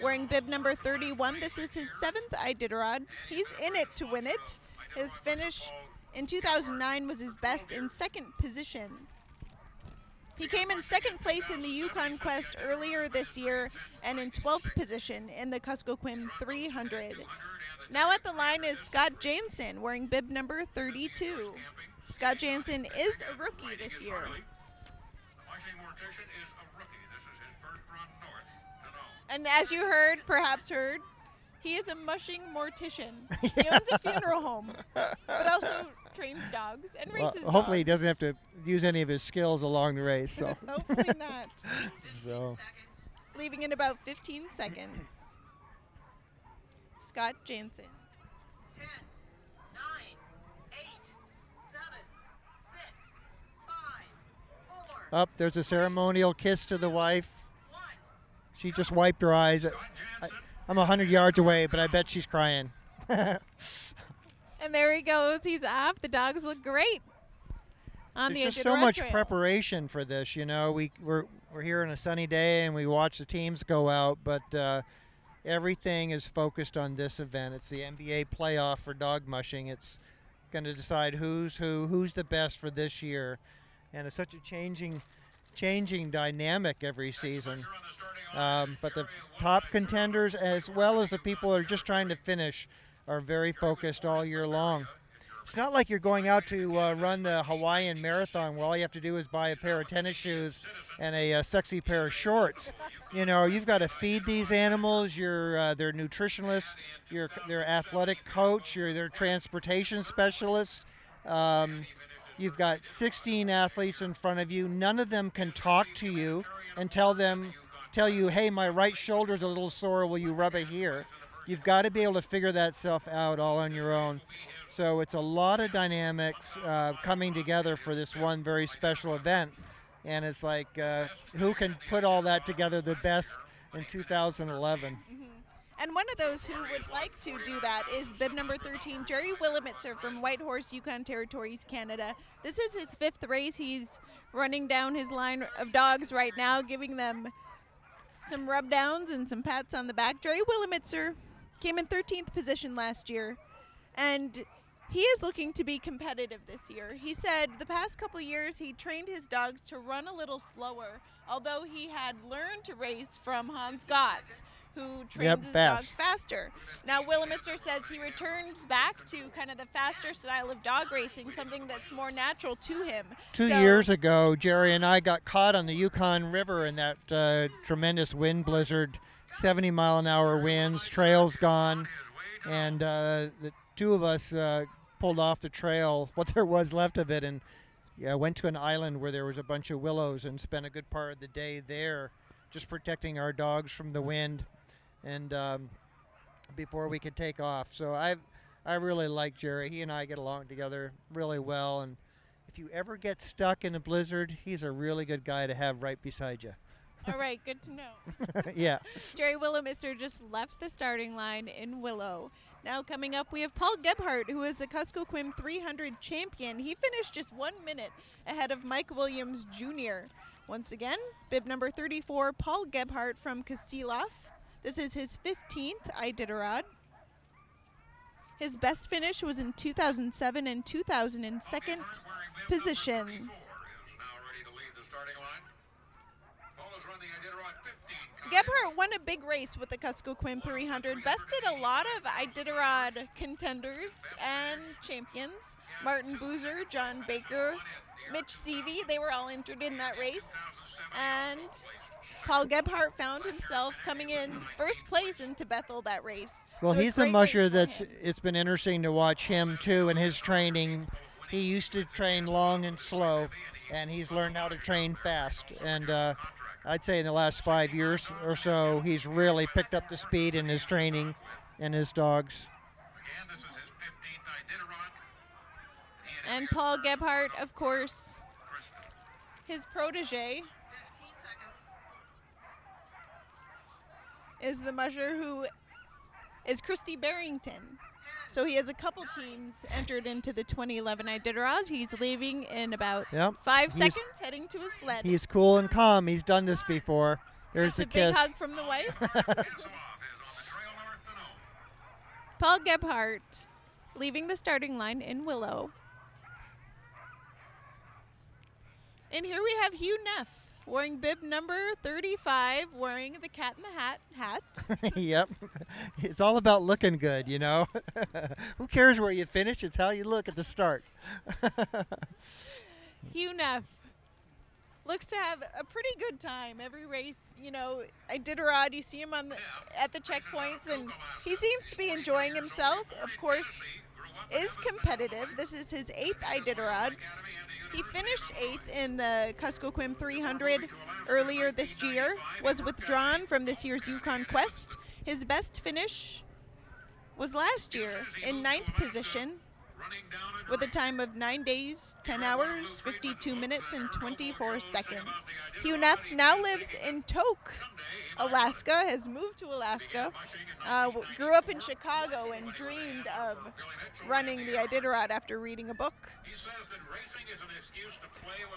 wearing bib number 31. This is his 7th Iditarod. He's in it to win it. His finish in 2009 was his best in 2nd position. He came in 2nd place in the Yukon Quest earlier this year and in 12th position in the Kuskokwim 300. Now at the line is Scott Jansen, wearing bib number 32. Scott Jansen is a rookie this year. And as you perhaps heard, he is a mushing mortician. He owns a funeral home, but also trains dogs and races hopefully dogs. he doesn't have to use any of his skills along the race. So. Hopefully not. So. Leaving in about 15 seconds. Scott Jansen. 10, 9, 8, 7, 6, 5, 4. Up, there's a ceremonial kiss to the wife. She just wiped her eyes. I'm 100 yards away, but I bet she's crying. And there he goes. He's off. The dogs look great on There's the just so Iditarod much Trail. preparation for this. You know, we're here on a sunny day and we watch the teams go out, but everything is focused on this event. It's the NBA playoff for dog mushing. It's going to decide who's the best for this year, and it's such a changing dynamic every season. But the top contenders, as well as the people who are just trying to finish, are very focused all year long. It's not like you're going out to run the Hawaiian Marathon where all you have to do is buy a pair of tennis shoes and a sexy pair of shorts. You know, you've got to feed these animals. You're their nutritionist, you're their athletic coach, you're their transportation specialist. You've got 16 athletes in front of you. None of them can talk to you and tell you, hey, my right shoulder's a little sore, will you rub it here? You've got to be able to figure that stuff out all on your own. So it's a lot of dynamics coming together for this one very special event. And it's like, who can put all that together the best in 2011? And one of those who would like to do that is bib number 13, Jerry Willimitzer from Whitehorse, Yukon Territories, Canada. This is his 5th race. He's running down his line of dogs right now, giving them some rub downs and some pats on the back. Jerry Willimitzer came in 13th position last year, and he is looking to be competitive this year. He said the past couple years he trained his dogs to run a little slower, although he had learned to race from Hans Gott, who trains his dog faster. Now Willimitzer says he returns back to kind of the faster style of dog racing, something that's more natural to him. 2 years ago, Jerry and I got caught on the Yukon River in that tremendous wind blizzard, 70-mile-an-hour winds, trails gone, and the 2 of us pulled off the trail, what there was left of it, and went to an island where there was a bunch of willows and spent a good part of the day there just protecting our dogs from the wind and before we could take off. So I really like Jerry. He and I get along together really well, and if you ever get stuck in a blizzard, he's a really good guy to have right beside you. All right, good to know. Yeah. Jerry Willimitzer just left the starting line in Willow. Now coming up, we have Paul Gebhardt, who is a Kuskokwim 300 champion. He finished just 1 minute ahead of Mike Williams Jr. Once again, bib number 34, Paul Gebhardt from Kastilov. This is his 15th Iditarod. His best finish was in 2007 and 2002nd position. Gebhardt won a big race with the Kuskokwim 300, bested a lot of Iditarod contenders and champions. Martin Boozer, John Baker, Mitch Seavey, they were all entered in that race. And Paul Gebhardt found himself coming in first place into Bethel that race. Well, So he's a great musher race for him. it's been interesting to watch him too in his training. He used to train long and slow, and he's learned how to train fast. And I'd say in the last 5 years or so, he's really picked up the speed in his training and his dogs. And Paul Gebhardt, of course, his protege, is the musher who is Christy Barrington. So he has a couple teams entered into the 2011 Iditarod. He's leaving in about 5 seconds, heading to his sled. He's cool and calm. He's done this before. There's That's the a kiss. big hug from the wife. Paul Gebhardt leaving the starting line in Willow. And here we have Hugh Neff wearing bib number 35, wearing the cat in the hat. Yep. It's all about looking good, you know. Who cares where you finish? It's how you look at the start. Hugh Neff looks to have a pretty good time every race. You know, Iditarod, you see him at the checkpoints, and he seems to be enjoying himself. Of course, is competitive. This is his 8th Iditarod. He finished 8th in the Kuskokwim 300 earlier this year, was withdrawn from this year's Yukon Quest. His best finish was last year in 9th position with a time of 9 days, 10 hours, 52 minutes, and 24 seconds. Hugh Neff now lives in Tok, Alaska, has moved to Alaska, grew up in Chicago and dreamed of running the Iditarod after reading a book.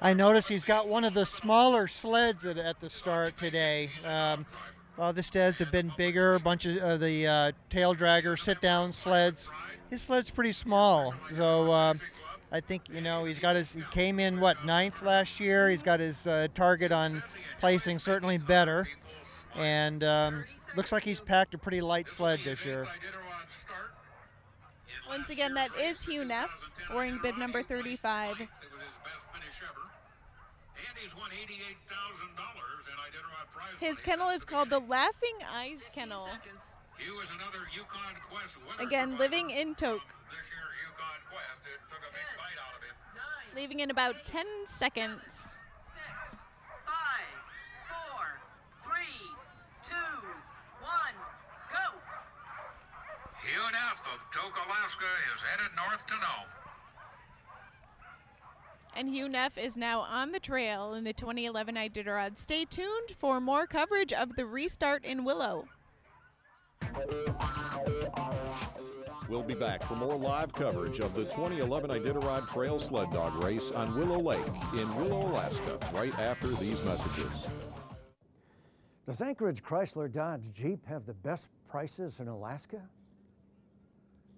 I noticed he's got one of the smaller sleds at the start today. All the sleds have been bigger, a bunch of the tail dragger sit-down sleds. His sled's pretty small, so I think, you know, he came in, 9th last year. He's got his target on placing certainly better, and looks like he's packed a pretty light sled this year. Once again, that is Hugh Neff, wearing bib number 35. His kennel is called the Laughing Eyes Kennel. Again, living in Tok. Leaving in about 10 seconds. 6, 5, 4, 3, 2, 1, go! Hugh Neff of Tok, Alaska is headed north to Nome. And Hugh Neff is now on the trail in the 2011 Iditarod. Stay tuned for more coverage of the restart in Willow. We'll be back for more live coverage of the 2011 Iditarod Trail Sled Dog Race on Willow Lake in Willow, Alaska, right after these messages. Does Anchorage Chrysler Dodge Jeep have the best prices in Alaska?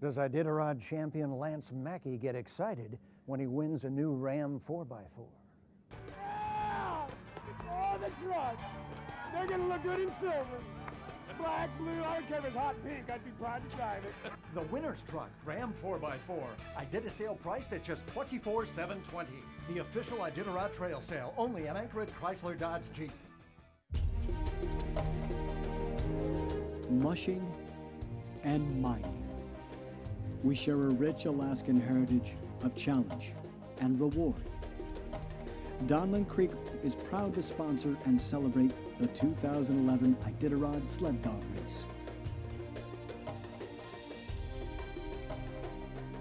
Does Iditarod champion Lance Mackey get excited when he wins a new Ram 4x4? Yeah! Oh, the truck! They're gonna look good in silver. Black, blue, I don't care if it's hot pink, I'd be proud to drive it. The winner's truck, Ram 4x4. Iditasale priced at just $24,720. The official Iditarod Trail Sale, only at Anchorage Chrysler Dodge Jeep. Mushing and mining. We share a rich Alaskan heritage of challenge and reward. Donlin Creek is proud to sponsor and celebrate the 2011 Iditarod Sled Dog Race.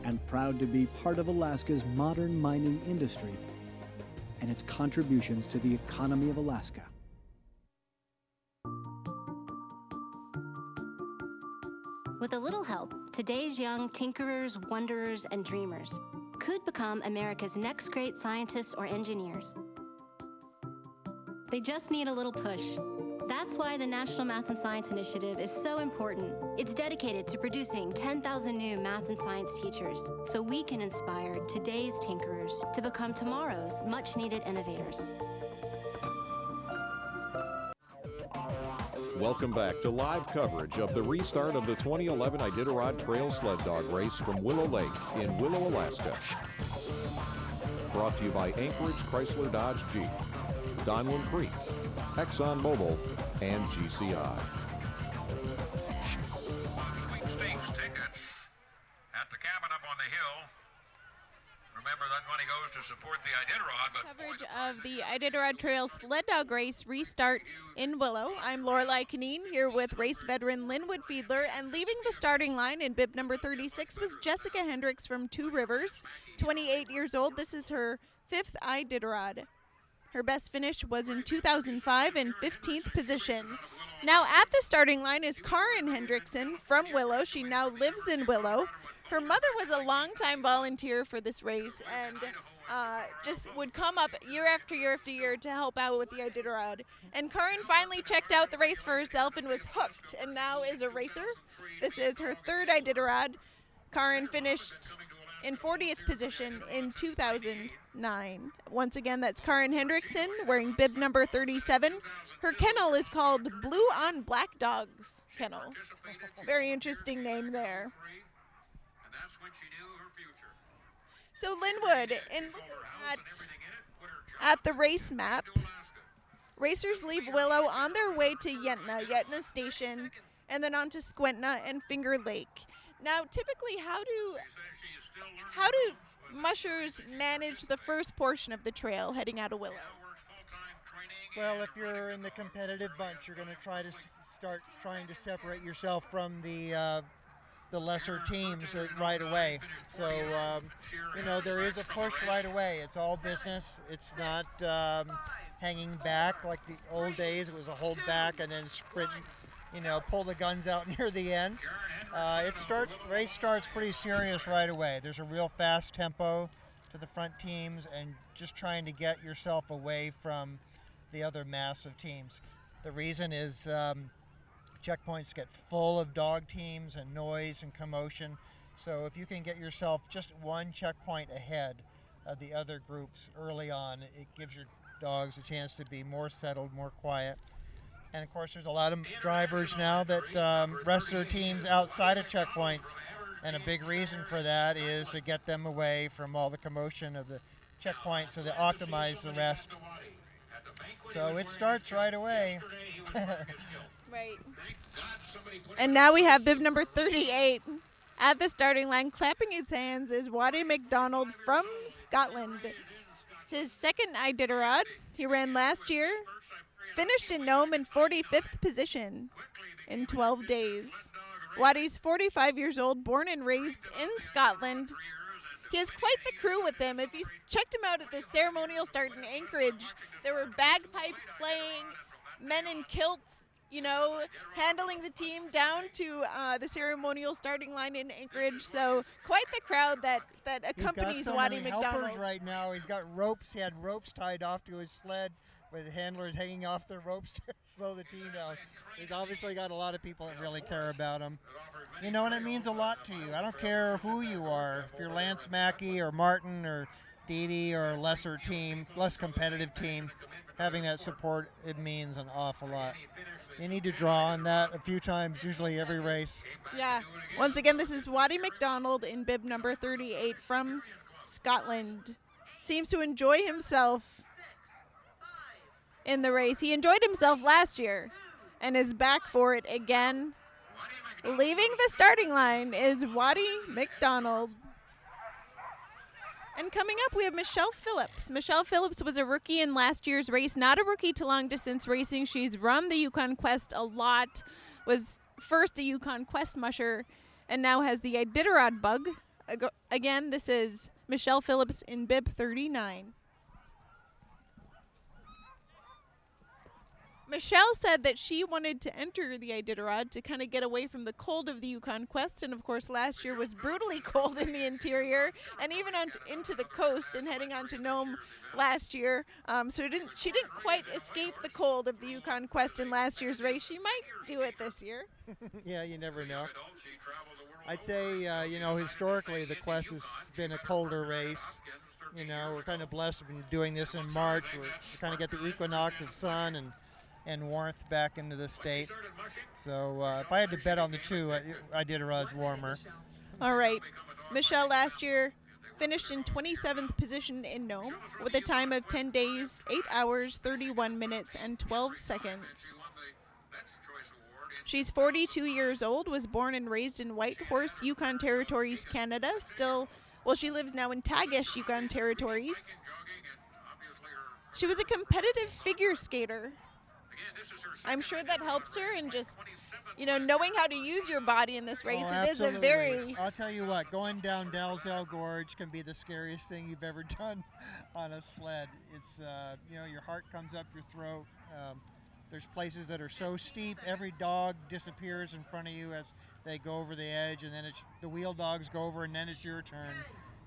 And proud to be part of Alaska's modern mining industry and its contributions to the economy of Alaska. With a little help, today's young tinkerers, wanderers, and dreamers could become America's next great scientists or engineers. They just need a little push. That's why the National Math and Science Initiative is so important. It's dedicated to producing 10,000 new math and science teachers so we can inspire today's tinkerers to become tomorrow's much-needed innovators. Welcome back to live coverage of the restart of the 2011 Iditarod Trail Sled Dog Race from Willow Lake in Willow, Alaska. Brought to you by Anchorage Chrysler Dodge Jeep, Donlin Creek, ExxonMobil, and GCI. Sweepstakes tickets at the cabin up on the hill. Remember, that money goes to support the Iditarod. But coverage of the Iditarod Trail Sled Dog Race restart in Willow. I'm Lorelei Canine here with race veteran Linwood Fiedler, and leaving the starting line in bib number 36 was Jessica Hendricks from Two Rivers, 28 years old. This is her 5th Iditarod. Her best finish was in 2005 in 15th position. Now at the starting line is Karin Hendrickson from Willow. She now lives in Willow. Her mother was a longtime volunteer for this race and just would come up year after year after year to help out with the Iditarod. And Karin finally checked out the race for herself and was hooked, and now is a racer. This is her 3rd Iditarod. Karin finished in 40th position in 2009. Once again, that's Karin Hendrickson wearing bib number 37. Her kennel is called Blue on Black Dogs Kennel. Very interesting name there. So Linwood, in looking at the race map, racers leave Willow on their way to Yentna Station, and then on to Squentna and Finger Lake. Now, typically, how do mushers manage the first portion of the trail heading out of Willow? Well, if you're in the competitive bunch, you're going to try to start trying to separate yourself from the lesser teams right away. So, you know, there is a push right away. It's all business. It's not hanging back like the old days. It was a hold back and then sprint, you know, pull the guns out near the end. Race starts pretty serious right away. There's a real fast tempo to the front teams and just trying to get yourself away from the other mass of teams. The reason is checkpoints get full of dog teams and noise and commotion. So if you can get yourself just one checkpoint ahead of the other groups early on, it gives your dogs a chance to be more settled, more quiet. And of course, there's a lot of drivers now that rest their teams outside of checkpoints. And a big reason for that is to get them away from all the commotion of the checkpoint so they optimize the rest. So it starts right away. Right. And now we have bib number 38 at the starting line. Clapping his hands is Waddy McDonald from Scotland. It's his 2nd Iditarod. He ran last year, finished in Nome in 45th position in 12 days. Waddy's 45 years old, born and raised in Scotland. He has quite the crew with him. If you checked him out at the ceremonial start in Anchorage, there were bagpipes playing, men in kilts, you know, handling the team down to the ceremonial starting line in Anchorage. So quite the crowd that accompanies Waddy McDonald. Right now, he's got ropes. He had ropes tied off to his sled with handlers hanging off the ropes to slow the team down. He's obviously got a lot of people that really care about him. You know, and it means a lot to you. I don't care who you are. If you're Lance Mackey or Martin or Dee or a lesser team, less competitive team, having that support, it means an awful lot. You need to draw on that a few times, usually every race. Yeah. Once again, this is Waddy McDonald in bib number 38 from Scotland. Seems to enjoy himself in the race. He enjoyed himself last year and is back for it again. Leaving the starting line is Waddy McDonald. And coming up, we have Michelle Phillips. Michelle Phillips was a rookie in last year's race, not a rookie to long-distance racing. She's run the Yukon Quest a lot, was first a Yukon Quest musher, and now has the Iditarod bug. Again, this is Michelle Phillips in bib 39. Michelle said that she wanted to enter the Iditarod to kind of get away from the cold of the Yukon Quest, and of course last year was brutally cold in the interior and even into the coast and heading on to Nome last year. So she didn't quite escape the cold of the Yukon Quest in last year's race. She might do it this year. Yeah, you never know. I'd say, you know, historically the Quest has been a colder race. You know, we're kind of blessed to be doing this in March. We kind of get the equinox of sun and and warmth back into the state. So if I had to bet on the two, Iditarod's warmer. All right. Michelle last year finished in 27th position in Nome with a time of 10 days, 8 hours, 31 minutes, and 12 seconds. She's 42 years old, was born and raised in Whitehorse, Yukon Territories, Canada. She lives now in Tagish, Yukon Territories. She was a competitive figure skater. I'm sure that helps her in just, knowing how to use your body in this race. It is a very... I'll tell you what, going down Dalzell Gorge can be the scariest thing you've ever done on a sled. It's, your heart comes up your throat. There's places that are so steep, every dog disappears in front of you as they go over the edge, and then the wheel dogs go over, and then it's your turn.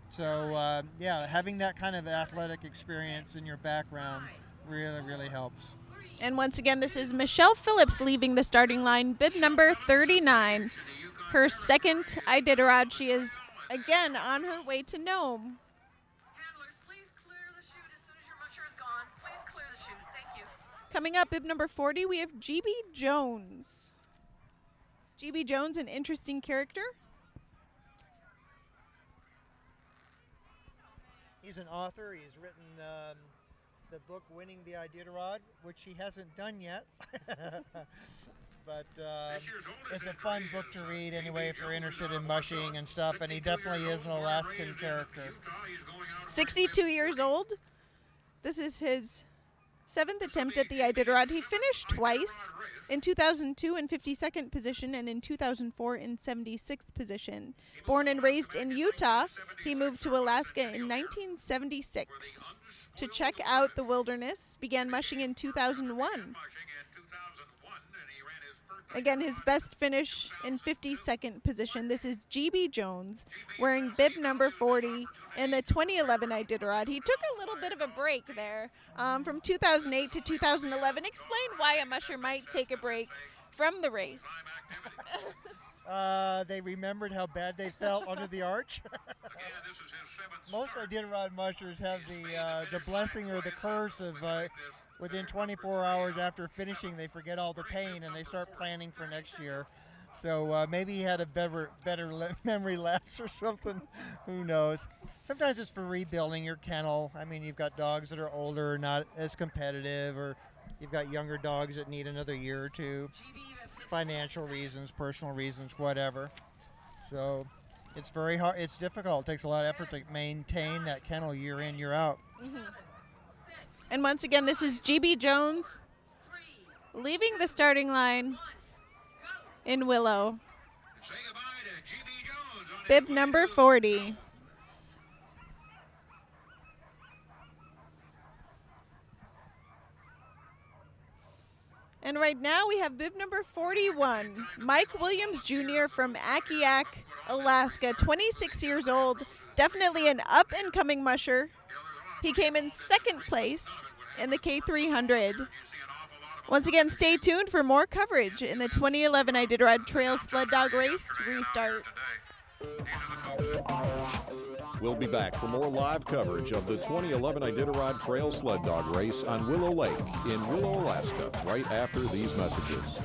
So, having that kind of athletic experience in your background really, really helps. And once again, this is Michelle Phillips leaving the starting line, bib number 39. Her second Iditarod. She is, again, on her way to Nome. Coming up, bib number 40, we have GB Jones. GB Jones, an interesting character. He's an author. He's written the book Winning the Iditarod, which he hasn't done yet. But it's a fun book to read anyway if you're interested in mushing and stuff, and he definitely is an Alaskan character. 62 years old. This is his 7th attempt at the Iditarod. He finished twice, in 2002 in 52nd position and in 2004 in 76th position. Born and raised in Utah, he moved to Alaska in 1976 to check out the wilderness, began mushing in 2001. Again, his best finish in 52nd position. This is GB Jones, wearing bib number 40 in the 2011 Iditarod. He took a little bit of a break there from 2008 to 2011. Explain why a musher might take a break from the race. They remembered how bad they felt under the arch. Most Iditarod mushers have the blessing or the curse of within 24 hours after finishing, they forget all the pain and they start planning for next year. So maybe he had a better memory lapse or something. Who knows? Sometimes it's for rebuilding your kennel. I mean, you've got dogs that are older, not as competitive, or you've got younger dogs that need another year or two. Financial reasons, personal reasons, whatever. So it's very hard. It's difficult. It takes a lot of effort to maintain that kennel year in, year out. Mm-hmm. And once again, this is GB Jones leaving the starting line in Willow. Bib number 40. And right now we have bib number 41, Mike Williams Jr. from Akiak, Alaska, 26 years old, definitely an up-and-coming musher. He came in 2nd place in the K300. Once again, stay tuned for more coverage in the 2011 Iditarod Trail Sled Dog Race Restart. We'll be back for more live coverage of the 2011 Iditarod Trail Sled Dog Race on Willow Lake in Willow, Alaska, right after these messages.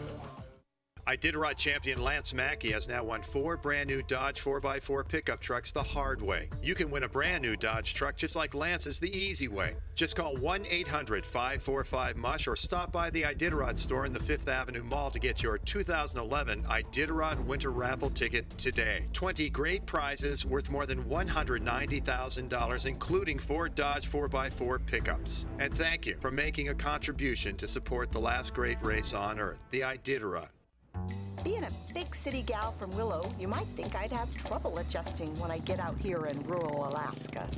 Iditarod champion Lance Mackey has now won 4 brand new Dodge 4x4 pickup trucks the hard way. You can win a brand new Dodge truck just like Lance's the easy way. Just call 1-800-545-MUSH or stop by the Iditarod store in the 5th Avenue Mall to get your 2011 Iditarod Winter Raffle ticket today. 20 great prizes worth more than $190,000, including 4 Dodge 4x4 pickups. And thank you for making a contribution to support the last great race on Earth, the Iditarod. Being a big city gal from Willow, you might think I'd have trouble adjusting when I get out here in rural Alaska.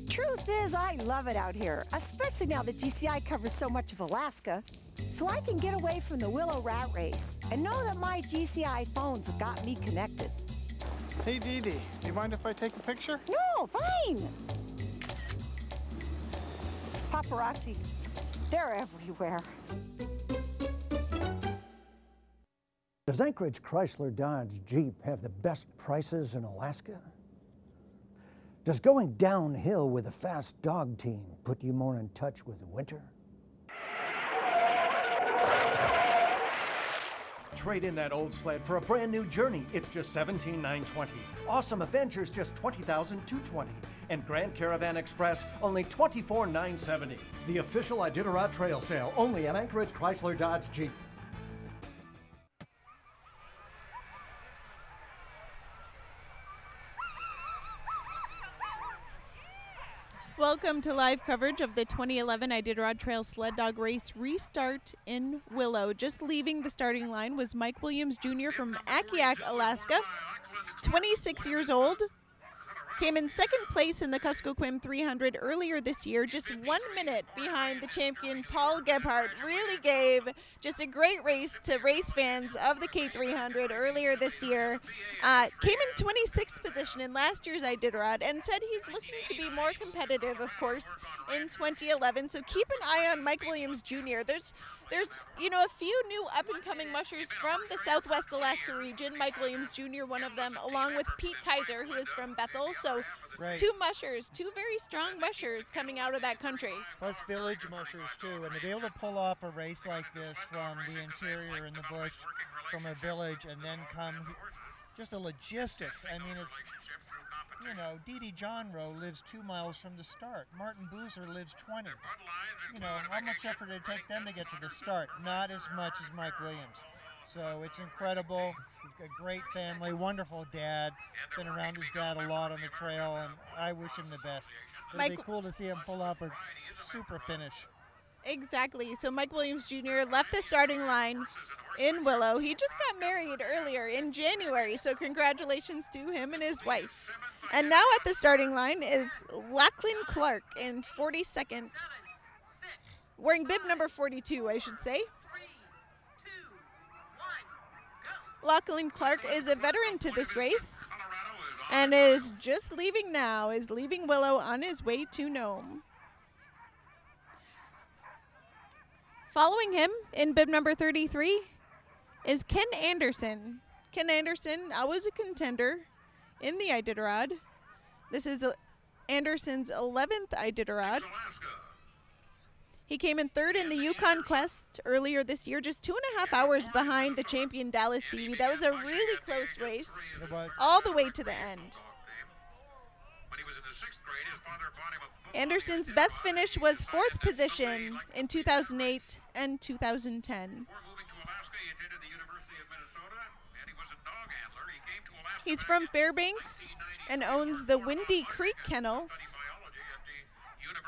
Truth is, I love it out here, especially now that GCI covers so much of Alaska. So I can get away from the Willow rat race and know that my GCI phones have got me connected. Hey, Dee Dee, do you mind if I take a picture? No, fine. Paparazzi, they're everywhere. Does Anchorage Chrysler Dodge Jeep have the best prices in Alaska? Does going downhill with a fast dog team put you more in touch with winter? Trade in that old sled for a brand new journey. It's just $17,920. Awesome Adventures just $20,220. And Grand Caravan Express only $24,970. The official Iditarod Trail Sale only at Anchorage Chrysler Dodge Jeep. Welcome to live coverage of the 2011 Iditarod Trail Sled Dog Race Restart in Willow. Just leaving the starting line was Mike Williams Jr. from Akiak, Alaska, 26 years old. Came in second place in the Kuskokwim 300 earlier this year, just 1 minute behind the champion Paul Gebhardt. Really gave just a great race to race fans of the K300 earlier this year. Came in 26th position in last year's Iditarod and said he's looking to be more competitive, of course, in 2011. So keep an eye on Mike Williams Jr. There's a few new up-and-coming mushers from the Southwest Alaska region. Mike Williams Jr., one of them, along with Pete Kaiser, who is from Bethel. So two mushers, two very strong mushers coming out of that country. Plus village mushers, too. And to be able to pull off a race like this from the interior in the bush, from a village, and then come, just the logistics. I mean, it's, Dee Dee Johnroe lives 2 miles from the start. Martin Boozer lives 20. How much effort did it take them to get to the start? Not as much as Mike Williams. So it's incredible. He's got a great family, wonderful dad. Been around his dad a lot on the trail, and I wish him the best. It'll be cool to see him pull off a super finish. Exactly. So Mike Williams Jr. left the starting line in Willow. He just got married earlier in January, so congratulations to him and his wife. And now at the starting line is Lachlan Clark in 42nd. Wearing bib number 42, I should say. Lachlan Clark is a veteran to this race and is just leaving now, is leaving Willow on his way to Nome. Following him in bib number 33 is Ken Anderson. Ken Anderson was a contender in the Iditarod. This is Anderson's 11th Iditarod. He came in third in the Yukon Quest earlier this year, just 2.5 hours behind the champion Dallas Seavey. That was a really close race, all the way to the end. Anderson's best finish was 4th position in 2008 and 2010. He's from Fairbanks and owns the Windy Creek Kennel.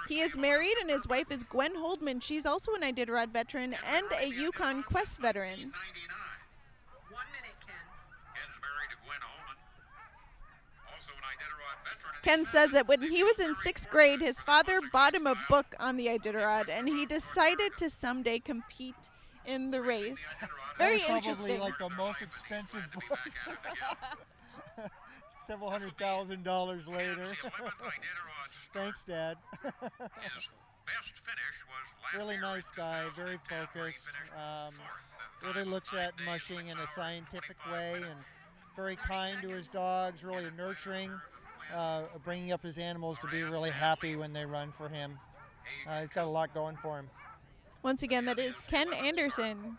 He is married, and his wife is Gwen Holdman. She's also an Iditarod veteran and a Yukon Quest veteran. 1 minute, Ken. Ken's married to Gwen Holman, also an Iditarod veteran. Ken says that when he was in 6th grade, his father bought him a book on the Iditarod, and he decided to someday compete in the race. Very interesting. Probably like the most expensive book. Several $100,000 later. Thanks, Dad. Really nice guy, very focused. Really looks at mushing in a scientific way and very kind to his dogs, really nurturing, bringing up his animals to be really happy when they run for him. He's got a lot going for him. Once again, that is Ken Anderson,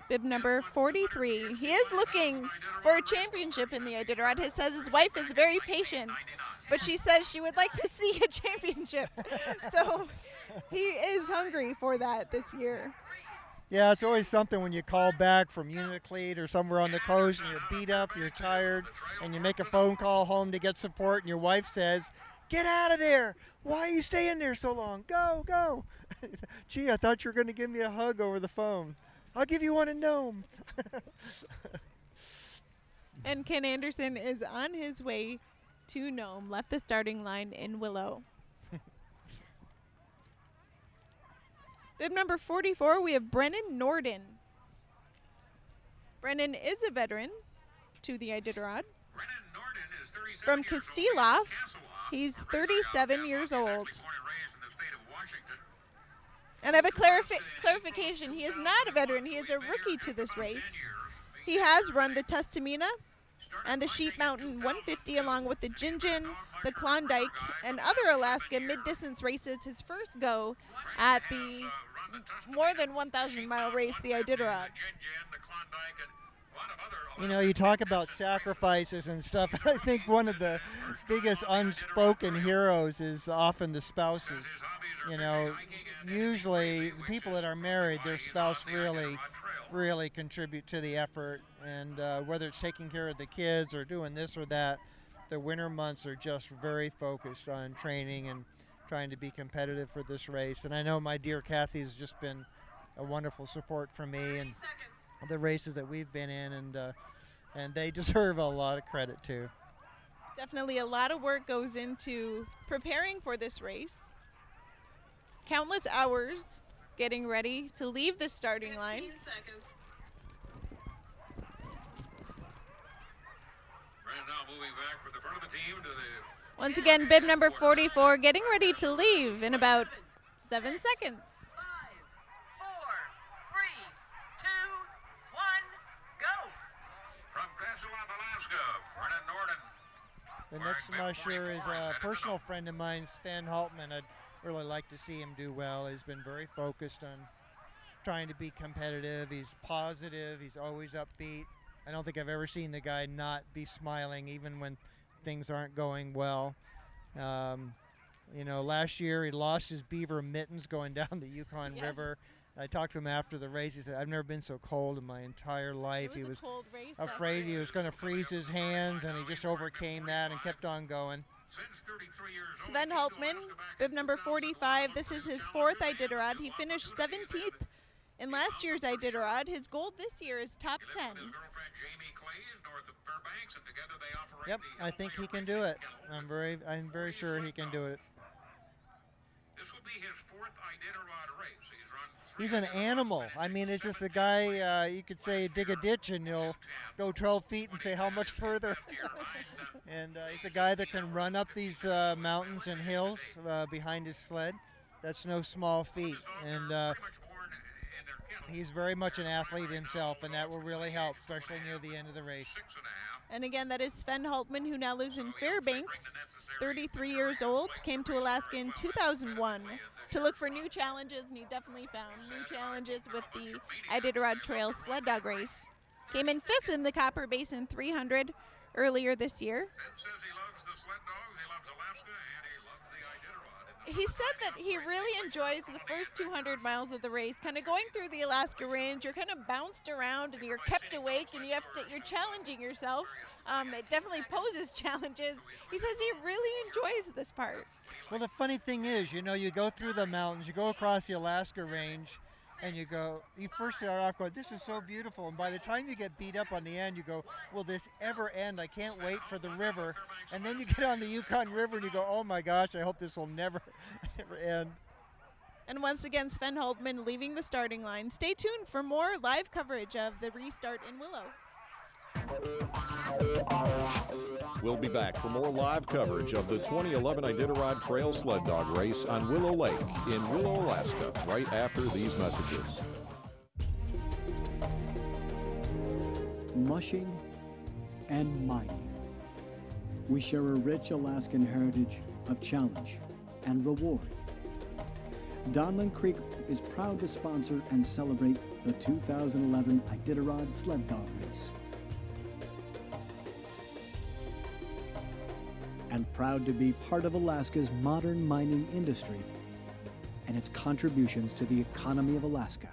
bib number 43. He is looking for a championship in the Iditarod. He says his wife is very patient, but she says she would like to see a championship. So he is hungry for that this year. Yeah, it's always something when you call back from Unalakleet or somewhere on the coast and you're beat up, you're tired, and you make a phone call home to get support, and your wife says, "Get out of there. Why are you staying there so long? Go, go." Gee, I thought you were going to give me a hug over the phone. I'll give you one in Nome. And Ken Anderson is on his way to Nome, left the starting line in Willow. Bib number 44, we have Brennan Norden. Brennan is a veteran to the Iditarod. From Kasilov, he's 37 years old. And I have a clarification. He is not a veteran. He is a rookie to this race. He has run the Tustamina and the Sheep Mountain 150 along with the Gingin the Klondike, and other Alaska mid-distance races his first go at the more than 1,000-mile race, the Iditarod. You know, you talk about sacrifices and stuff. I think one of the biggest unspoken heroes is often the spouses. You know, usually the people that are married, their spouse really contribute to the effort. And whether it's taking care of the kids or doing this or that, the winter months are just very focused on training and trying to be competitive for this race. And I know my dear Kathy's just been a wonderful support for me and the races that we've been in, and they deserve a lot of credit too. Definitely a lot of work goes into preparing for this race. Countless hours getting ready to leave the starting line. 15 seconds. Right now moving back for the front of the team to the... Once again, bib number 44 getting ready to leave in about 7 seconds. 5, 4, 3, 2, 1, go. From Kasselov, Alaska, Brennan Norden. The next musher is a personal friend of mine, Sven Haltman. I'd really like to see him do well. He's been very focused on trying to be competitive. He's positive. He's always upbeat. I don't think I've ever seen the guy not be smiling even when things aren't going well. You know, last year he lost his beaver mittens going down the Yukon River. I talked to him after the race. He said, "I've never been so cold in my entire life." He was afraid he was going to freeze his hands, and he just overcame that and kept on going. Sven Haltman, bib number 45. This is his 4th Iditarod. He finished 17th in last year's Iditarod. His goal this year is top 10. Yep, I think he can do it. I'm very sure he can do it. This will be his 4th Iditarod race. He's run 3 He's an animal. I mean, it's just a guy, you could say, dig a ditch and he'll go 12 feet and say, how much further? And he's a guy that can run up these mountains and hills behind his sled. That's no small feat. And he's very much an athlete himself, and that will really help, especially near the end of the race. And again, that is Sven Haltman, who now lives in Fairbanks, 33 years old, came to Alaska in 2001 to look for new challenges, and he definitely found new challenges with the Iditarod Trail Sled Dog Race. Came in 5th in the Copper Basin 300 earlier this year. He said that he really enjoys the first 200 miles of the race, kind of going through the Alaska Range. You're kind of bounced around and you're kept awake, and you're challenging yourself. It definitely poses challenges. He says he really enjoys this part. Well, the funny thing is, you know, you go through the mountains, you go across the Alaska Range, and you first start off going, this is so beautiful. And by the time you get beat up on the end, you go, will this ever end? I can't wait for the river. And then you get on the Yukon River and you go, oh my gosh, I hope this will never end. And once again, Sven Haltman leaving the starting line. Stay tuned for more live coverage of the restart in Willow. We'll be back for more live coverage of the 2011 Iditarod Trail Sled Dog Race on Willow Lake in Willow, Alaska, right after these messages. Mushing and mining. We share a rich Alaskan heritage of challenge and reward. Donlin Creek is proud to sponsor and celebrate the 2011 Iditarod Sled Dog Race. And proud to be part of Alaska's modern mining industry and its contributions to the economy of Alaska.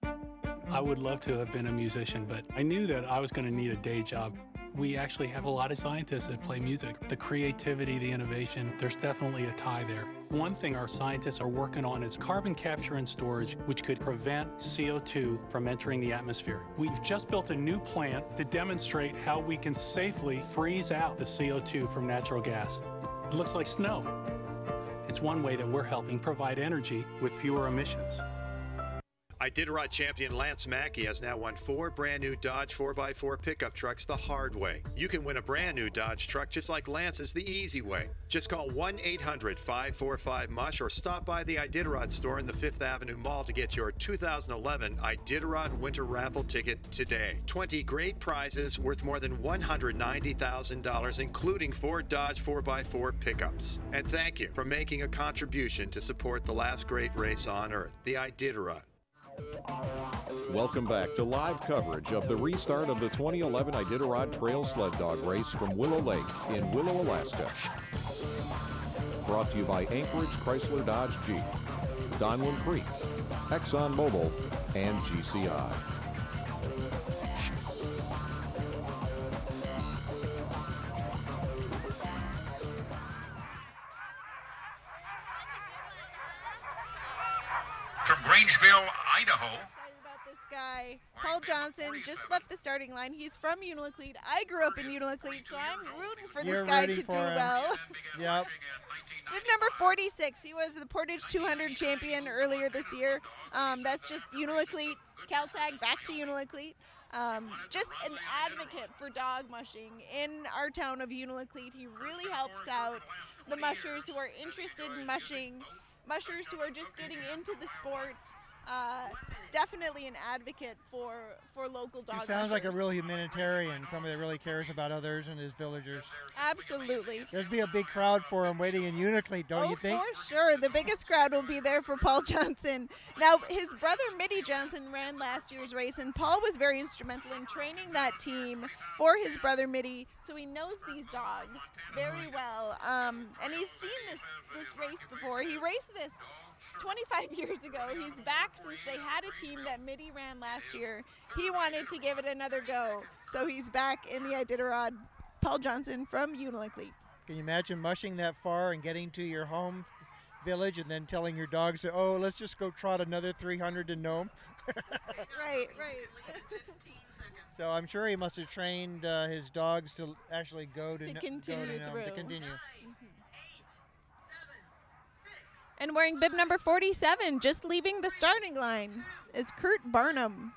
I would love to have been a musician, but I knew that I was going to need a day job. We actually have a lot of scientists that play music. The creativity, the innovation, there's definitely a tie there. One thing our scientists are working on is carbon capture and storage, which could prevent CO2 from entering the atmosphere. We've just built a new plant to demonstrate how we can safely freeze out the CO2 from natural gas. It looks like snow. It's one way that we're helping provide energy with fewer emissions. Iditarod champion Lance Mackey has now won 4 brand new Dodge 4x4 pickup trucks the hard way. You can win a brand new Dodge truck just like Lance's the easy way. Just call 1-800-545-MUSH or stop by the Iditarod store in the 5th Avenue Mall to get your 2011 Iditarod Winter Raffle ticket today. 20 great prizes worth more than $190,000, including 4 Dodge 4x4 pickups. And thank you for making a contribution to support the last great race on Earth, the Iditarod. Welcome back to live coverage of the restart of the 2011 Iditarod Trail Sled Dog Race from Willow Lake in Willow, Alaska. Brought to you by Anchorage Chrysler Dodge Jeep, Donlin Creek, ExxonMobil, and GCI. From Grangeville, Idaho. About this guy, Paul Johnson, just left the starting line. He's from Unalakleet. I grew up in Unalakleet, so I'm rooting for this guy to do well. Yep. Bib number 46. He was the Portage 200 champion earlier this year. That's just Unalakleet, Caltag, back to Unalakleet. Just an advocate for dog mushing in our town of Unalakleet. He really helps out the mushers who are interested in mushing, mushers who are just getting into the sport. Definitely an advocate for local dog mushers. He sounds like a real humanitarian, somebody that really cares about others and his villagers. Absolutely. There'd be a big crowd for him waiting in Unalakleet, don't you think? For sure. The biggest crowd will be there for Paul Johnson. Now, his brother Mitty Johnson ran last year's race, and Paul was very instrumental in training that team for his brother Mitty, so he knows these dogs very well. And he's seen this race before. He raced this 25 years ago. He's back since they had a team that Mitty ran last year. He wanted to give it another go, so he's back in the Iditarod. Paul Johnson from Unalakleet. Can you imagine mushing that far and getting to your home village and then telling your dogs, oh, let's just go trot another 300 to Nome? Right. So I'm sure he must have trained his dogs to actually go to continue through. To continue. And wearing bib number 47, just leaving the starting line, is Kurt Barnum.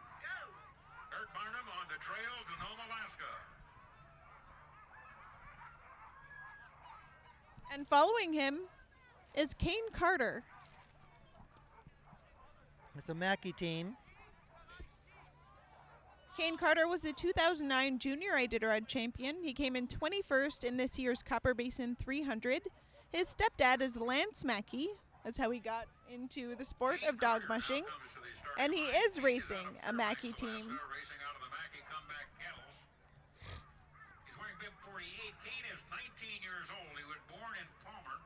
Kurt Barnum on the trail to Nome, Alaska. And following him is Kane Carter. It's a Mackey team. Kane Carter was the 2009 Junior Iditarod champion. He came in 21st in this year's Copper Basin 300. His stepdad is Lance Mackey. That's how he got into the sport of dog mushing. And he is racing a Mackey team. Racing out of the Mackey Comeback Kennels. He's wearing bib 48. Kane is 19 years old. He was born in Palmer.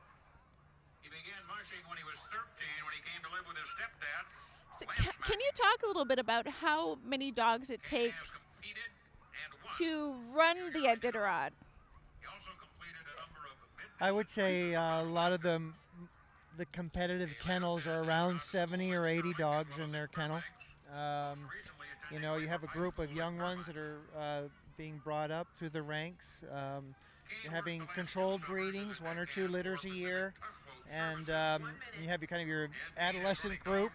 He began mushing when he was 13 when he came to live with his stepdad. So can you talk a little bit about how many dogs it takes to run the Iditarod? I would say a lot of the competitive kennels are around 70 or 80 dogs in their kennel. You know, you have a group of young ones that are being brought up through the ranks. You're having controlled breedings, 1 or 2 litters a year. And you have your adolescent group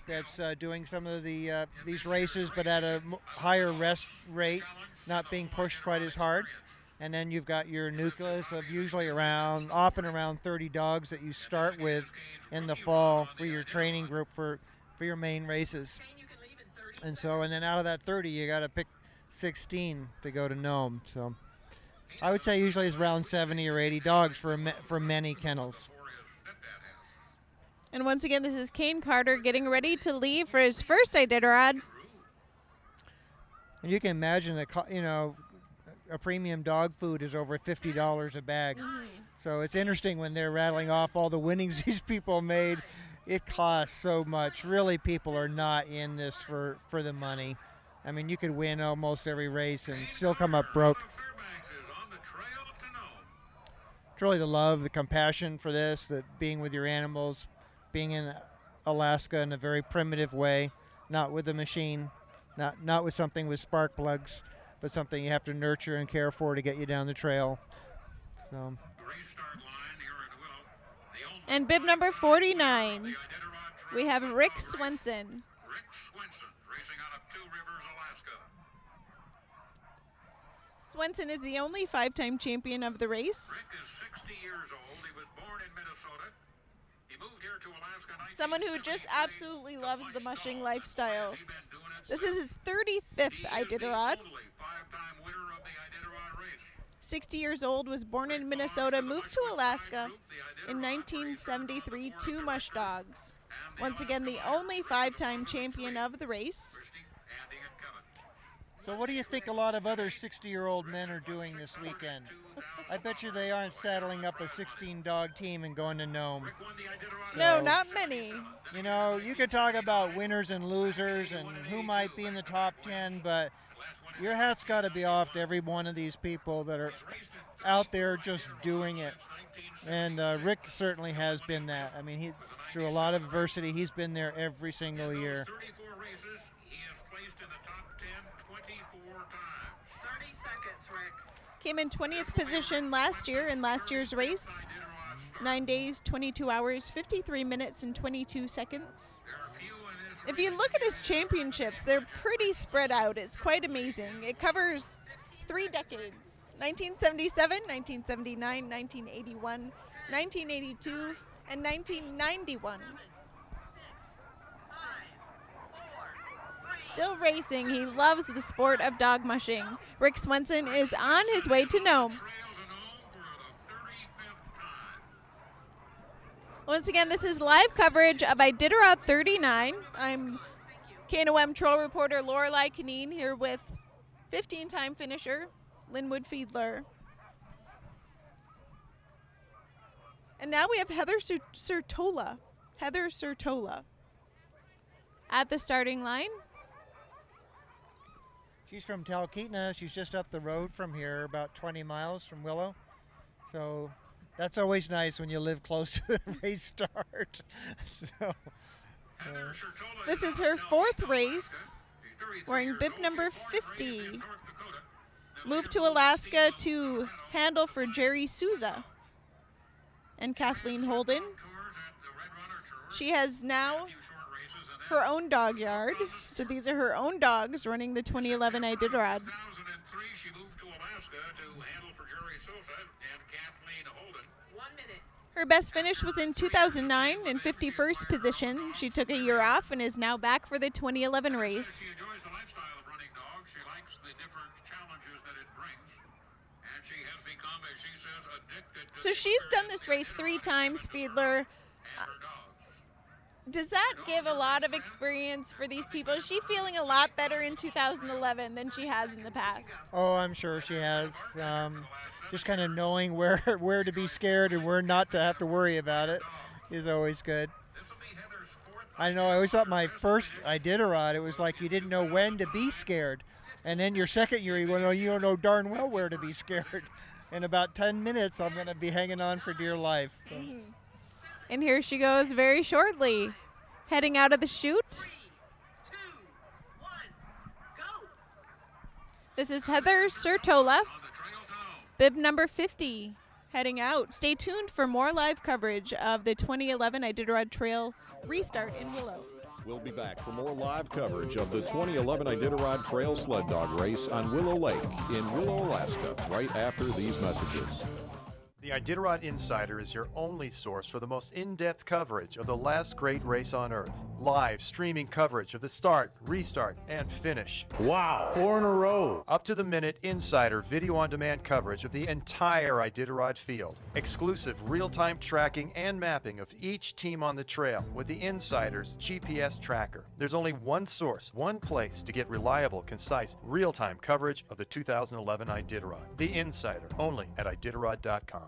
that's doing some of the these races, but at a higher rest rate, not being pushed quite as hard. And then you've got your nucleus of usually often around 30 dogs that you start with in the fall for your training group for your main races. And then out of that 30, you got to pick 16 to go to Nome. So I would say usually it's around 70 or 80 dogs for many kennels. And once again, this is Kane Carter getting ready to leave for his first Iditarod. And you can imagine a premium dog food is over $50 a bag. So it's interesting when they're rattling off all the winnings these people made. It costs so much. Really, people are not in this for the money. I mean, you could win almost every race and still come up broke. It's really the love, the compassion for this, that being with your animals, being in Alaska in a very primitive way, not with a machine, not with something with spark plugs, but something you have to nurture and care for to get you down the trail. So. And bib number 49, we have Rick Swenson. Rick Swenson, racing out of Two Rivers, Alaska. Swenson is the only 5-time champion of the race. Rick is 60 years old. He was born in Minnesota. He moved here to Alaska in Someone who just absolutely loves the mushing lifestyle. This is his 35th Iditarod. 60 years old, was born in Minnesota, moved to Alaska in 1973, 2 mush dogs. Once again, the only 5-time champion of the race. So what do you think a lot of other 60-year-old men are doing this weekend? I bet you they aren't saddling up a 16-dog team and going to Nome. No, not many. You know, you could talk about winners and losers and who might be in the top 10, but your hat's got to be off to every one of these people that are out there just doing it. And Rick certainly has been that. I mean, through a lot of adversity, he's been there every single year. 34 races, he has placed in the top 10 24 times. 30 seconds, Rick. Came in 20th position last year in last year's race. 9 days, 22 hours, 53 minutes, and 22 seconds. If you look at his championships, they're pretty spread out. It's quite amazing. It covers 3 decades, 1977, 1979, 1981, 1982, and 1991. Still racing, he loves the sport of dog mushing. Rick Swenson is on his way to Nome. Once again, this is live coverage of Iditarod 39. I'm KNOM Troll reporter Lorelei Canine here with 15-time finisher Linwood Fiedler. And now we have Heather Sertola. Heather Sertola at the starting line. She's from Talkeetna. She's just up the road from here, about 20 miles from Willow. So that's always nice when you live close to the race start. This is her 4th race, wearing bib number 50. Moved to Alaska to handle for Jerry Souza and Kathleen Holden. She has now her own dog yard, so these are her own dogs running the 2011 Iditarod. In 2003, she moved to Alaska to handle for Jerry Souza and Kathleen Holden. 1 minute. Her best finish was in 2009 in 51st position. She took a year off and is now back for the 2011 race. She enjoys the lifestyle of running dogs. She likes the different challenges that it brings. And she has become, as she says, addicted to So she's done this race 3 times, Fiedler. Does that give a lot of experience for these people? Is she feeling a lot better in 2011 than she has in the past? Oh, I'm sure she has. Just kind of knowing where to be scared and where not to have to worry about it is always good. I know, I always thought my first Iditarod, it was like you didn't know when to be scared. And then your second year, you don't know darn well where to be scared. In about 10 minutes, I'm going to be hanging on for dear life. So. And here she goes very shortly, heading out of the chute. 3, 2, 1, go! This is Heather Sertola, bib number 50, heading out. Stay tuned for more live coverage of the 2011 Iditarod Trail Restart in Willow. We'll be back for more live coverage of the 2011 Iditarod Trail Sled Dog Race on Willow Lake in Willow, Alaska, right after these messages. The Iditarod Insider is your only source for the most in-depth coverage of the last great race on Earth. Live streaming coverage of the start, restart, and finish. Wow, 4 in a row. Up-to-the-minute insider video-on-demand coverage of the entire Iditarod field. Exclusive real-time tracking and mapping of each team on the trail with the Insider's GPS tracker. There's only one source, one place to get reliable, concise, real-time coverage of the 2011 Iditarod. The Insider, only at Iditarod.com.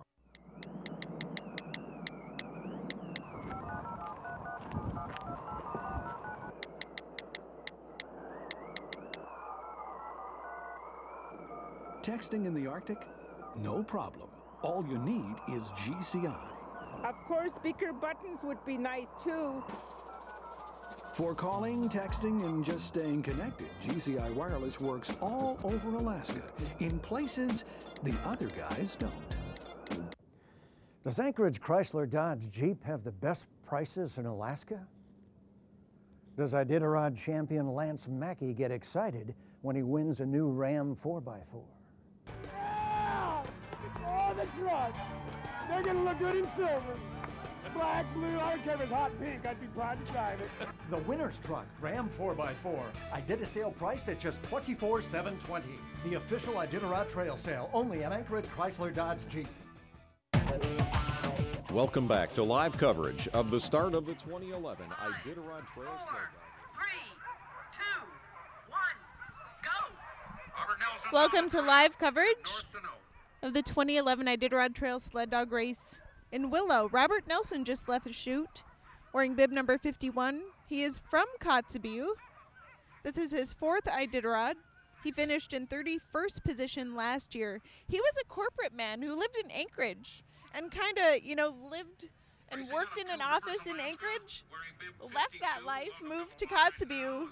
Texting in the Arctic? No problem. All you need is GCI. Of course, speaker buttons would be nice too. For calling, texting, and just staying connected, GCI Wireless works all over Alaska, in places the other guys don't. Does Anchorage Chrysler Dodge Jeep have the best prices in Alaska? Does Iditarod champion Lance Mackey get excited when he wins a new Ram 4x4? Yeah! Oh, the truck! They're gonna look good in silver. Black, blue, I don't care if it's hot pink, I'd be proud to drive it. The winner's truck, Ram 4x4. Iditasale priced at just $24,720. The official Iditarod trail sale, only at Anchorage Chrysler Dodge Jeep. Welcome back to live coverage of the start of the 2011 Iditarod Trail Sled. 3, 2, 1, go! Welcome to live coverage of the 2011 Iditarod Trail Sled Dog Race in Willow. Robert Nelson just left the chute wearing bib number 51. He is from Kotzebue. This is his fourth Iditarod. He finished in 31st position last year. He was a corporate man who lived in Anchorage and kind of, lived and worked in an office in Anchorage, left that life, moved to Kotzebue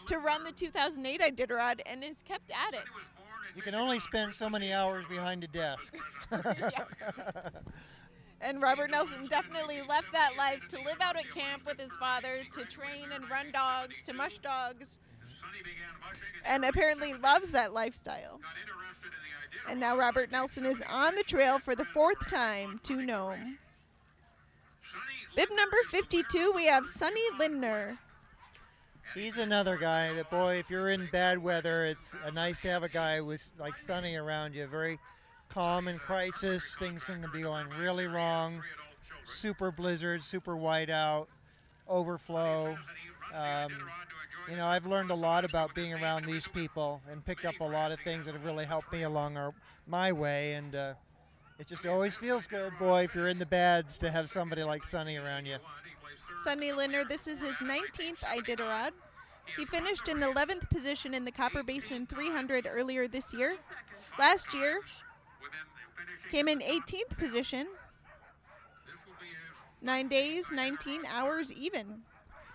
to run the 2008 Iditarod, and has kept at it. You can only spend so many hours behind a desk. Yes. And Robert Nelson definitely left that life to live out at camp with his father, to train and run dogs, to mush dogs, and apparently loves that lifestyle. And now Robert Nelson is on the trail for the fourth time to Nome. Bib number 52, we have Sonny Lindner. He's another guy that, boy, if you're in bad weather, it's nice to have a guy with like Sonny around you. Very calm in crisis. Things going to be going really wrong. Super blizzard, super whiteout, overflow. I've learned a lot about being around these people and picked up a lot of things that have really helped me along my way. And it just always feels good, boy, if you're in the bads, to have somebody like Sonny around you. Sonny Lindner, this is his 19th Iditarod. He finished in 11th position in the Copper Basin 300 earlier this year. Last year, came in 18th position. 9 days, 19 hours even.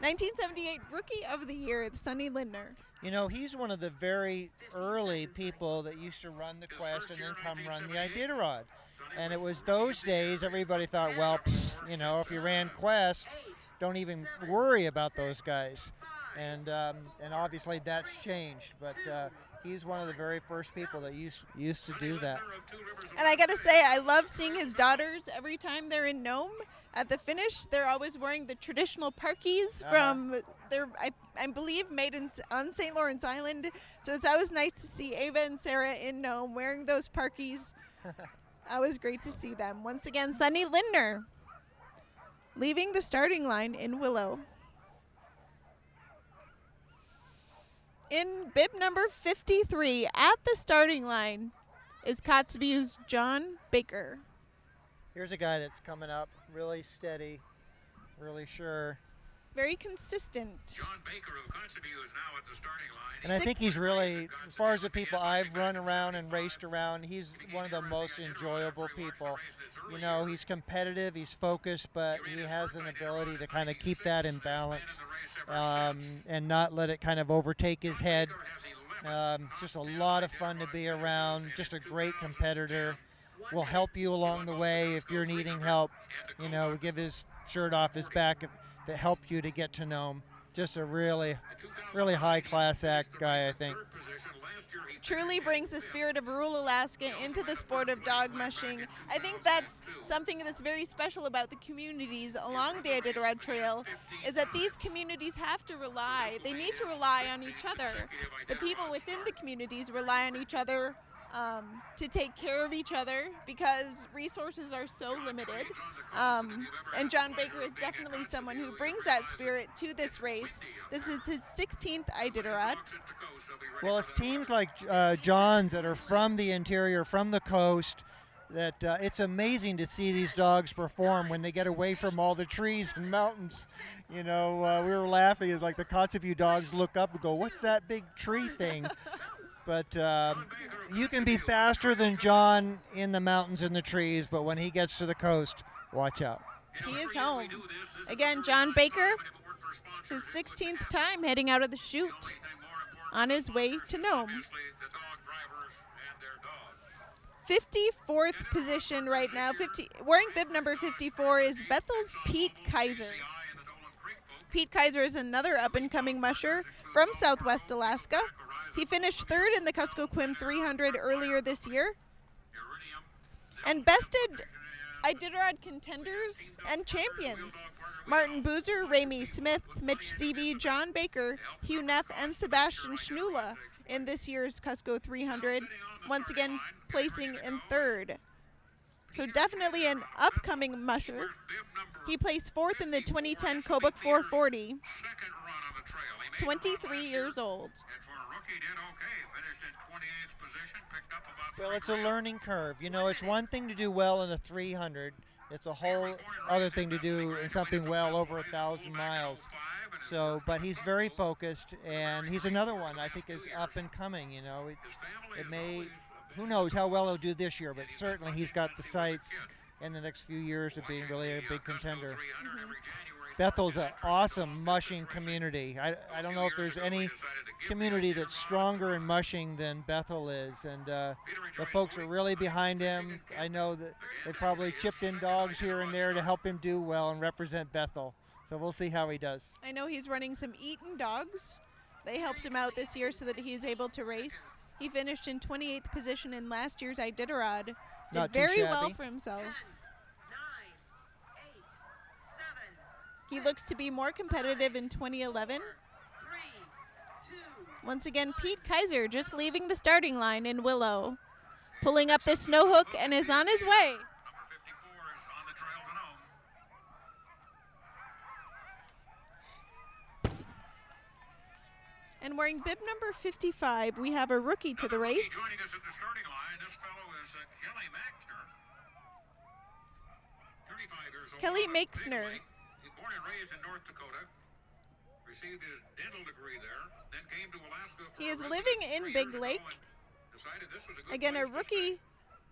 1978 Rookie of the Year, Sonny Lindner. He's one of the very early people that used to run the Quest and then come run the Iditarod. And it was those days everybody thought, well, if you ran Quest, don't even worry about those guys. And obviously that's changed, but he's one of the very first people that used to do that. And I got to say, I love seeing his daughters every time they're in Nome. At the finish, they're always wearing the traditional parkies from I believe, made on St. Lawrence Island. So it's always nice to see Ava and Sarah in Nome wearing those parkies. Always great to see them. Once again, Sonny Lindner leaving the starting line in Willow. In bib number 53, at the starting line, is Kotzebue's John Baker. Here's a guy that's coming up really steady, really sure. Very consistent. John Baker of Kotzebue is now at the starting line. And I think he's really, as far as the people I've run around and raced around, he's one of the most enjoyable people. He's competitive, he's focused, but he has an ability to kind of keep that in balance and not let it kind of overtake his head. Just a lot of fun to be around, just a great competitor. Will help you along the way if you're needing help. Give his shirt off his back if it helped you to get to Nome. Just a really, really high-class act guy, I think. Truly brings the spirit of rural Alaska into the sport of dog mushing. I think that's something that's very special about the communities along the Iditarod Trail, is that these communities have to they need to rely on each other. The people within the communities rely on each other to take care of each other because resources are so limited. And John Baker is definitely someone who brings that spirit to this race. This is his 16th Iditarod. Well, it's teams like John's that are from the interior, from the coast, that it's amazing to see these dogs perform when they get away from all the trees and mountains. We were laughing as like the Kotzebue dogs look up and go, what's that big tree thing? But you can be faster than John in the mountains and the trees, but when he gets to the coast, watch out. He is home. Again, John Baker, his 16th time heading out of the chute on his way to Nome. 54th position right now. Wearing bib number 54 is Bethel's Pete Kaiser. Pete Kaiser is another up-and-coming musher from Southwest Alaska. He finished third in the Kuskokwim 300 earlier this year and bested Iditarod contenders and champions Martin Boozer, Ramey Smith, Mitch Seavey, John Baker, Hugh Neff, and Sebastian Schnula in this year's Cusco 300, once again placing in third. So definitely an upcoming musher. He placed fourth in the 2010 Kobuk 440, 23 years old. Well, it's a learning curve. You know, it's one thing to do well in a 300. It's a whole other thing to do in something well over 1,000 miles. So, but he's very focused, and he's another one I think is up and coming. You know, it may, who knows how well he'll do this year, but certainly he's got the sights in the next few years of being really a big contender. Bethel's an awesome mushing community. I don't know if there's any community that's stronger in mushing than Bethel is, and the folks are really behind him. I know that they probably chipped in dogs here and there to help him do well and represent Bethel. So we'll see how he does. I know he's running some Eaton dogs. They helped him out this year so that he's able to race. He finished in 28th position in last year's Iditarod. Did very well for himself. 10, 9, 8, 7, He looks to be more competitive in 2011. 3, 2, Once again, Pete Kaiser just leaving the starting line in Willow. Pulling up the snow hook and is on his way. And wearing bib number 55, we have a rookie to the race. Joining us at the starting line, this fellow is Kelly Maxner. 35 years old. Kelly Maxner. He's born and raised in North Dakota. Received his dental degree there. Then came to Alaska for He is living in Big Lake. Again, a rookie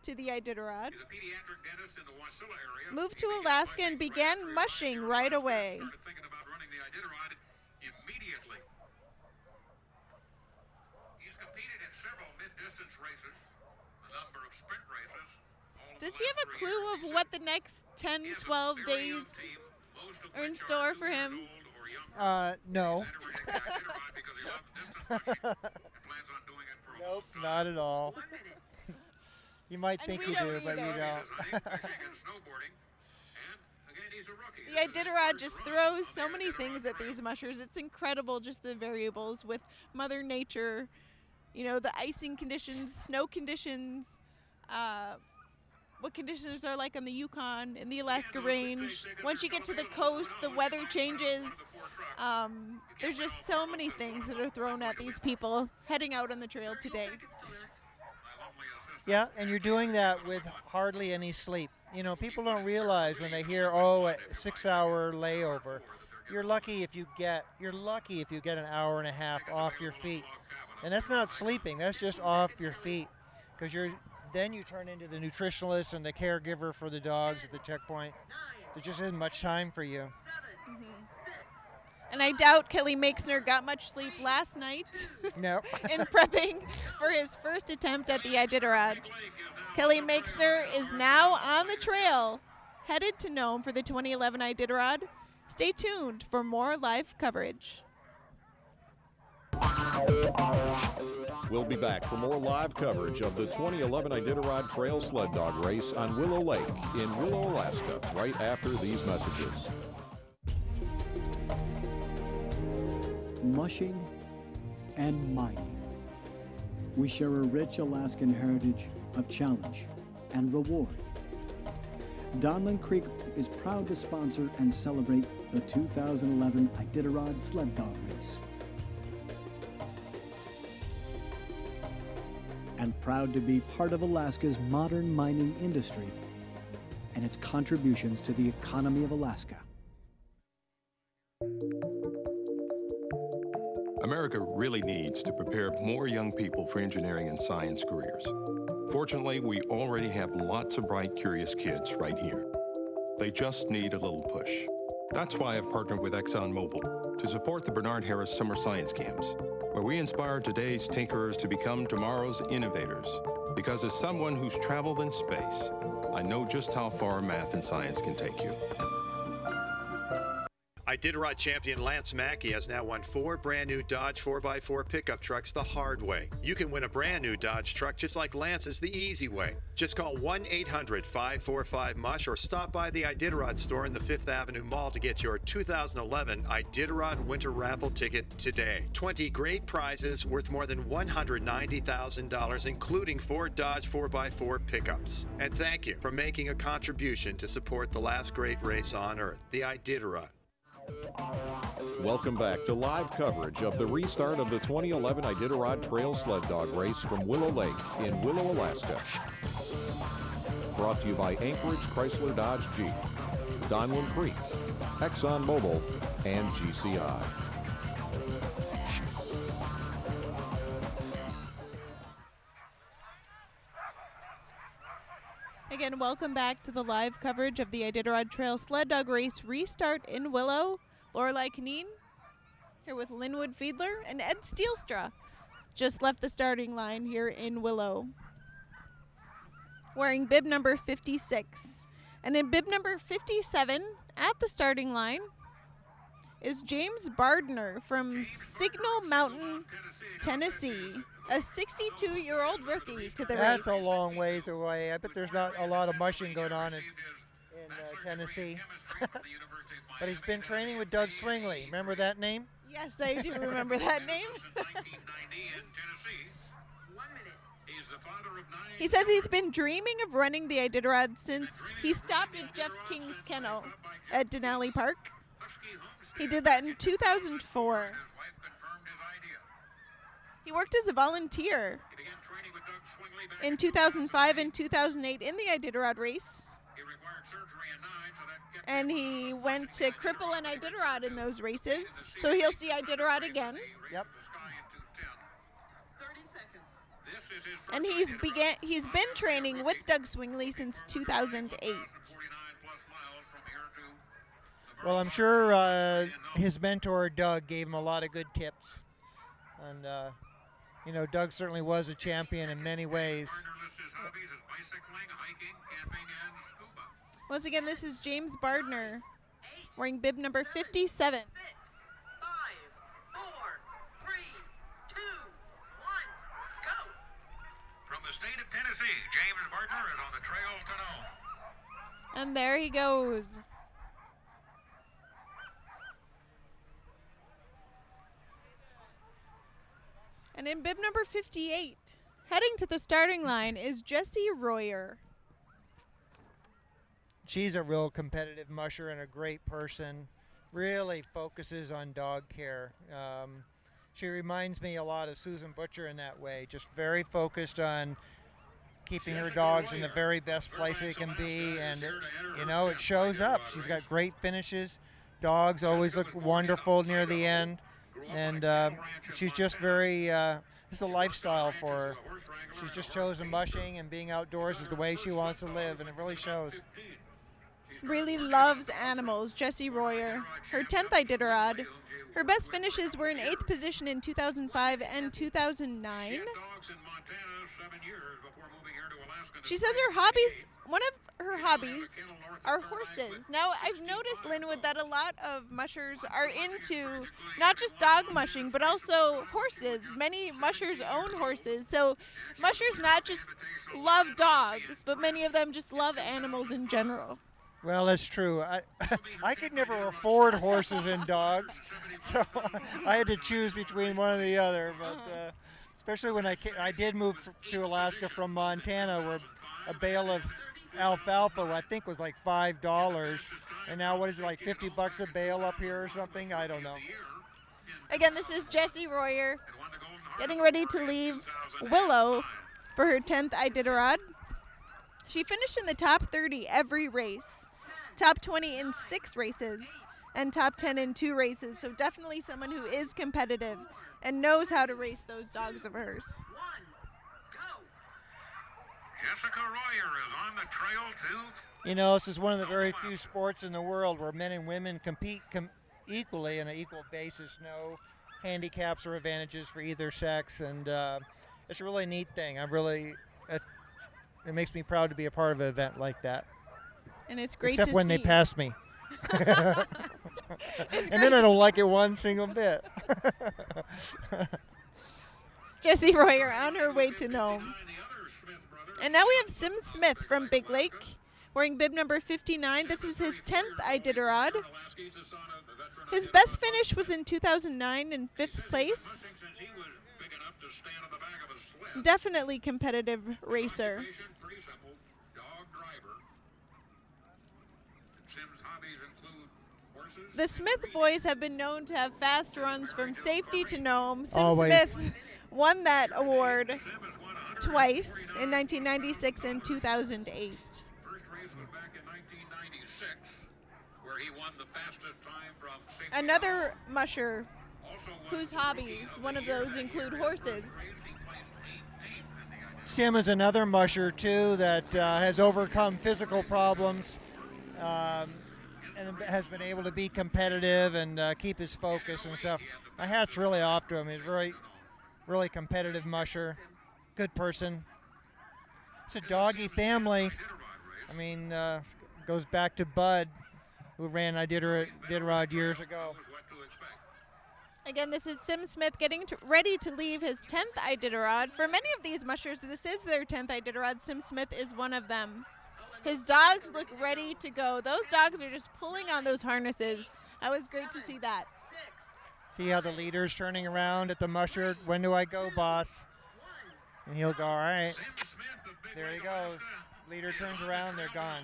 to the Iditarod. He's a pediatric dentist in the Wasilla area. Moved to Alaska and began mushing right away. Started thinking about running the Iditarod immediately. He's competed in several mid-distance races, a number of sprint races. Does he have a clue of what the next 10, 12 days are in store for him? No. Nope, not at all. You might think you do, but you don't. The Iditarod just throws so many things at these mushers. It's incredible, just the variables with Mother Nature, you know, the icing conditions, snow conditions, what conditions are like on the Yukon, in the Alaska Range. Once you get to the coast, the weather changes. There's just so many things that are thrown at these people heading out on the trail today. Yeah, and you're doing that with hardly any sleep. You know, people don't realize when they hear, oh, a 6-hour layover. You're lucky if you get an hour and a half off your feet. And that's not sleeping, that's just off your feet. Because then you turn into the nutritionalist and the caregiver for the dogs at the checkpoint. There just isn't much time for you. And I doubt Kelly Maxner got much sleep last night. No. In prepping for his first attempt at the Iditarod. Kelly Maxner is now on the trail, headed to Nome for the 2011 Iditarod. Stay tuned for more live coverage. We'll be back for more live coverage of the 2011 Iditarod Trail Sled Dog Race on Willow Lake in Willow, Alaska, right after these messages. Mushing and mining. We share a rich Alaskan heritage of challenge and reward. Donlin Creek is proud to sponsor and celebrate the 2011 Iditarod Sled Dog Race. And proud to be part of Alaska's modern mining industry and its contributions to the economy of Alaska. America really needs to prepare more young people for engineering and science careers. Fortunately, we already have lots of bright, curious kids right here. They just need a little push. That's why I've partnered with ExxonMobil to support the Bernard Harris Summer Science Camps, where we inspire today's tinkerers to become tomorrow's innovators. Because as someone who's traveled in space, I know just how far math and science can take you. Iditarod champion Lance Mackey has now won 4 brand new Dodge 4x4 pickup trucks the hard way. You can win a brand new Dodge truck just like Lance's the easy way. Just call 1-800-545-MUSH or stop by the Iditarod store in the 5th Avenue Mall to get your 2011 Iditarod Winter Raffle ticket today. 20 great prizes worth more than $190,000, including 4 Dodge 4x4 pickups. And thank you for making a contribution to support the last great race on Earth, the Iditarod. Welcome back to live coverage of the restart of the 2011 Iditarod Trail Sled Dog Race from Willow Lake in Willow, Alaska. Brought to you by Anchorage Chrysler Dodge Jeep, Donlin Creek, ExxonMobil, and GCI. Again, welcome back to the live coverage of the Iditarod Trail Sled Dog Race restart in Willow. Lorelei Kneen here with Linwood Fiedler and Ed Steelstra. Just left the starting line here in Willow, wearing bib number 56. And in bib number 57 at the starting line is James Bardner from Signal Mountain, Tennessee. A 62-year-old rookie to the race. That's a long ways away. I bet there's not a lot of mushing going on in Tennessee. But he's been training with Doug Swingley. Remember that name? Yes, I do remember that name. He says he's been dreaming of running the Iditarod since he stopped at Jeff King's kennel at Denali Park. He did that in 2004. He worked as a volunteer in 2005 and 2008 in the Iditarod race. And he went to Cripple and Iditarod in those races, so he'll see Iditarod again. Yep. And he's been training with Doug Swingley since 2008. Well, I'm sure his mentor Doug gave him a lot of good tips, and you know, Doug certainly was a champion in many ways. Once again, this is James Bardner wearing bib number 57. 6, 5, 4, 3, 2, 1, go. From the state of Tennessee, James Bardner is on the trail to Nome. And there he goes. And in bib number 58, heading to the starting line is Jessie Royer. She's a real competitive musher and a great person. Really focuses on dog care. She reminds me a lot of Susan Butcher in that way. Just very focused on keeping her dogs in the very best place they can be, and you know, it shows up. She's got great finishes. Dogs always look wonderful near the end. And she's just very, it's a lifestyle for her. She's just chosen mushing and being outdoors is the way she wants to live, and it really shows. Really loves animals, Jessie Royer. Her 10th Iditarod. Her best finishes were in 8th position in 2005 and 2009. She says her hobbies, one of her hobbies are horses. Now, I've noticed, Linwood, that a lot of mushers are into not just dog mushing, but also horses. Many mushers own horses. So mushers not just love dogs, but many of them just love animals in general. Well, that's true. I could never afford horses and dogs, so I had to choose between one or the other. But especially when I did move to Alaska from Montana, where a bale of alfalfa I think was like $5, and now what is it, like $50 a bale up here or something? I don't know. Again, this is Jessie Royer getting ready to leave Willow for her 10th Iditarod. She finished in the top 30 every race, top 20 in 6 races, and top 10 in 2 races. So definitely someone who is competitive and knows how to race those dogs of hers. Jessica Royer is on the trail too. You know, this is one of the very few sports in the world where men and women compete equally on an equal basis. No handicaps or advantages for either sex, and it's a really neat thing. It makes me proud to be a part of an event like that. And it's great Except to when see. they pass me. And then I don't like it one single bit. Jessie Royer on her way to Nome. And now we have Sim Smith from Big Lake wearing bib number 59. This is his 10th Iditarod. His best finish was in 2009 in 5th place. Definitely competitive racer. The Smith boys have been known to have fast runs from safety to Nome. Sim Smith won that award twice in 1996 and 2008. First race was back in 1996, where he won the fastest time from safety. Another musher whose hobbies, one of those include horses. Sim is another musher too that has overcome physical problems and has been able to be competitive and keep his focus and stuff. My hat's really off to him. He's really competitive musher, good person. It's a doggy family. I mean, goes back to Bud, who ran Iditarod years ago. Again, this is Sim Smith getting ready to leave his 10th Iditarod. For many of these mushers, this is their 10th Iditarod. Sim Smith is one of them. His dogs look ready to go. Those dogs are just pulling on those harnesses. That was great to see that. See how the leader's turning around at the musher. When do I go, boss? And he'll go, all right. There he goes. Leader turns around, they're gone.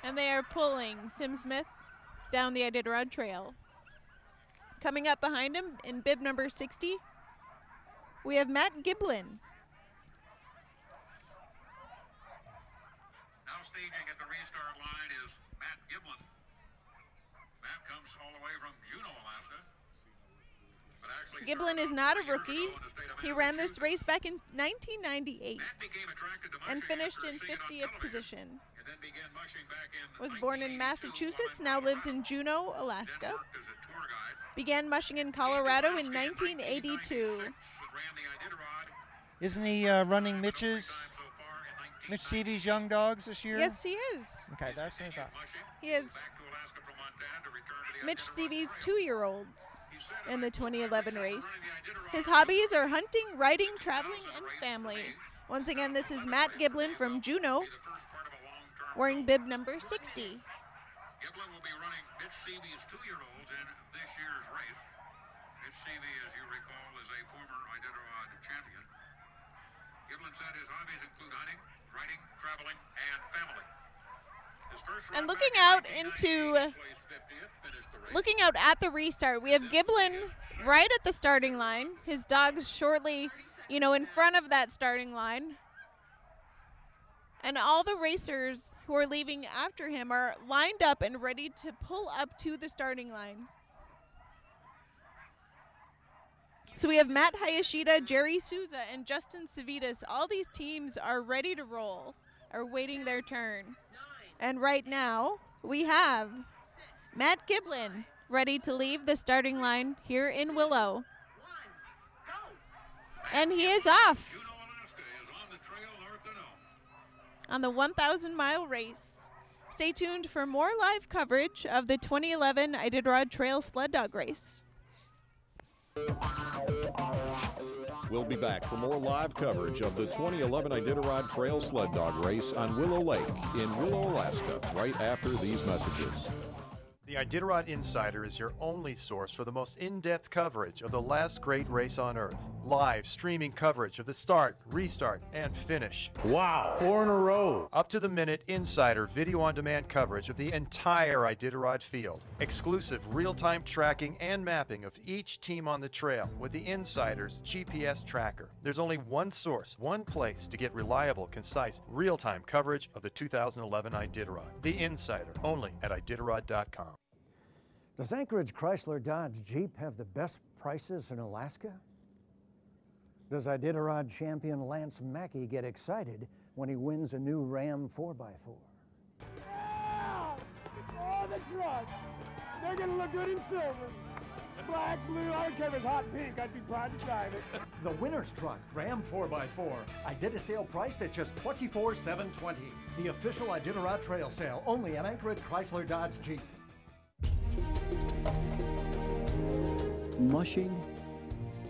And they are pulling Sim Smith down the Iditarod Trail. Coming up behind him in bib number 60, we have Matt Giblin. Now staging at the restart line is Matt Giblin. Matt comes all the way from Juneau, Alaska. Giblin is not a rookie. He ran this race back in 1998 and finished in 50th position. Was born in Massachusetts, now lives in Juneau, Alaska. Began mushing in Colorado in 1982. Isn't he running Mitch Seavey's young dogs this year? Yes, he is. Okay, that's what I thought. He is Mitch Seavey's 2-year-olds in the 2011 race. His hobbies are hunting, riding, traveling, and family. Once again, this is Matt Giblin from Juneau, wearing bib number 60. Giblin will be running Mitch Seavey's 2-year-olds in this year's race. Mitch Seavey, as you recall, is a former Iditarod champion. Giblin said his hobbies include hunting, riding, traveling, and family. And looking out at the restart, we have Giblin right at the starting line. His dogs shortly, in front of that starting line. And all the racers who are leaving after him are lined up and ready to pull up to the starting line. So we have Matt Hayashida, Jerry Souza, and Justin Civitas. All these teams are ready to roll, are waiting their turn. And right now, we have Matt Giblin ready to leave the starting line here in Willow. And he is off on the 1,000-mile race. Stay tuned for more live coverage of the 2011 Iditarod Trail Sled Dog Race. We'll be back for more live coverage of the 2011 Iditarod Trail Sled Dog Race on Willow Lake in Willow, Alaska, right after these messages. The Iditarod Insider is your only source for the most in-depth coverage of the last great race on Earth. Live streaming coverage of the start, restart, and finish. Wow, 4 in a row. Up-to-the-minute insider video-on-demand coverage of the entire Iditarod field. Exclusive real-time tracking and mapping of each team on the trail with the Insider's GPS tracker. There's only one source, one place to get reliable, concise, real-time coverage of the 2011 Iditarod. The Insider, only at Iditarod.com. Does Anchorage Chrysler Dodge Jeep have the best prices in Alaska? Does Iditarod champion Lance Mackey get excited when he wins a new Ram 4x4? Yeah! Oh, the truck! They're gonna look good in silver. Black, blue, I don't care if it's hot pink, I'd be proud to drive it. The winner's truck, Ram 4x4. I did a sale priced at just $24,720. The official Iditarod Trail sale, only at Anchorage Chrysler Dodge Jeep. Mushing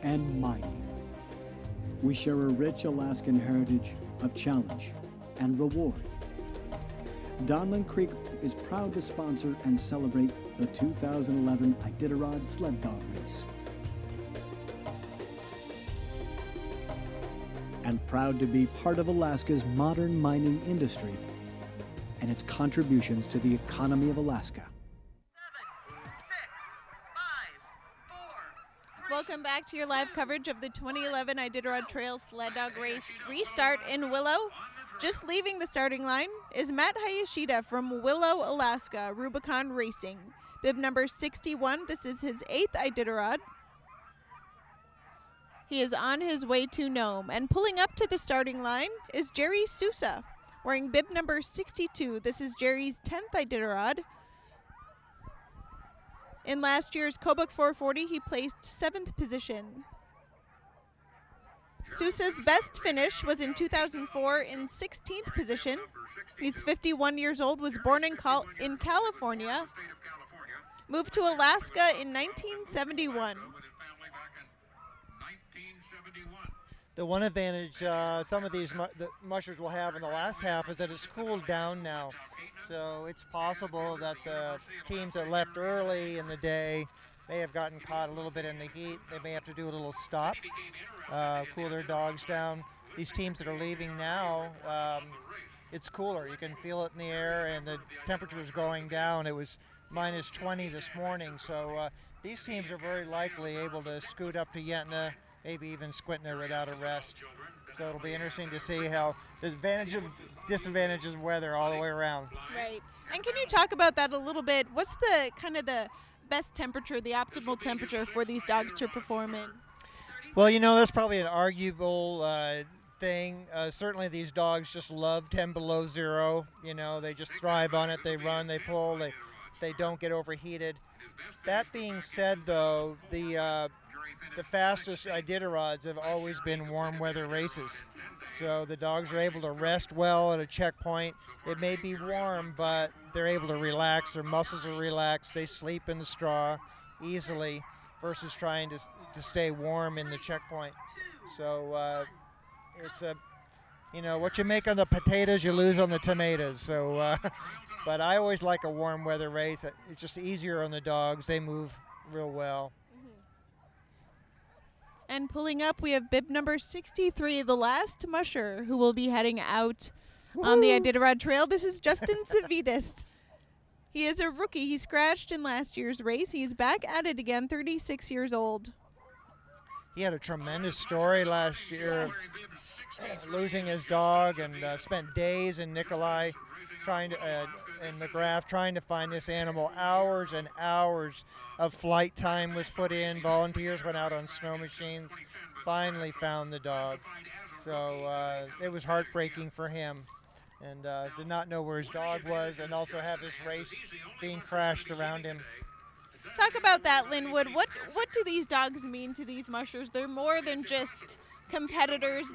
and mining. We share a rich Alaskan heritage of challenge and reward. Donlin Creek is proud to sponsor and celebrate the 2011 Iditarod Sled Dog Race. And proud to be part of Alaska's modern mining industry and its contributions to the economy of Alaska. Welcome back to your live coverage of the 2011 Iditarod Trail Sled Dog Race Restart in Willow. Just leaving the starting line is Matt Hayashida from Willow, Alaska, Rubicon Racing. Bib number 61, this is his 8th Iditarod. He is on his way to Nome, and pulling up to the starting line is Jerry Sousa, wearing bib number 62. This is Jerry's 10th Iditarod. In last year's Kobuk 440, he placed 7th position. Sousa's best finish was in 2004 in 16th position. He's 51 years old, was born in California, moved to Alaska in 1971. The one advantage some of these the mushers will have in the last half is that it's cooled down now. So it's possible that the teams that left early in the day may have gotten caught a little bit in the heat. They may have to do a little stop, cool their dogs down. These teams that are leaving now, it's cooler. You can feel it in the air, and the temperature is going down. It was minus 20 this morning, so these teams are very likely able to scoot up to Yentna, maybe even Squintna without a rest. So it'll be interesting to see how the advantage of disadvantages of weather all the way around. Right. And can you talk about that a little bit? What's the kind of the best temperature, the optimal temperature for these dogs to perform in? Well, you know, that's probably an arguable thing. Certainly these dogs just love 10 below zero. You know, they just thrive on it. They run, they pull, they don't get overheated. That being said, though, the fastest Iditarods have always been warm weather races. So the dogs are able to rest well at a checkpoint. It may be warm, but they're able to relax. Their muscles are relaxed. They sleep in the straw easily versus trying to stay warm in the checkpoint. So it's a, you know, what you make on the potatoes, you lose on the tomatoes. So, but I always like a warm weather race. It's just easier on the dogs. They move real well. And pulling up, we have bib number 63, the last musher who will be heading out on the Iditarod Trail. This is Justin Civitas. He is a rookie. He scratched in last year's race. He's back at it again, 36 years old. He had a tremendous story last year, losing his dog, and spent days in Nikolai trying to, in McGrath trying to find this animal. Hours and hours of flight time was put in. Volunteers went out on snow machines, finally found the dog. So it was heartbreaking for him, and did not know where his dog was, and also have this race being crashed around him. Talk about that, Linwood. What do these dogs mean to these mushers? They're more than just competitors.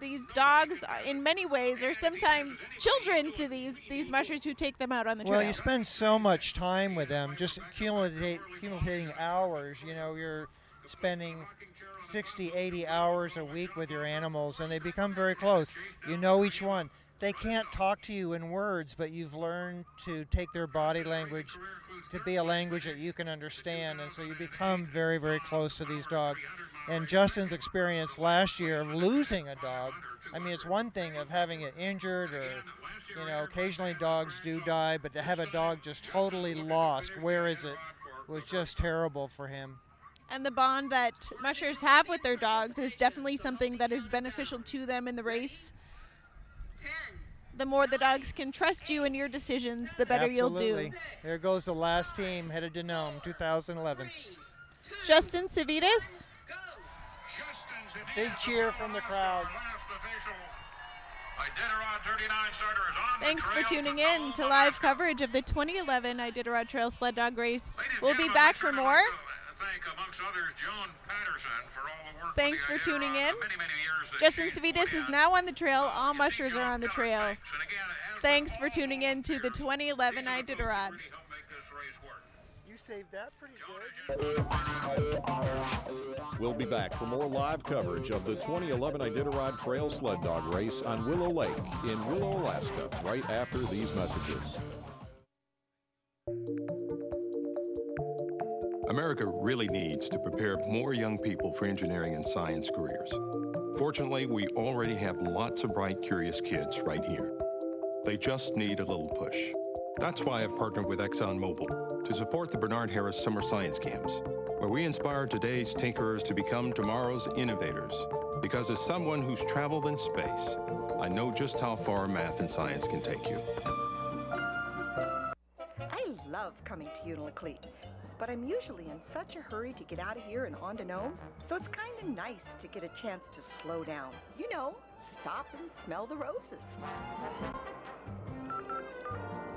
These dogs are, in many ways, are sometimes children to these mushers who take them out on the trail. Well, you spend so much time with them, just accumulating hours. You know, you're spending 60, 80 hours a week with your animals, and they become very close. You know each one. They can't talk to you in words, but you've learned to take their body language to be a language that you can understand, and so you become very, very close to these dogs. And Justin's experience last year of losing a dog, I mean, it's one thing of having it injured, or, you know, occasionally dogs do die, but to have a dog just totally lost, where is it, was just terrible for him. And the bond that mushers have with their dogs is definitely something that is beneficial to them in the race. The more the dogs can trust you in your decisions, the better Absolutely. You'll do. There goes the last team headed to Nome, 2011. Justin Civitas. Big cheer from the crowd. Thanks for tuning in to live coverage of the 2011 Iditarod Trail Sled Dog Race. We'll be back for more thank, amongst others, Joan Patterson for all the work. Thanks for tuning in. Justin Savitas is now on the trail. All mushers are on the trail. Thanks for tuning in to the 2011 Iditarod. You saved that pretty good. We'll be back for more live coverage of the 2011 Iditarod Trail Sled Dog Race on Willow Lake in Willow, Alaska, right after these messages. America really needs to prepare more young people for engineering and science careers. Fortunately, we already have lots of bright, curious kids right here. They just need a little push. That's why I've partnered with ExxonMobil to support the Bernard Harris Summer Science Camps, where we inspire today's tinkerers to become tomorrow's innovators. Because as someone who's traveled in space, I know just how far math and science can take you. I love coming to Unalakleet, but I'm usually in such a hurry to get out of here and on to Nome, so it's kind of nice to get a chance to slow down. You know, stop and smell the roses.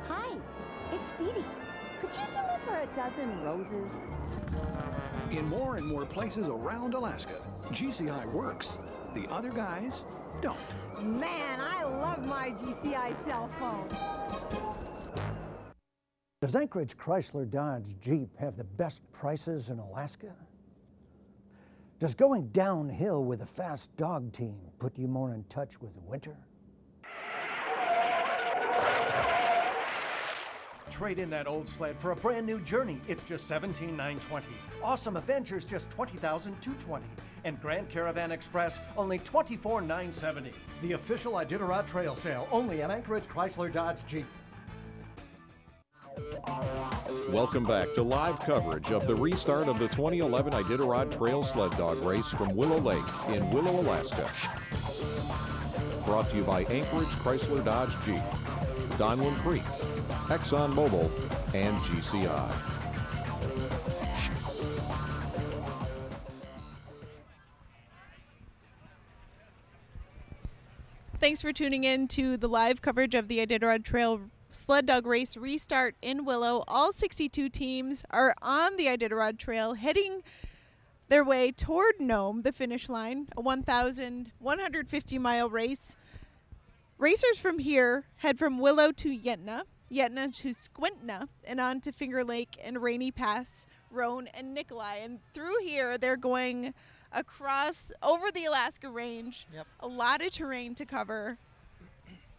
Hi, it's Dee Dee. Could you deliver a dozen roses? In more and more places around Alaska, GCI works. The other guys don't. Man, I love my GCI cell phone. Does Anchorage Chrysler Dodge Jeep have the best prices in Alaska? Does going downhill with a fast dog team put you more in touch with winter? Trade in that old sled for a brand new journey. It's just $17,920. Awesome Adventures just $20,220. And Grand Caravan Express only $24,970. The official Iditarod Trail Sale only at Anchorage Chrysler Dodge Jeep. Welcome back to live coverage of the restart of the 2011 Iditarod Trail Sled Dog Race from Willow Lake in Willow, Alaska. Brought to you by Anchorage Chrysler Dodge Jeep, Donlin Creek, ExxonMobil, and GCI. Thanks for tuning in to the live coverage of the Iditarod Trail Sled Dog Race restart in Willow. All 62 teams are on the Iditarod Trail heading their way toward Nome, the finish line, a 1,150-mile race. Racers from here head from Willow to Yentna, Yentna to Squintna, and on to Finger Lake and Rainy Pass, Roan, and Nikolai. And through here, they're going across over the Alaska Range. Yep. A lot of terrain to cover.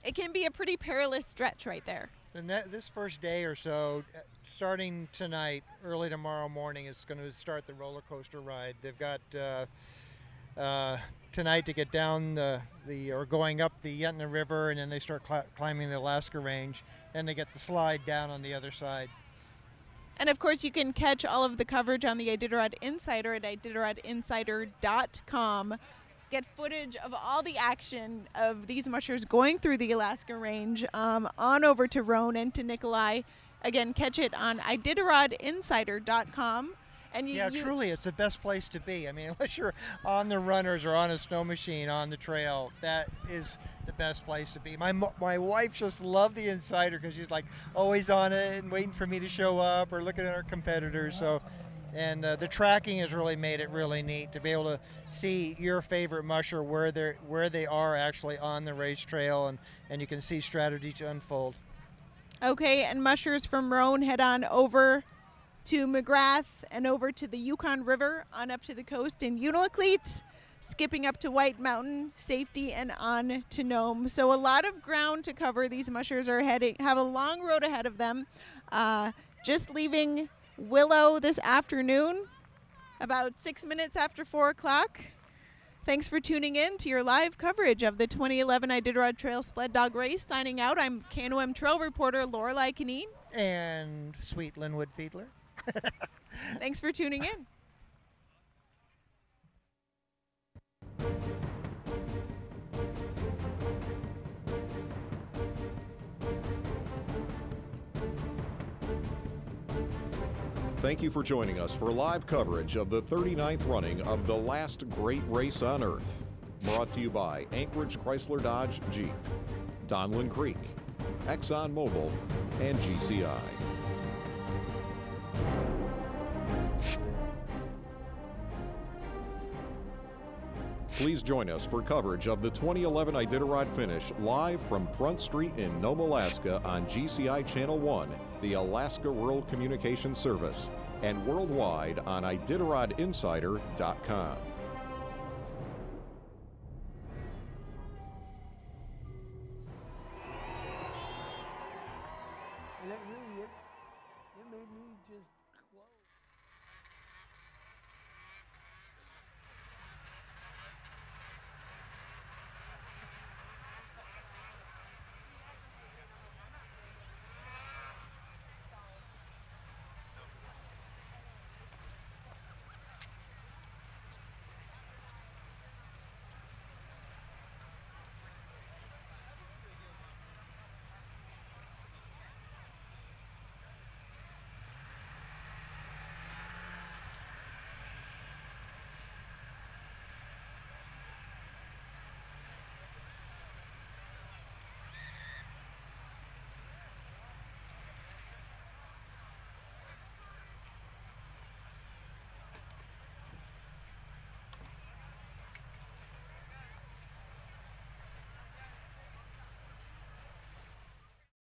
It can be a pretty perilous stretch right there. And this first day or so, starting tonight, early tomorrow morning, is going to start the roller coaster ride. They've got tonight to get down or going up the Yentna River, and then they start climbing the Alaska Range, and they get the slide down on the other side. And of course, you can catch all of the coverage on the Iditarod Insider at IditarodInsider.com. Get footage of all the action of these mushers going through the Alaska Range on over to Roan and to Nikolai. Again, catch it on IditarodInsider.com. And truly, it's the best place to be. I mean, unless you're on the runners or on a snow machine on the trail, that is the best place to be. My wife just loved the Insider because she's like always on it and waiting for me to show up or looking at our competitors. So, and the tracking has really made it really neat to be able to see your favorite musher where they are actually on the race trail, and you can see strategies unfold. Okay, and mushers from Roan head on over to McGrath and over to the Yukon River on up to the coast in Unalakleet, skipping up to White Mountain, Safety, and on to Nome. So a lot of ground to cover. These mushers have a long road ahead of them. Just leaving Willow this afternoon, about 6 minutes after 4 o'clock. Thanks for tuning in to your live coverage of the 2011 Iditarod Trail Sled Dog Race. Signing out, I'm KNOM Trail reporter Lorelei Canine. And Sweet Linwood Fiedler. Thanks for tuning in. Thank you for joining us for live coverage of the 39th running of the last great race on Earth. Brought to you by Anchorage Chrysler Dodge Jeep, Donlin Creek, ExxonMobil, and GCI. Please join us for coverage of the 2011 Iditarod finish live from Front Street in Nome, Alaska on GCI Channel 1, the Alaska Rural Communications Service, and worldwide on IditarodInsider.com.